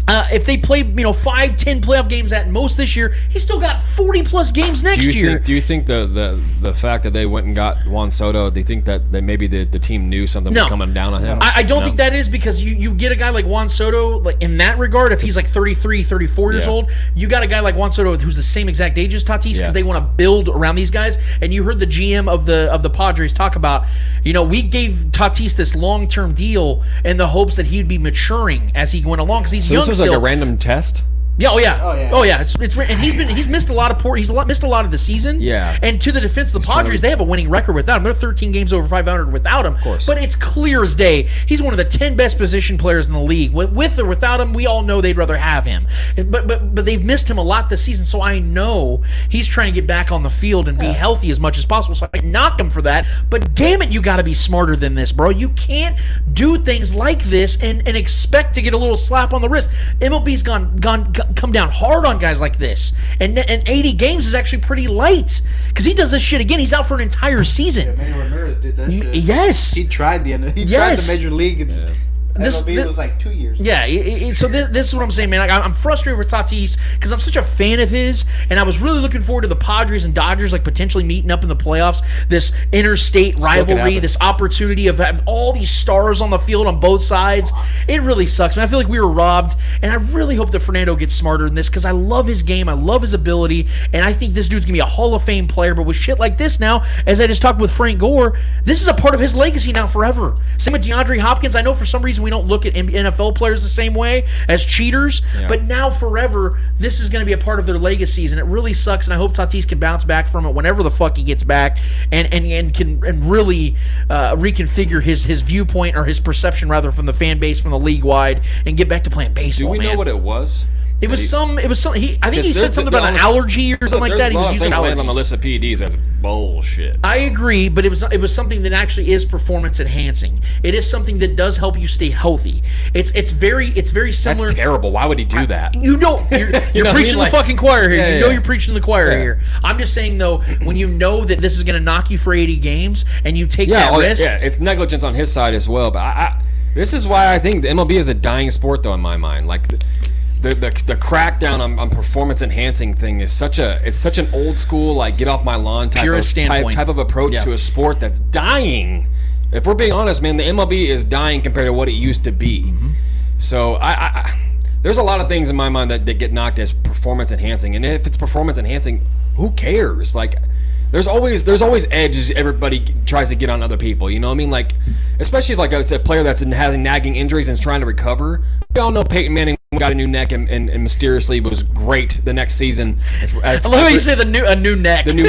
if they play, 5-10 playoff games at most this year, he's still got 40+ games next year. Do you think the fact that they went and got Juan Soto, do you think that maybe the team knew something was coming down on him? I don't think that is, because you get a guy like Juan Soto, like in that regard, if he's like 33, 34 years old, you got a guy like Juan Soto who's the same exact age as Tatis, because they want to build around these guys. And you heard the GM of the Padres talk about, we gave Tatis this long-term deal in the hopes that he'd be maturing as he went along, because he's young. This was like a random test? Yeah, oh yeah. It's and he's missed a lot of missed a lot of the season. Yeah. And to the defense of the Padres, they have a winning record without him. They're 13 games over 500 without him. Of course. But it's clear as day. He's one of the 10 best position players in the league. With or without him, we all know they'd rather have him. But they've missed him a lot this season, so I know he's trying to get back on the field and be healthy as much as possible. So I knock him for that. But damn it, you got to be smarter than this, bro. You can't do things like this and expect to get a little slap on the wrist. MLB's come down hard on guys like this, and 80 games is actually pretty light, because he does this shit again. He's out for an entire season. Manny Ramirez did that shit. Yes, he tried the major league. And MLB was like 2 years. Yeah, so this is what I'm saying, man. I'm frustrated with Tatis because I'm such a fan of his, and I was really looking forward to the Padres and Dodgers like potentially meeting up in the playoffs. This interstate rivalry, this opportunity of having all these stars on the field on both sides. It really sucks, man. I feel like we were robbed, and I really hope that Fernando gets smarter in this, because I love his game, I love his ability, and I think this dude's gonna be a Hall of Fame player. But with shit like this now, as I just talked with Frank Gore, this is a part of his legacy now forever. Same with DeAndre Hopkins. I know for some reason we don't look at NFL players the same way as cheaters, but now forever, this is going to be a part of their legacies, and it really sucks. And I hope Tatis can bounce back from it whenever the fuck he gets back, and can really reconfigure his viewpoint, or his perception rather, from the fan base, from the league wide, and get back to playing baseball. Do we know what it was? It was some. I think he said something about an allergy or something like that. He was using allergies on the list of PEDs. That's bullshit. I agree, but it was something that actually is performance enhancing. It is something that does help you stay healthy. It's very similar. That's terrible. Why would he do that? You're preaching the fucking choir here. Yeah, you're preaching the choir here. I'm just saying though, when you know that this is going to knock you for 80 games and you take that risk, it's negligence on his side as well. But this is why I think the MLB is a dying sport, though, in my mind. Like the crackdown on performance enhancing thing is such an old school, like, get off my lawn type of approach to a sport that's dying. If we're being honest, man, the MLB is dying compared to what it used to be. Mm-hmm. So there's a lot of things in my mind that get knocked as performance enhancing, and if it's performance enhancing, who cares? Like, there's always edges everybody tries to get on other people. You know what I mean? Like, especially if, like, it's a player that's having nagging injuries and is trying to recover. We all know Peyton Manning got a new neck and mysteriously was great the next season. I love how you say a new neck. He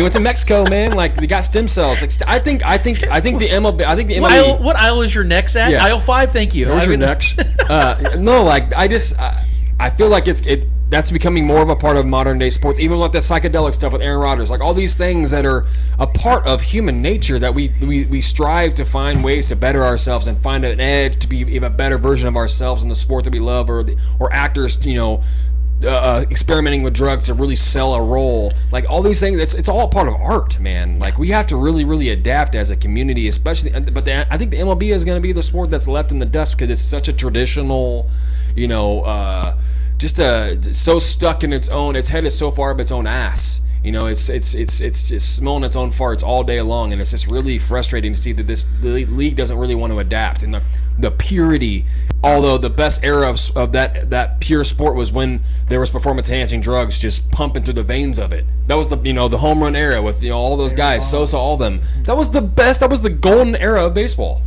went to Mexico, man. Like, he got stem cells. Like, I think the MLB. I think the MLB. What aisle is your neck's at? Yeah. Aisle 5. Thank you. There's your necks. No, like, I feel like that's becoming more of a part of modern day sports, even like the psychedelic stuff with Aaron Rodgers, like all these things that are a part of human nature that we strive to find ways to better ourselves and find an edge to be a better version of ourselves in the sport that we love, or actors, experimenting with drugs to really sell a role. Like, all these things, it's all part of art, man. Like, we have to really, really adapt as a community, especially. But I think the MLB is going to be the sport that's left in the dust because it's such a traditional, just so stuck in its head is so far up its own ass. You know, it's just smelling its own farts all day long, and it's just really frustrating to see that the league doesn't really want to adapt. And the purity, although the best era of that pure sport was when there was performance enhancing drugs just pumping through the veins of it. That was the home run era with all those guys, Sosa, all of them. That was the best. That was the golden era of baseball.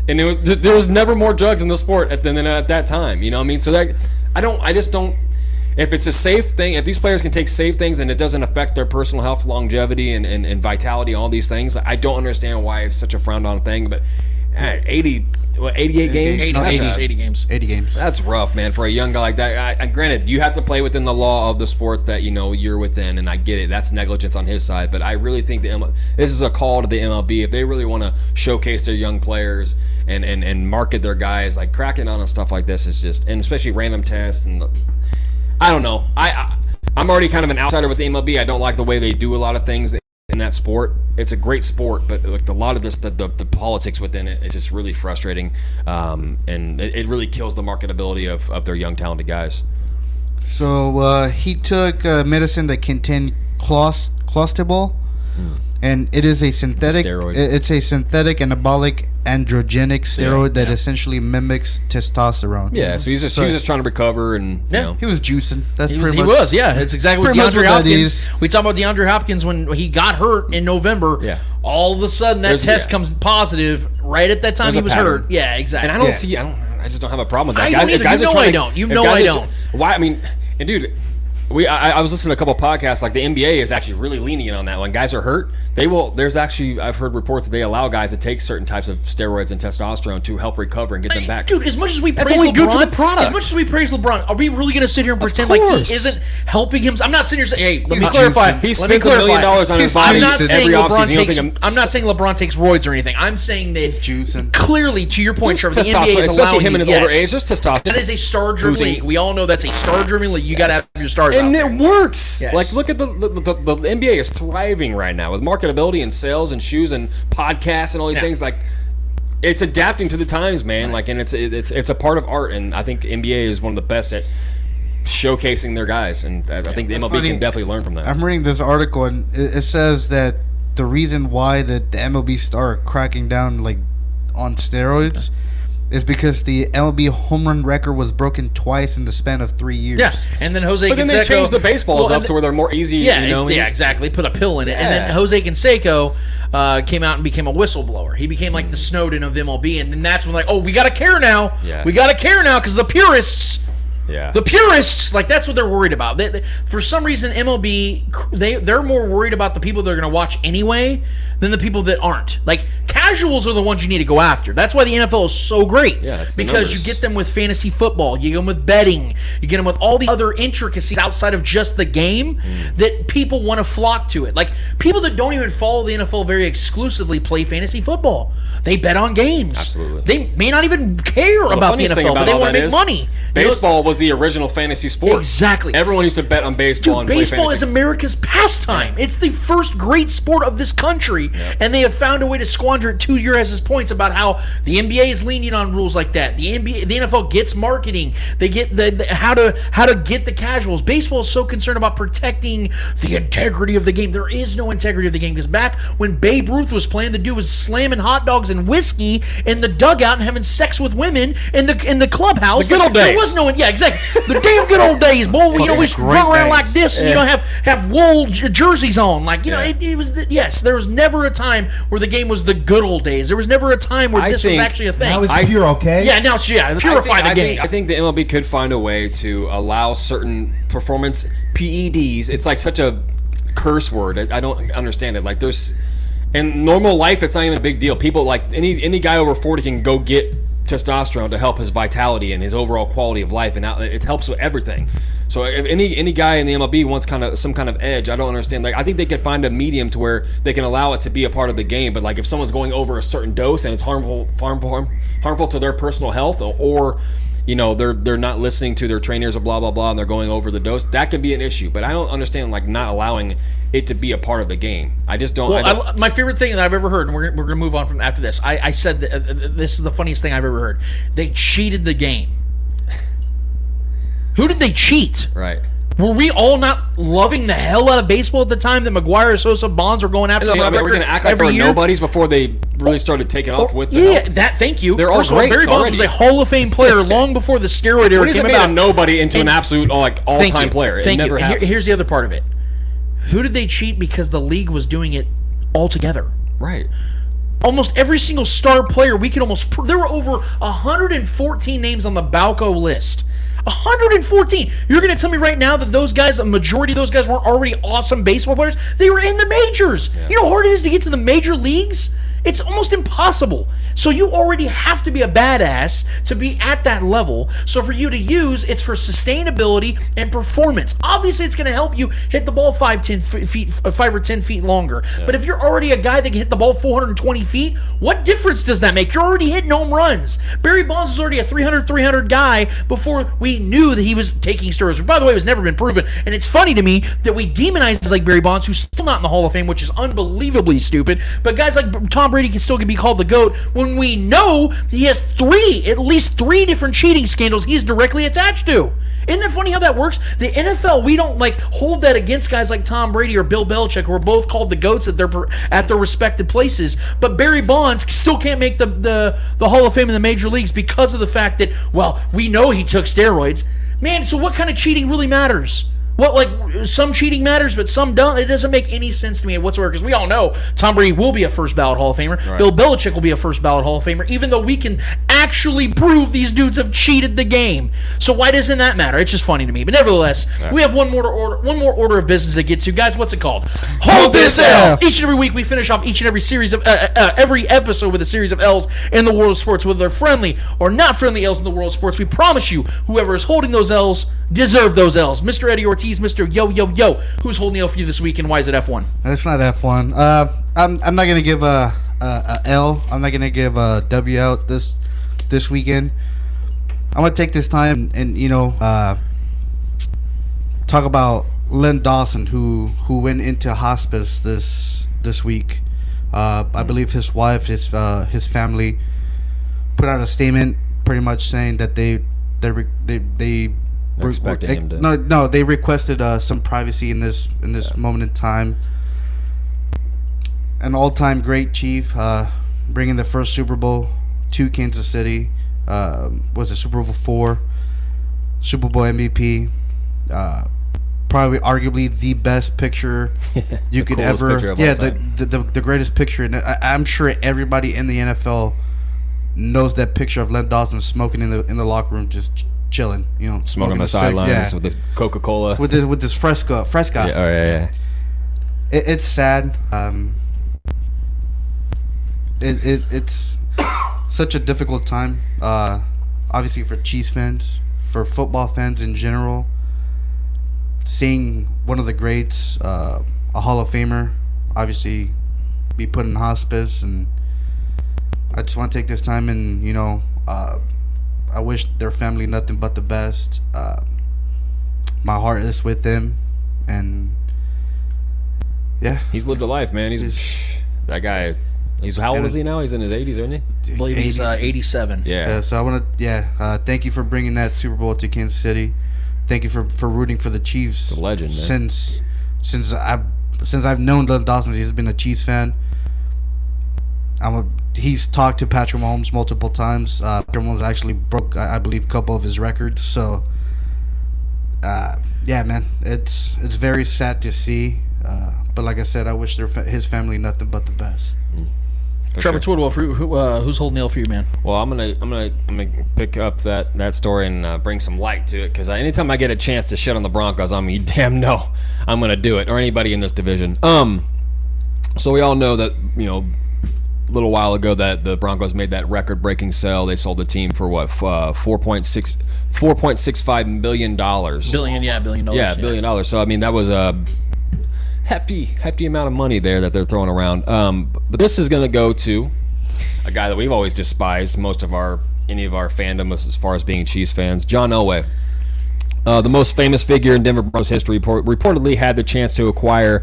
And there was never more drugs in the sport than at that time. You know what I mean? So I just don't. If it's a safe thing, if these players can take safe things and it doesn't affect their personal health, longevity, and vitality, all these things, I don't understand why it's such a frowned on thing. But 88 games? 80 games. 80 games. That's rough, man, for a young guy like that. Granted, you have to play within the law of the sport that you're within, and I get it. That's negligence on his side, but I really think this is a call to the MLB. If they really want to showcase their young players and market their guys, like cracking on stuff like this is just, and especially random tests and I don't know. I'm already kind of an outsider with the MLB. I don't like the way they do a lot of things in that sport. It's a great sport, but like a lot of this, the politics within it is just really frustrating, and it really kills the marketability of their young, talented guys. So he took medicine that contained clostebol, and it is a synthetic. Steroid. It's a synthetic anabolic androgenic steroid that essentially mimics testosterone. Yeah, so he's just trying to recover, and he was juicing. That's pretty much. He was, yeah. It's exactly what pretty much DeAndre what that Hopkins. is. We talked about DeAndre Hopkins when he got hurt in November. Yeah. All of a sudden, that test comes positive right at that time There's he a was pattern. hurt. Yeah, exactly. And I just don't have a problem with that. I don't either. Guys You are know trying I to- don't. You if know guys I are- don't. Why? I mean, and dude, I was listening to a couple podcasts. Like the NBA is actually really lenient on that. When guys are hurt, there's actually, I've heard reports that they allow guys to take certain types of steroids and testosterone to help recover and get them back. Dude, as much as we That's praise only LeBron, good for the product. as much as we praise LeBron, are we really going to sit here and pretend like course. he isn't helping him? I'm not sitting here saying, hey, let me He's clarify. juicing. He Let me spends $1 clarify. million on his body I'm not saying every LeBron offseason. You don't takes. think I'm not saying LeBron takes roids or anything. I'm saying that juicing. clearly, to your point, There's Trevor, the NBA testosterone, is especially allowing him in his these, older yes. age. There's testosterone. That is a star-driven Boozing. league. We all know that's a star-driven league. You got to have your stars out And there. it works. Yes. Like, look at the NBA is thriving right now with marketability and sales and shoes and podcasts and all these Yeah. things. Like, it's adapting to the times, man. Like, and it's a part of art. And I think the NBA is one of the best at showcasing their guys. And I think the MLB funny. can definitely learn from that. I'm reading this article, and it says that the reason why the MLB start cracking down like on steroids is because the MLB home run record was broken twice in the span of 3 years. Yeah, and then Jose But then Canseco. they changed the baseballs Well, up to where they're more easy. Yeah, you know? yeah, exactly. Put a pill in it, and then Yeah. Jose Canseco came out and became a whistleblower. He became like the Snowden of MLB, and then that's when like, oh, we got to care now. Yeah. We got to care now because the purists. Yeah. The purists, like that's what they're worried about. For some reason, MLB they're more worried about the people they're going to watch anyway than the people that aren't. Like casuals are the ones you need to go after. That's why the NFL is so great. Yeah, it's the because numbers. you get them with fantasy football, you get them with betting, you get them with all the other intricacies outside of just the game that people want to flock to it. Like people that don't even follow the NFL very exclusively play fantasy football. They bet on games. Absolutely. They may not even care about the funniest thing NFL, but about they all want to that make is money. You know, Baseball was the original fantasy sport. Exactly. Everyone used to bet on baseball and Dude, play baseball fantasy. is America's pastime. It's the first great sport of this country, and they have found a way to squander it. 2 years as points about how the NBA is lenient on rules like that. The NFL gets marketing. They get the how to get the casuals. Baseball is so concerned about protecting the integrity of the game. There is no integrity of the game because back when Babe Ruth was playing, the dude was slamming hot dogs and whiskey in the dugout and having sex with women in the clubhouse. The good old There days. was no one. Yeah, exactly. The damn good old days, boy. We always great run around days. like this, and you know, have wool jerseys on, like you know. It was yes. There was never a time where the game was the good old days. There was never a time where I this was think- actually a thing. Now it's pure, okay? Yeah, now it's purify the game. I think the MLB could find a way to allow certain performance PEDs. It's like such a curse word. I don't understand it. Like there's in normal life, it's not even a big deal. People like any guy over 40 can go get testosterone to help his vitality and his overall quality of life, and it helps with everything. So if any guy in the MLB wants some kind of edge, I don't understand. Like I think they could find a medium to where they can allow it to be a part of the game. But like if someone's going over a certain dose and it's harmful to their personal health, or you know they're not listening to their trainers or blah blah blah, and they're going over the dose, that can be an issue. But I don't understand like not allowing it to be a part of the game. I just don't. Well, my favorite thing that I've ever heard, and we're gonna move on from after this. I said that, this is the funniest thing I've ever heard. They cheated the game. Who did they cheat? Right. Were we all not loving the hell out of baseball at the time that McGuire, Sosa, Bonds were going after? I mean, we're going to act like they were nobodies before they really started taking off with them. Yeah, thank you. They're all First of all, greats Barry Bonds already. was a Hall of Fame player long before the steroid era What is came it made about. a nobody into an absolute Thank all-time you. player? It Thank never you. happens. Here's the other part of it. Who did they cheat because the league was doing it all together? Right. Almost every single star player, we could almost... There were over 114 names on the Balco list. 114. You're going to tell me right now that those guys, a majority of those guys weren't already awesome baseball players? They were in the majors. Yeah. You know how hard it is to get to the major leagues? It's almost impossible. So you already have to be a badass to be at that level. So for you to use, it's for sustainability and performance. Obviously, it's going to help you hit the ball 5 or 10 feet longer. Yeah. But if you're already a guy that can hit the ball 420 feet, what difference does that make? You're already hitting home runs. Barry Bonds was already a 300 guy before we knew that he was taking steroids. Which, by the way, has never been proven. And it's funny to me that we demonize guys like Barry Bonds, who's still not in the Hall of Fame, which is unbelievably stupid. But guys like Tom Brady can still be called the GOAT when we know he has at least three different cheating scandals he's directly attached to. Isn't that funny how that works? The NFL, we don't hold that against guys like Tom Brady or Bill Belichick, who are both called the GOATs at their respective places. But Barry Bonds still can't make the Hall of Fame in the major leagues because of the fact that, well, we know he took steroids. Man, so what kind of cheating really matters? Well, some cheating matters, but some don't. It doesn't make any sense to me whatsoever, because we all know Tom Brady will be a first ballot Hall of Famer. Right. Bill Belichick will be a first ballot Hall of Famer, even though we can actually prove these dudes have cheated the game. So why doesn't that matter? It's just funny to me. But nevertheless, we have one more order of business to get to. Guys, what's it called? Hold this L! Each and every week, we finish off each and every series of every episode with a series of L's in the world of sports, whether they're friendly or not friendly L's in the world of sports. We promise you, whoever is holding those L's deserve those L's. Mr. Eddie Ortiz, Mr. Yo, who's holding the L for you this week, and why is it F1? It's not F1. I'm not gonna give a L. I'm not gonna give a W out this weekend. I'm gonna take this time and talk about Len Dawson, who went into hospice this week. I believe his wife, his family, put out a statement, pretty much saying that they they requested some privacy in this moment in time. An all-time great chief, bringing the first Super Bowl to Kansas City. Was it Super Bowl 4? Super Bowl MVP. Probably arguably the best picture you could ever. Yeah, the greatest picture. And I'm sure everybody in the NFL knows that picture of Len Dawson smoking in the locker room, just chilling, smoking on the sidelines with the Coca-Cola, with this Fresca. Yeah. It's sad. It's such a difficult time. Obviously for Chiefs fans, for football fans in general. Seeing one of the greats, a Hall of Famer, obviously be put in hospice, and I just want to take this time and I wish their family nothing but the best. My heart is with them, and yeah, he's lived a life, man. He's that guy. He's how old is he now? He's in his 80s, isn't he? I believe he's 87. Yeah. So I want to thank you for bringing that Super Bowl to Kansas City. Thank you for rooting for the Chiefs. The legend, man. Since I've known Len Dawson, he's been a Chiefs fan. He's talked to Patrick Mahomes multiple times. Patrick Mahomes actually broke, I believe, a couple of his records. So, yeah, man, it's very sad to see. But like I said, I wish his family nothing but the best. Trevor Twidwell, who's holding the L for you, man? Well, I'm gonna pick up that story and bring some light to it, because anytime I get a chance to shit on the Broncos, you damn know I'm gonna do it, or anybody in this division. So we all know that a little while ago that the Broncos made that record-breaking sale. They sold the team for what, $4.65 billion. Billion. Yeah, $1 billion. So that was a hefty amount of money there that they're throwing around. But this is going to go to a guy that we've always despised, any of our fandom as far as being Chiefs fans, John Elway. The most famous figure in Denver Broncos history, reportedly had the chance to acquire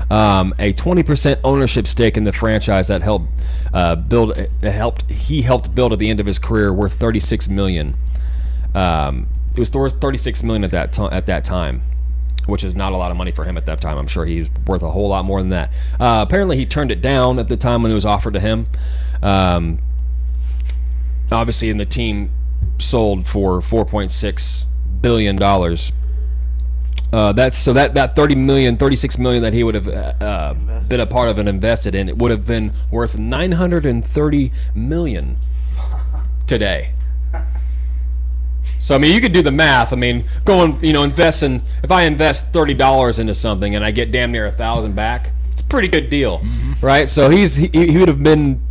a 20% ownership stake in the franchise that helped build at the end of his career, worth $36 million. It was worth $36 million at that time, which is not a lot of money for him at that time. I'm sure he's worth a whole lot more than that. Apparently, he turned it down at the time when it was offered to him. Obviously, and the team sold for $4.6 billion. That $36 million that he would have been a part of and invested in, it would have been worth $930 million today. So I mean, you could do the math. I mean, if I invest $30 into something and I get damn near 1,000 back, it's a pretty good deal, right? So he would have been.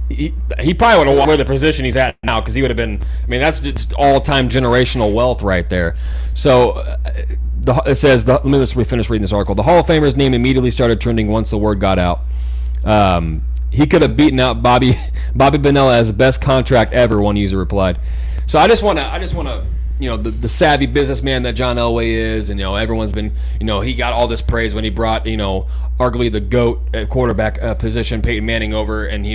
He probably would have won the position he's at now, because he would have been. I mean, that's just all-time generational wealth right there. So it says. Let me finish reading this article. The Hall of Famer's name immediately started trending once the word got out. He could have beaten out Bobby Bonilla as the best contract ever. One user replied. So I just want to, the savvy businessman that John Elway is, and everyone's been, he got all this praise when he brought, arguably the GOAT at quarterback position, Peyton Manning, over, and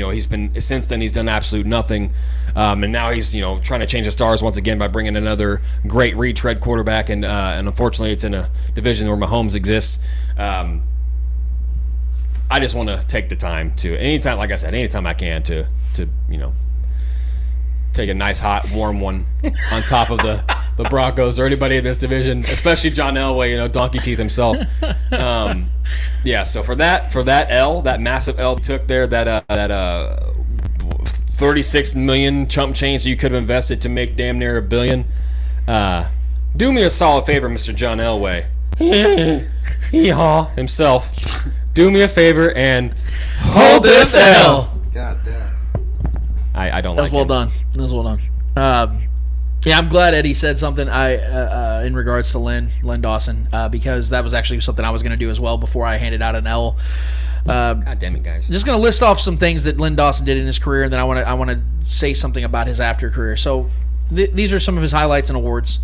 since then he's done absolute nothing, and now he's trying to change the stars once again by bringing another great retread quarterback, and unfortunately it's in a division where Mahomes exists. I just want to take the time to, anytime I can to take a nice, hot, warm one on top of the Broncos or anybody in this division, especially John Elway, Donkey Teeth himself. So for that L, that massive L he took there, that 36 million chump change you could have invested to make damn near $1 billion. Do me a solid favor, Mr. John Elway. Hee-haw himself. Do me a favor and hold this L. God damn. I don't That like was well it. done. That was well done. Yeah, I'm glad Eddie said something in regards to Len Dawson, because that was actually something I was going to do as well before I handed out an L. God damn it, guys. Just going to list off some things that Len Dawson did in his career, and then I want to say something about his after career. So these are some of his highlights and awards.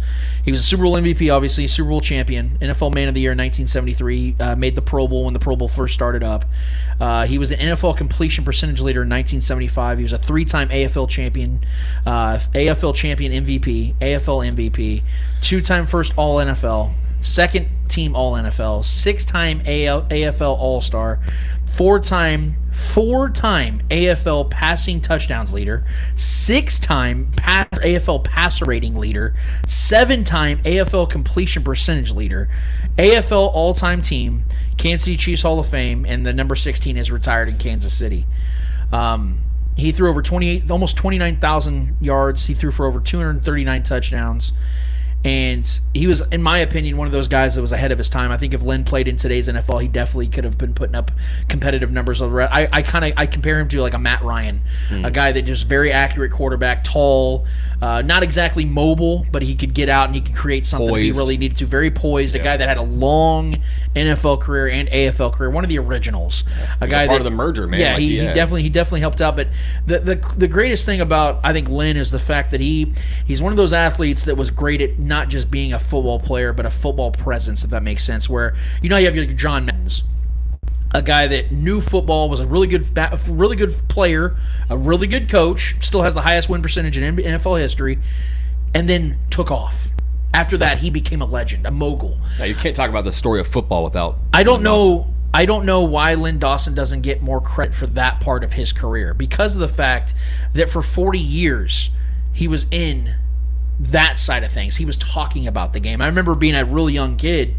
He was a Super Bowl MVP, obviously, Super Bowl champion, NFL Man of the Year in 1973, made the Pro Bowl when the Pro Bowl first started up. He was an NFL completion percentage leader in 1975. He was a 3-time AFL champion, AFL champion MVP, AFL MVP, 2-time first All-NFL, second team All-NFL, 6-time AFL All-Star, 4-time AFL passing touchdowns leader, 6-time AFL passer rating leader, 7-time AFL completion percentage leader, AFL all-time team, Kansas City Chiefs Hall of Fame, and the number 16 is retired in Kansas City. He threw over almost 29,000 yards. He threw for over 239 touchdowns. And he was, in my opinion, one of those guys that was ahead of his time. I think if Len played in today's NFL, he definitely could have been putting up competitive numbers. I compare him to like a Matt Ryan, a guy that just very accurate quarterback, tall, not exactly mobile, but he could get out and he could create something if he really needed to. Very poised, a guy that had a long NFL career and AFL career, one of the originals. A guy part of the merger, man. Yeah, he definitely helped out. But the greatest thing about, I think, Len is the fact that he's one of those athletes that was great at not just being a football player, but a football presence, if that makes sense. Where you have your John Maddens, a guy that knew football, was a really good player, a really good coach, still has the highest win percentage in NFL history, and then took off. After that, he became a legend, a mogul. Now, you can't talk about the story of football without. I don't know why Len Dawson doesn't get more credit for that part of his career, because of the fact that for 40 years he was in that side of things. He was talking about the game. I remember being a real young kid.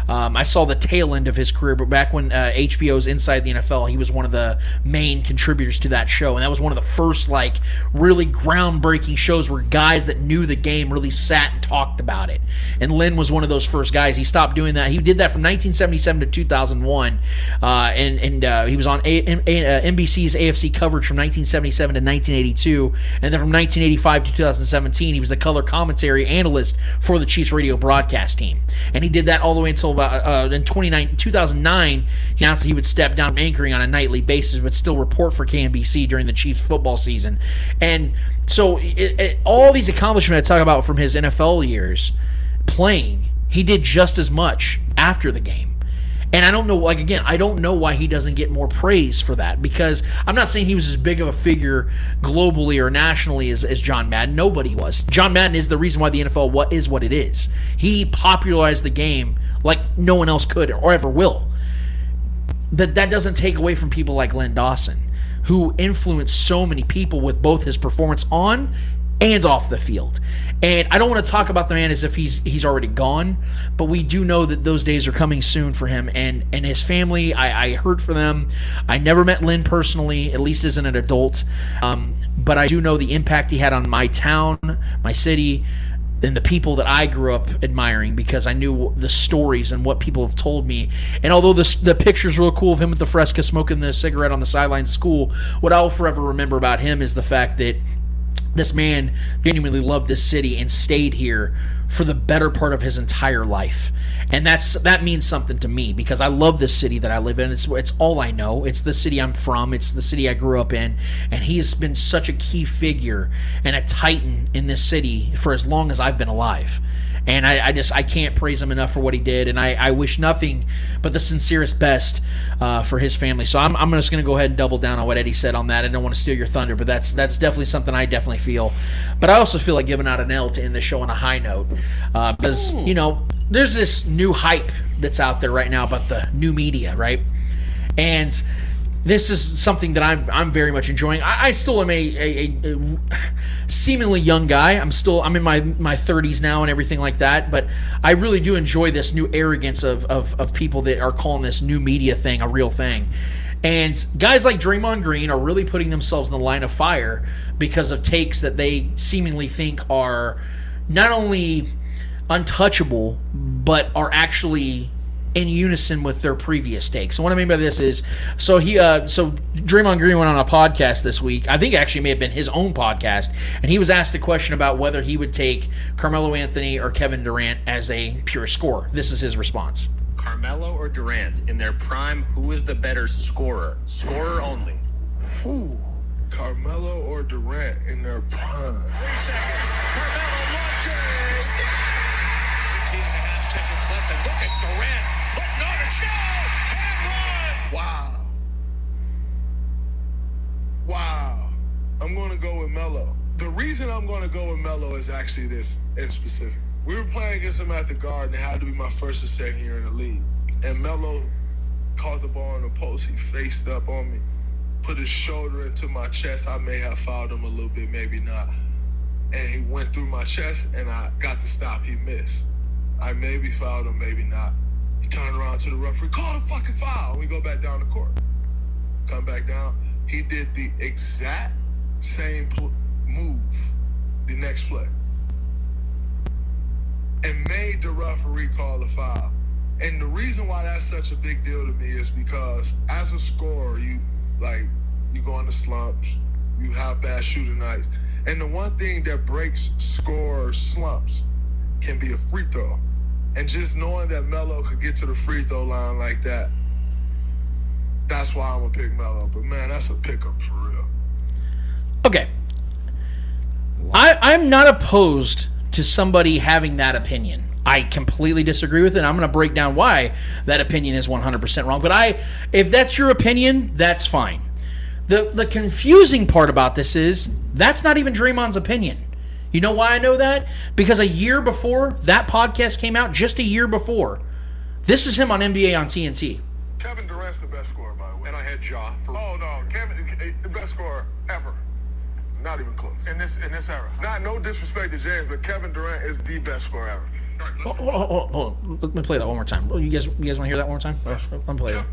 I saw the tail end of his career, but back when HBO's Inside the NFL, he was one of the main contributors to that show, and that was one of the first really groundbreaking shows where guys that knew the game really sat and talked about it. And Len was one of those first guys. He stopped doing that. He did that from 1977 to 2001, and he was on NBC's AFC coverage from 1977 to 1982, and then from 1985 to 2017, he was the color commentary analyst for the Chiefs radio broadcast team. And he did that all the way until about in 2009, he announced that he would step down from anchoring on a nightly basis, but still report for KNBC during the Chiefs football season. And so all these accomplishments I talk about from his NFL years playing, he did just as much after the game. And I don't know, like, again, I don't know why he doesn't get more praise for that, because I'm not saying he was as big of a figure globally or nationally as John Madden. Nobody was. John Madden is the reason why the NFL is what it is. He popularized the game like no one else could or ever will. But that doesn't take away from people like Len Dawson, who influenced so many people with both his performance on and off the field. And I don't want to talk about the man as if he's already gone, but we do know that those days are coming soon for him and his family. I heard from them. I never met Lynn personally, at least as an adult, but I do know the impact he had on my town, my city, and the people that I grew up admiring, because I knew the stories and what people have told me. And although the picture's real cool of him with the Fresca smoking the cigarette on the sidelines of school, what I'll forever remember about him is the fact that this man genuinely loved this city and stayed here for the better part of his entire life. And that means something to me, because I love this city that I live in. It's all I know. It's the city I'm from. It's the city I grew up in. And he has been such a key figure and a titan in this city for as long as I've been alive. And I can't praise him enough for what he did, and I wish nothing but the sincerest best for his family. So I'm just going to go ahead and double down on what Eddie said on that. I don't want to steal your thunder, but that's definitely something I definitely feel. But I also feel like giving out an L to end the show on a high note, because there's this new hype that's out there right now about the new media, right? And this is something that I'm very much enjoying. I still am a seemingly young guy. I'm in my 30s now and everything like that. But I really do enjoy this new arrogance of people that are calling this new media thing a real thing. And guys like Draymond Green are really putting themselves in the line of fire because of takes that they seemingly think are not only untouchable, but are actually in unison with their previous takes. So what I mean by this is, so Draymond Green went on a podcast this week. I think it actually may have been his own podcast, and he was asked a question about whether he would take Carmelo Anthony or Kevin Durant as a pure scorer. This is his response. Carmelo or Durant in their prime, who is the better scorer? Scorer only. Ooh, Carmelo or Durant in their prime. 3 seconds. Carmelo launches. 15.5 seconds left, and look at Durant. Putting on a show and run. Wow. I'm going to go with Melo. The reason I'm going to go with Melo is actually this in specific. We were playing against him at the Garden. It had to be my first or second year in the league. And Melo caught the ball in the post. He faced up on me, put his shoulder into my chest. I may have fouled him a little bit, maybe not. And he went through my chest, and I got to stop. He missed. I maybe fouled him, maybe not. He turned around to the referee, call the fucking foul. We go back down the court. Come back down. He did the exact same move the next play and made the referee call a foul. And the reason why that's such a big deal to me is because as a scorer, you go into slumps, you have bad shooting nights. And the one thing that breaks scorer slumps can be a free throw. And just knowing that Melo could get to the free throw line like that, that's why I'm going to pick Melo. But, man, that's a pickup for real. Okay. I'm not opposed to somebody having that opinion. I completely disagree with it. I'm going to break down why that opinion is 100% wrong. But if that's your opinion, that's fine. The confusing part about this is that's not even Draymond's opinion. You know why I know that? Because a year before that podcast came out, just a year before, this is him on NBA on TNT. Kevin Durant's the best scorer, by the way. And I had Ja for... Oh, no. Kevin, the best scorer ever. Not even close. In this era. No disrespect to James, but Kevin Durant is the best scorer ever. Hold on. Let me play that one more time. You guys want to hear that one more time? Let me play it.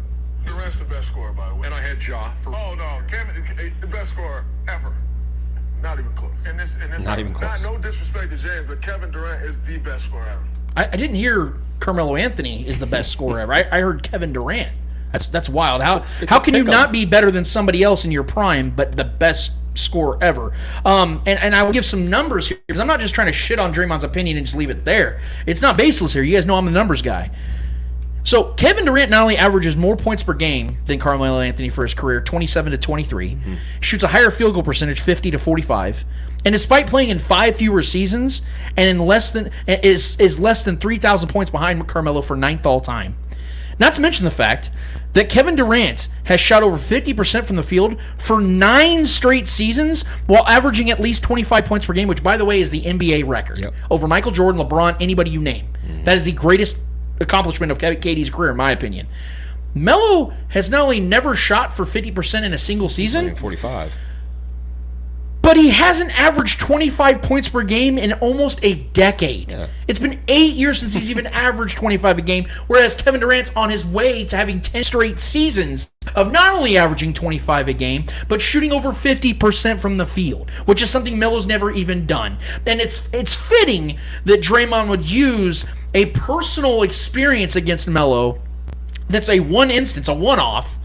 Durant's the best scorer, by the way. And I had Ja for... Oh, no. Kevin, the best scorer ever. Not even close. In this Not even close. No disrespect to James, but Kevin Durant is the best scorer ever. I didn't hear Carmelo Anthony is the best scorer ever. I heard Kevin Durant. That's wild. How can you not be better than somebody else in your prime, but the best scorer ever? And I will give some numbers here, because I'm not just trying to shit on Draymond's opinion and just leave it there. It's not baseless here. You guys know I'm the numbers guy. So Kevin Durant not only averages more points per game than Carmelo Anthony for his career, 27 to 23, shoots a higher field goal percentage, 50 to 45, and despite playing in 5 fewer seasons and is less than 3,000 points behind Carmelo for 9th all time. Not to mention the fact that Kevin Durant has shot over 50% from the field for 9 straight seasons while averaging at least 25 points per game, which, by the way, is the NBA record. Over Michael Jordan, LeBron, anybody you name. That is the greatest accomplishment of KD's career, in my opinion. Melo has not only never shot for 50% in a single season, 45. but he hasn't averaged 25 points per game in almost a decade. Yeah. It's been 8 years since he's even averaged 25 a game, whereas Kevin Durant's on his way to having 10 straight seasons of not only averaging 25 a game, but shooting over 50% from the field, which is something Melo's never even done. And it's fitting that Draymond would use a personal experience against Melo that's a one instance, a one-off,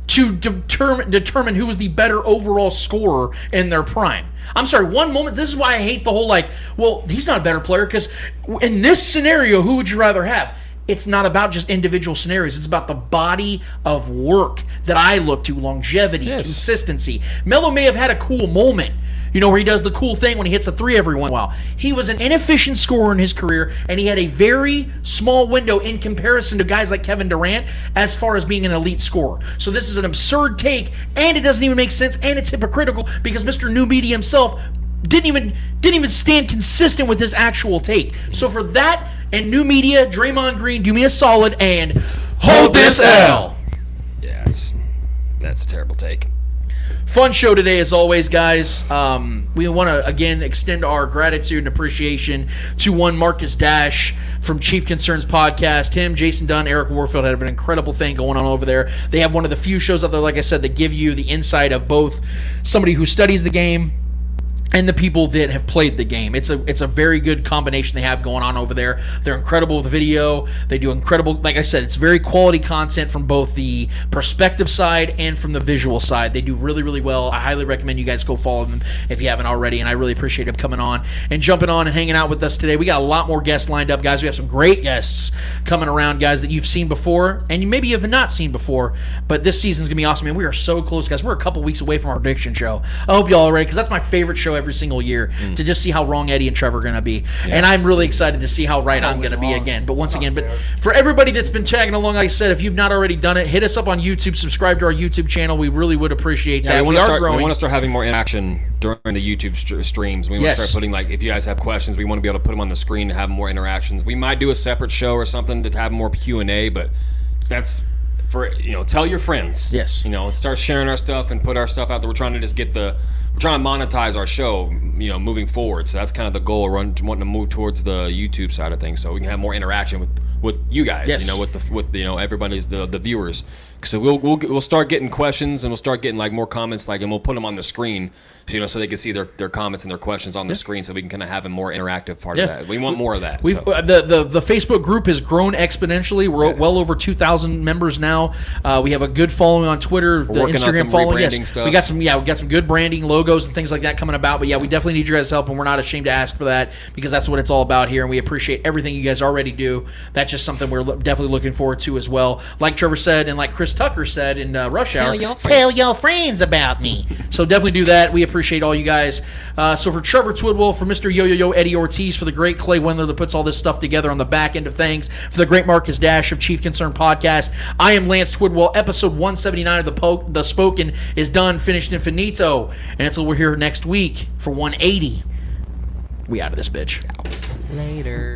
to determine who was the better overall scorer in their prime. I'm sorry, one moment, this is why I hate the whole well, he's not a better player, because in this scenario, who would you rather have? It's not about just individual scenarios. It's about the body of work that I look to, longevity, consistency. Melo may have had a cool moment, where he does the cool thing when he hits a 3 every once in a while. He was an inefficient scorer in his career, and he had a very small window in comparison to guys like Kevin Durant as far as being an elite scorer. So this is an absurd take, and it doesn't even make sense, and it's hypocritical because Mr. New Media himself didn't even stand consistent with his actual take. So for that and New Media, Draymond Green, do me a solid and hold this L. Yeah, that's a terrible take. Fun show today, as always, guys. We want to, again, extend our gratitude and appreciation to one Marcus Dash from Chief Concerns Podcast. Him, Jason Dunn, Eric Warfield have an incredible thing going on over there. They have one of the few shows out there, like I said, that give you the insight of both somebody who studies the game and the people that have played the game. It's a very good combination they have going on over there. They're incredible with video. They do incredible, like I said, it's very quality content from both the perspective side and from the visual side. They do really, really well. I highly recommend you guys go follow them if you haven't already, and I really appreciate them coming on and jumping on and hanging out with us today. We got a lot more guests lined up, guys. We have some great guests coming around, guys, that you've seen before, and maybe you have not seen before, but this season's going to be awesome, man. We are so close, guys. We're a couple weeks away from our prediction show. I hope y'all are ready, because that's my favorite show every single year, to just see how wrong Eddie and Trevor are going to be. Yeah. And I'm really excited to see how right I'm going to be again. But once again, for everybody that's been tagging along, like I said, if you've not already done it, hit us up on YouTube, subscribe to our YouTube channel. We really would appreciate that. We are growing. We want to start having more interaction during the YouTube streams. We want to start putting, if you guys have questions, we want to be able to put them on the screen and have more interactions. We might do a separate show or something to have more Q&A, but that's for, tell your friends. Yes. Start sharing our stuff and put our stuff out there. We're trying to just we're trying to monetize our show, moving forward. So that's kind of the goal. We're wanting to move towards the YouTube side of things, so we can have more interaction with you guys. Yes. With everybody's the viewers. So we'll start getting questions, and we'll start getting more comments, and we'll put them on the screen, so they can see their comments and their questions on the screen, so we can kind of have a more interactive part of that. We want more of that. The Facebook group has grown exponentially. We're well over 2,000 members now. We have a good following on Twitter. We're working Instagram on some following. stuff. We got some good branding, logos, and things like that coming about. But we definitely need your guys' help, and we're not ashamed to ask for that, because that's what it's all about here. And we appreciate everything you guys already do. That's just something we're definitely looking forward to as well. Like Trevor said, and like Chris Tucker said in Rush Hour, tell your friends about me. So definitely do that. We appreciate all you guys. So for Trevor Twidwell, for Mr. Yo-Yo-Yo Eddie Ortiz, for the great Clay Wendler that puts all this stuff together on the back end of things, for the great Marcus Dash of Chief Concern Podcast, I am Lance Twidwell. Episode 179 of The Spoken is done, finished, and finito. And until we're here next week for 180, we out of this bitch. Later.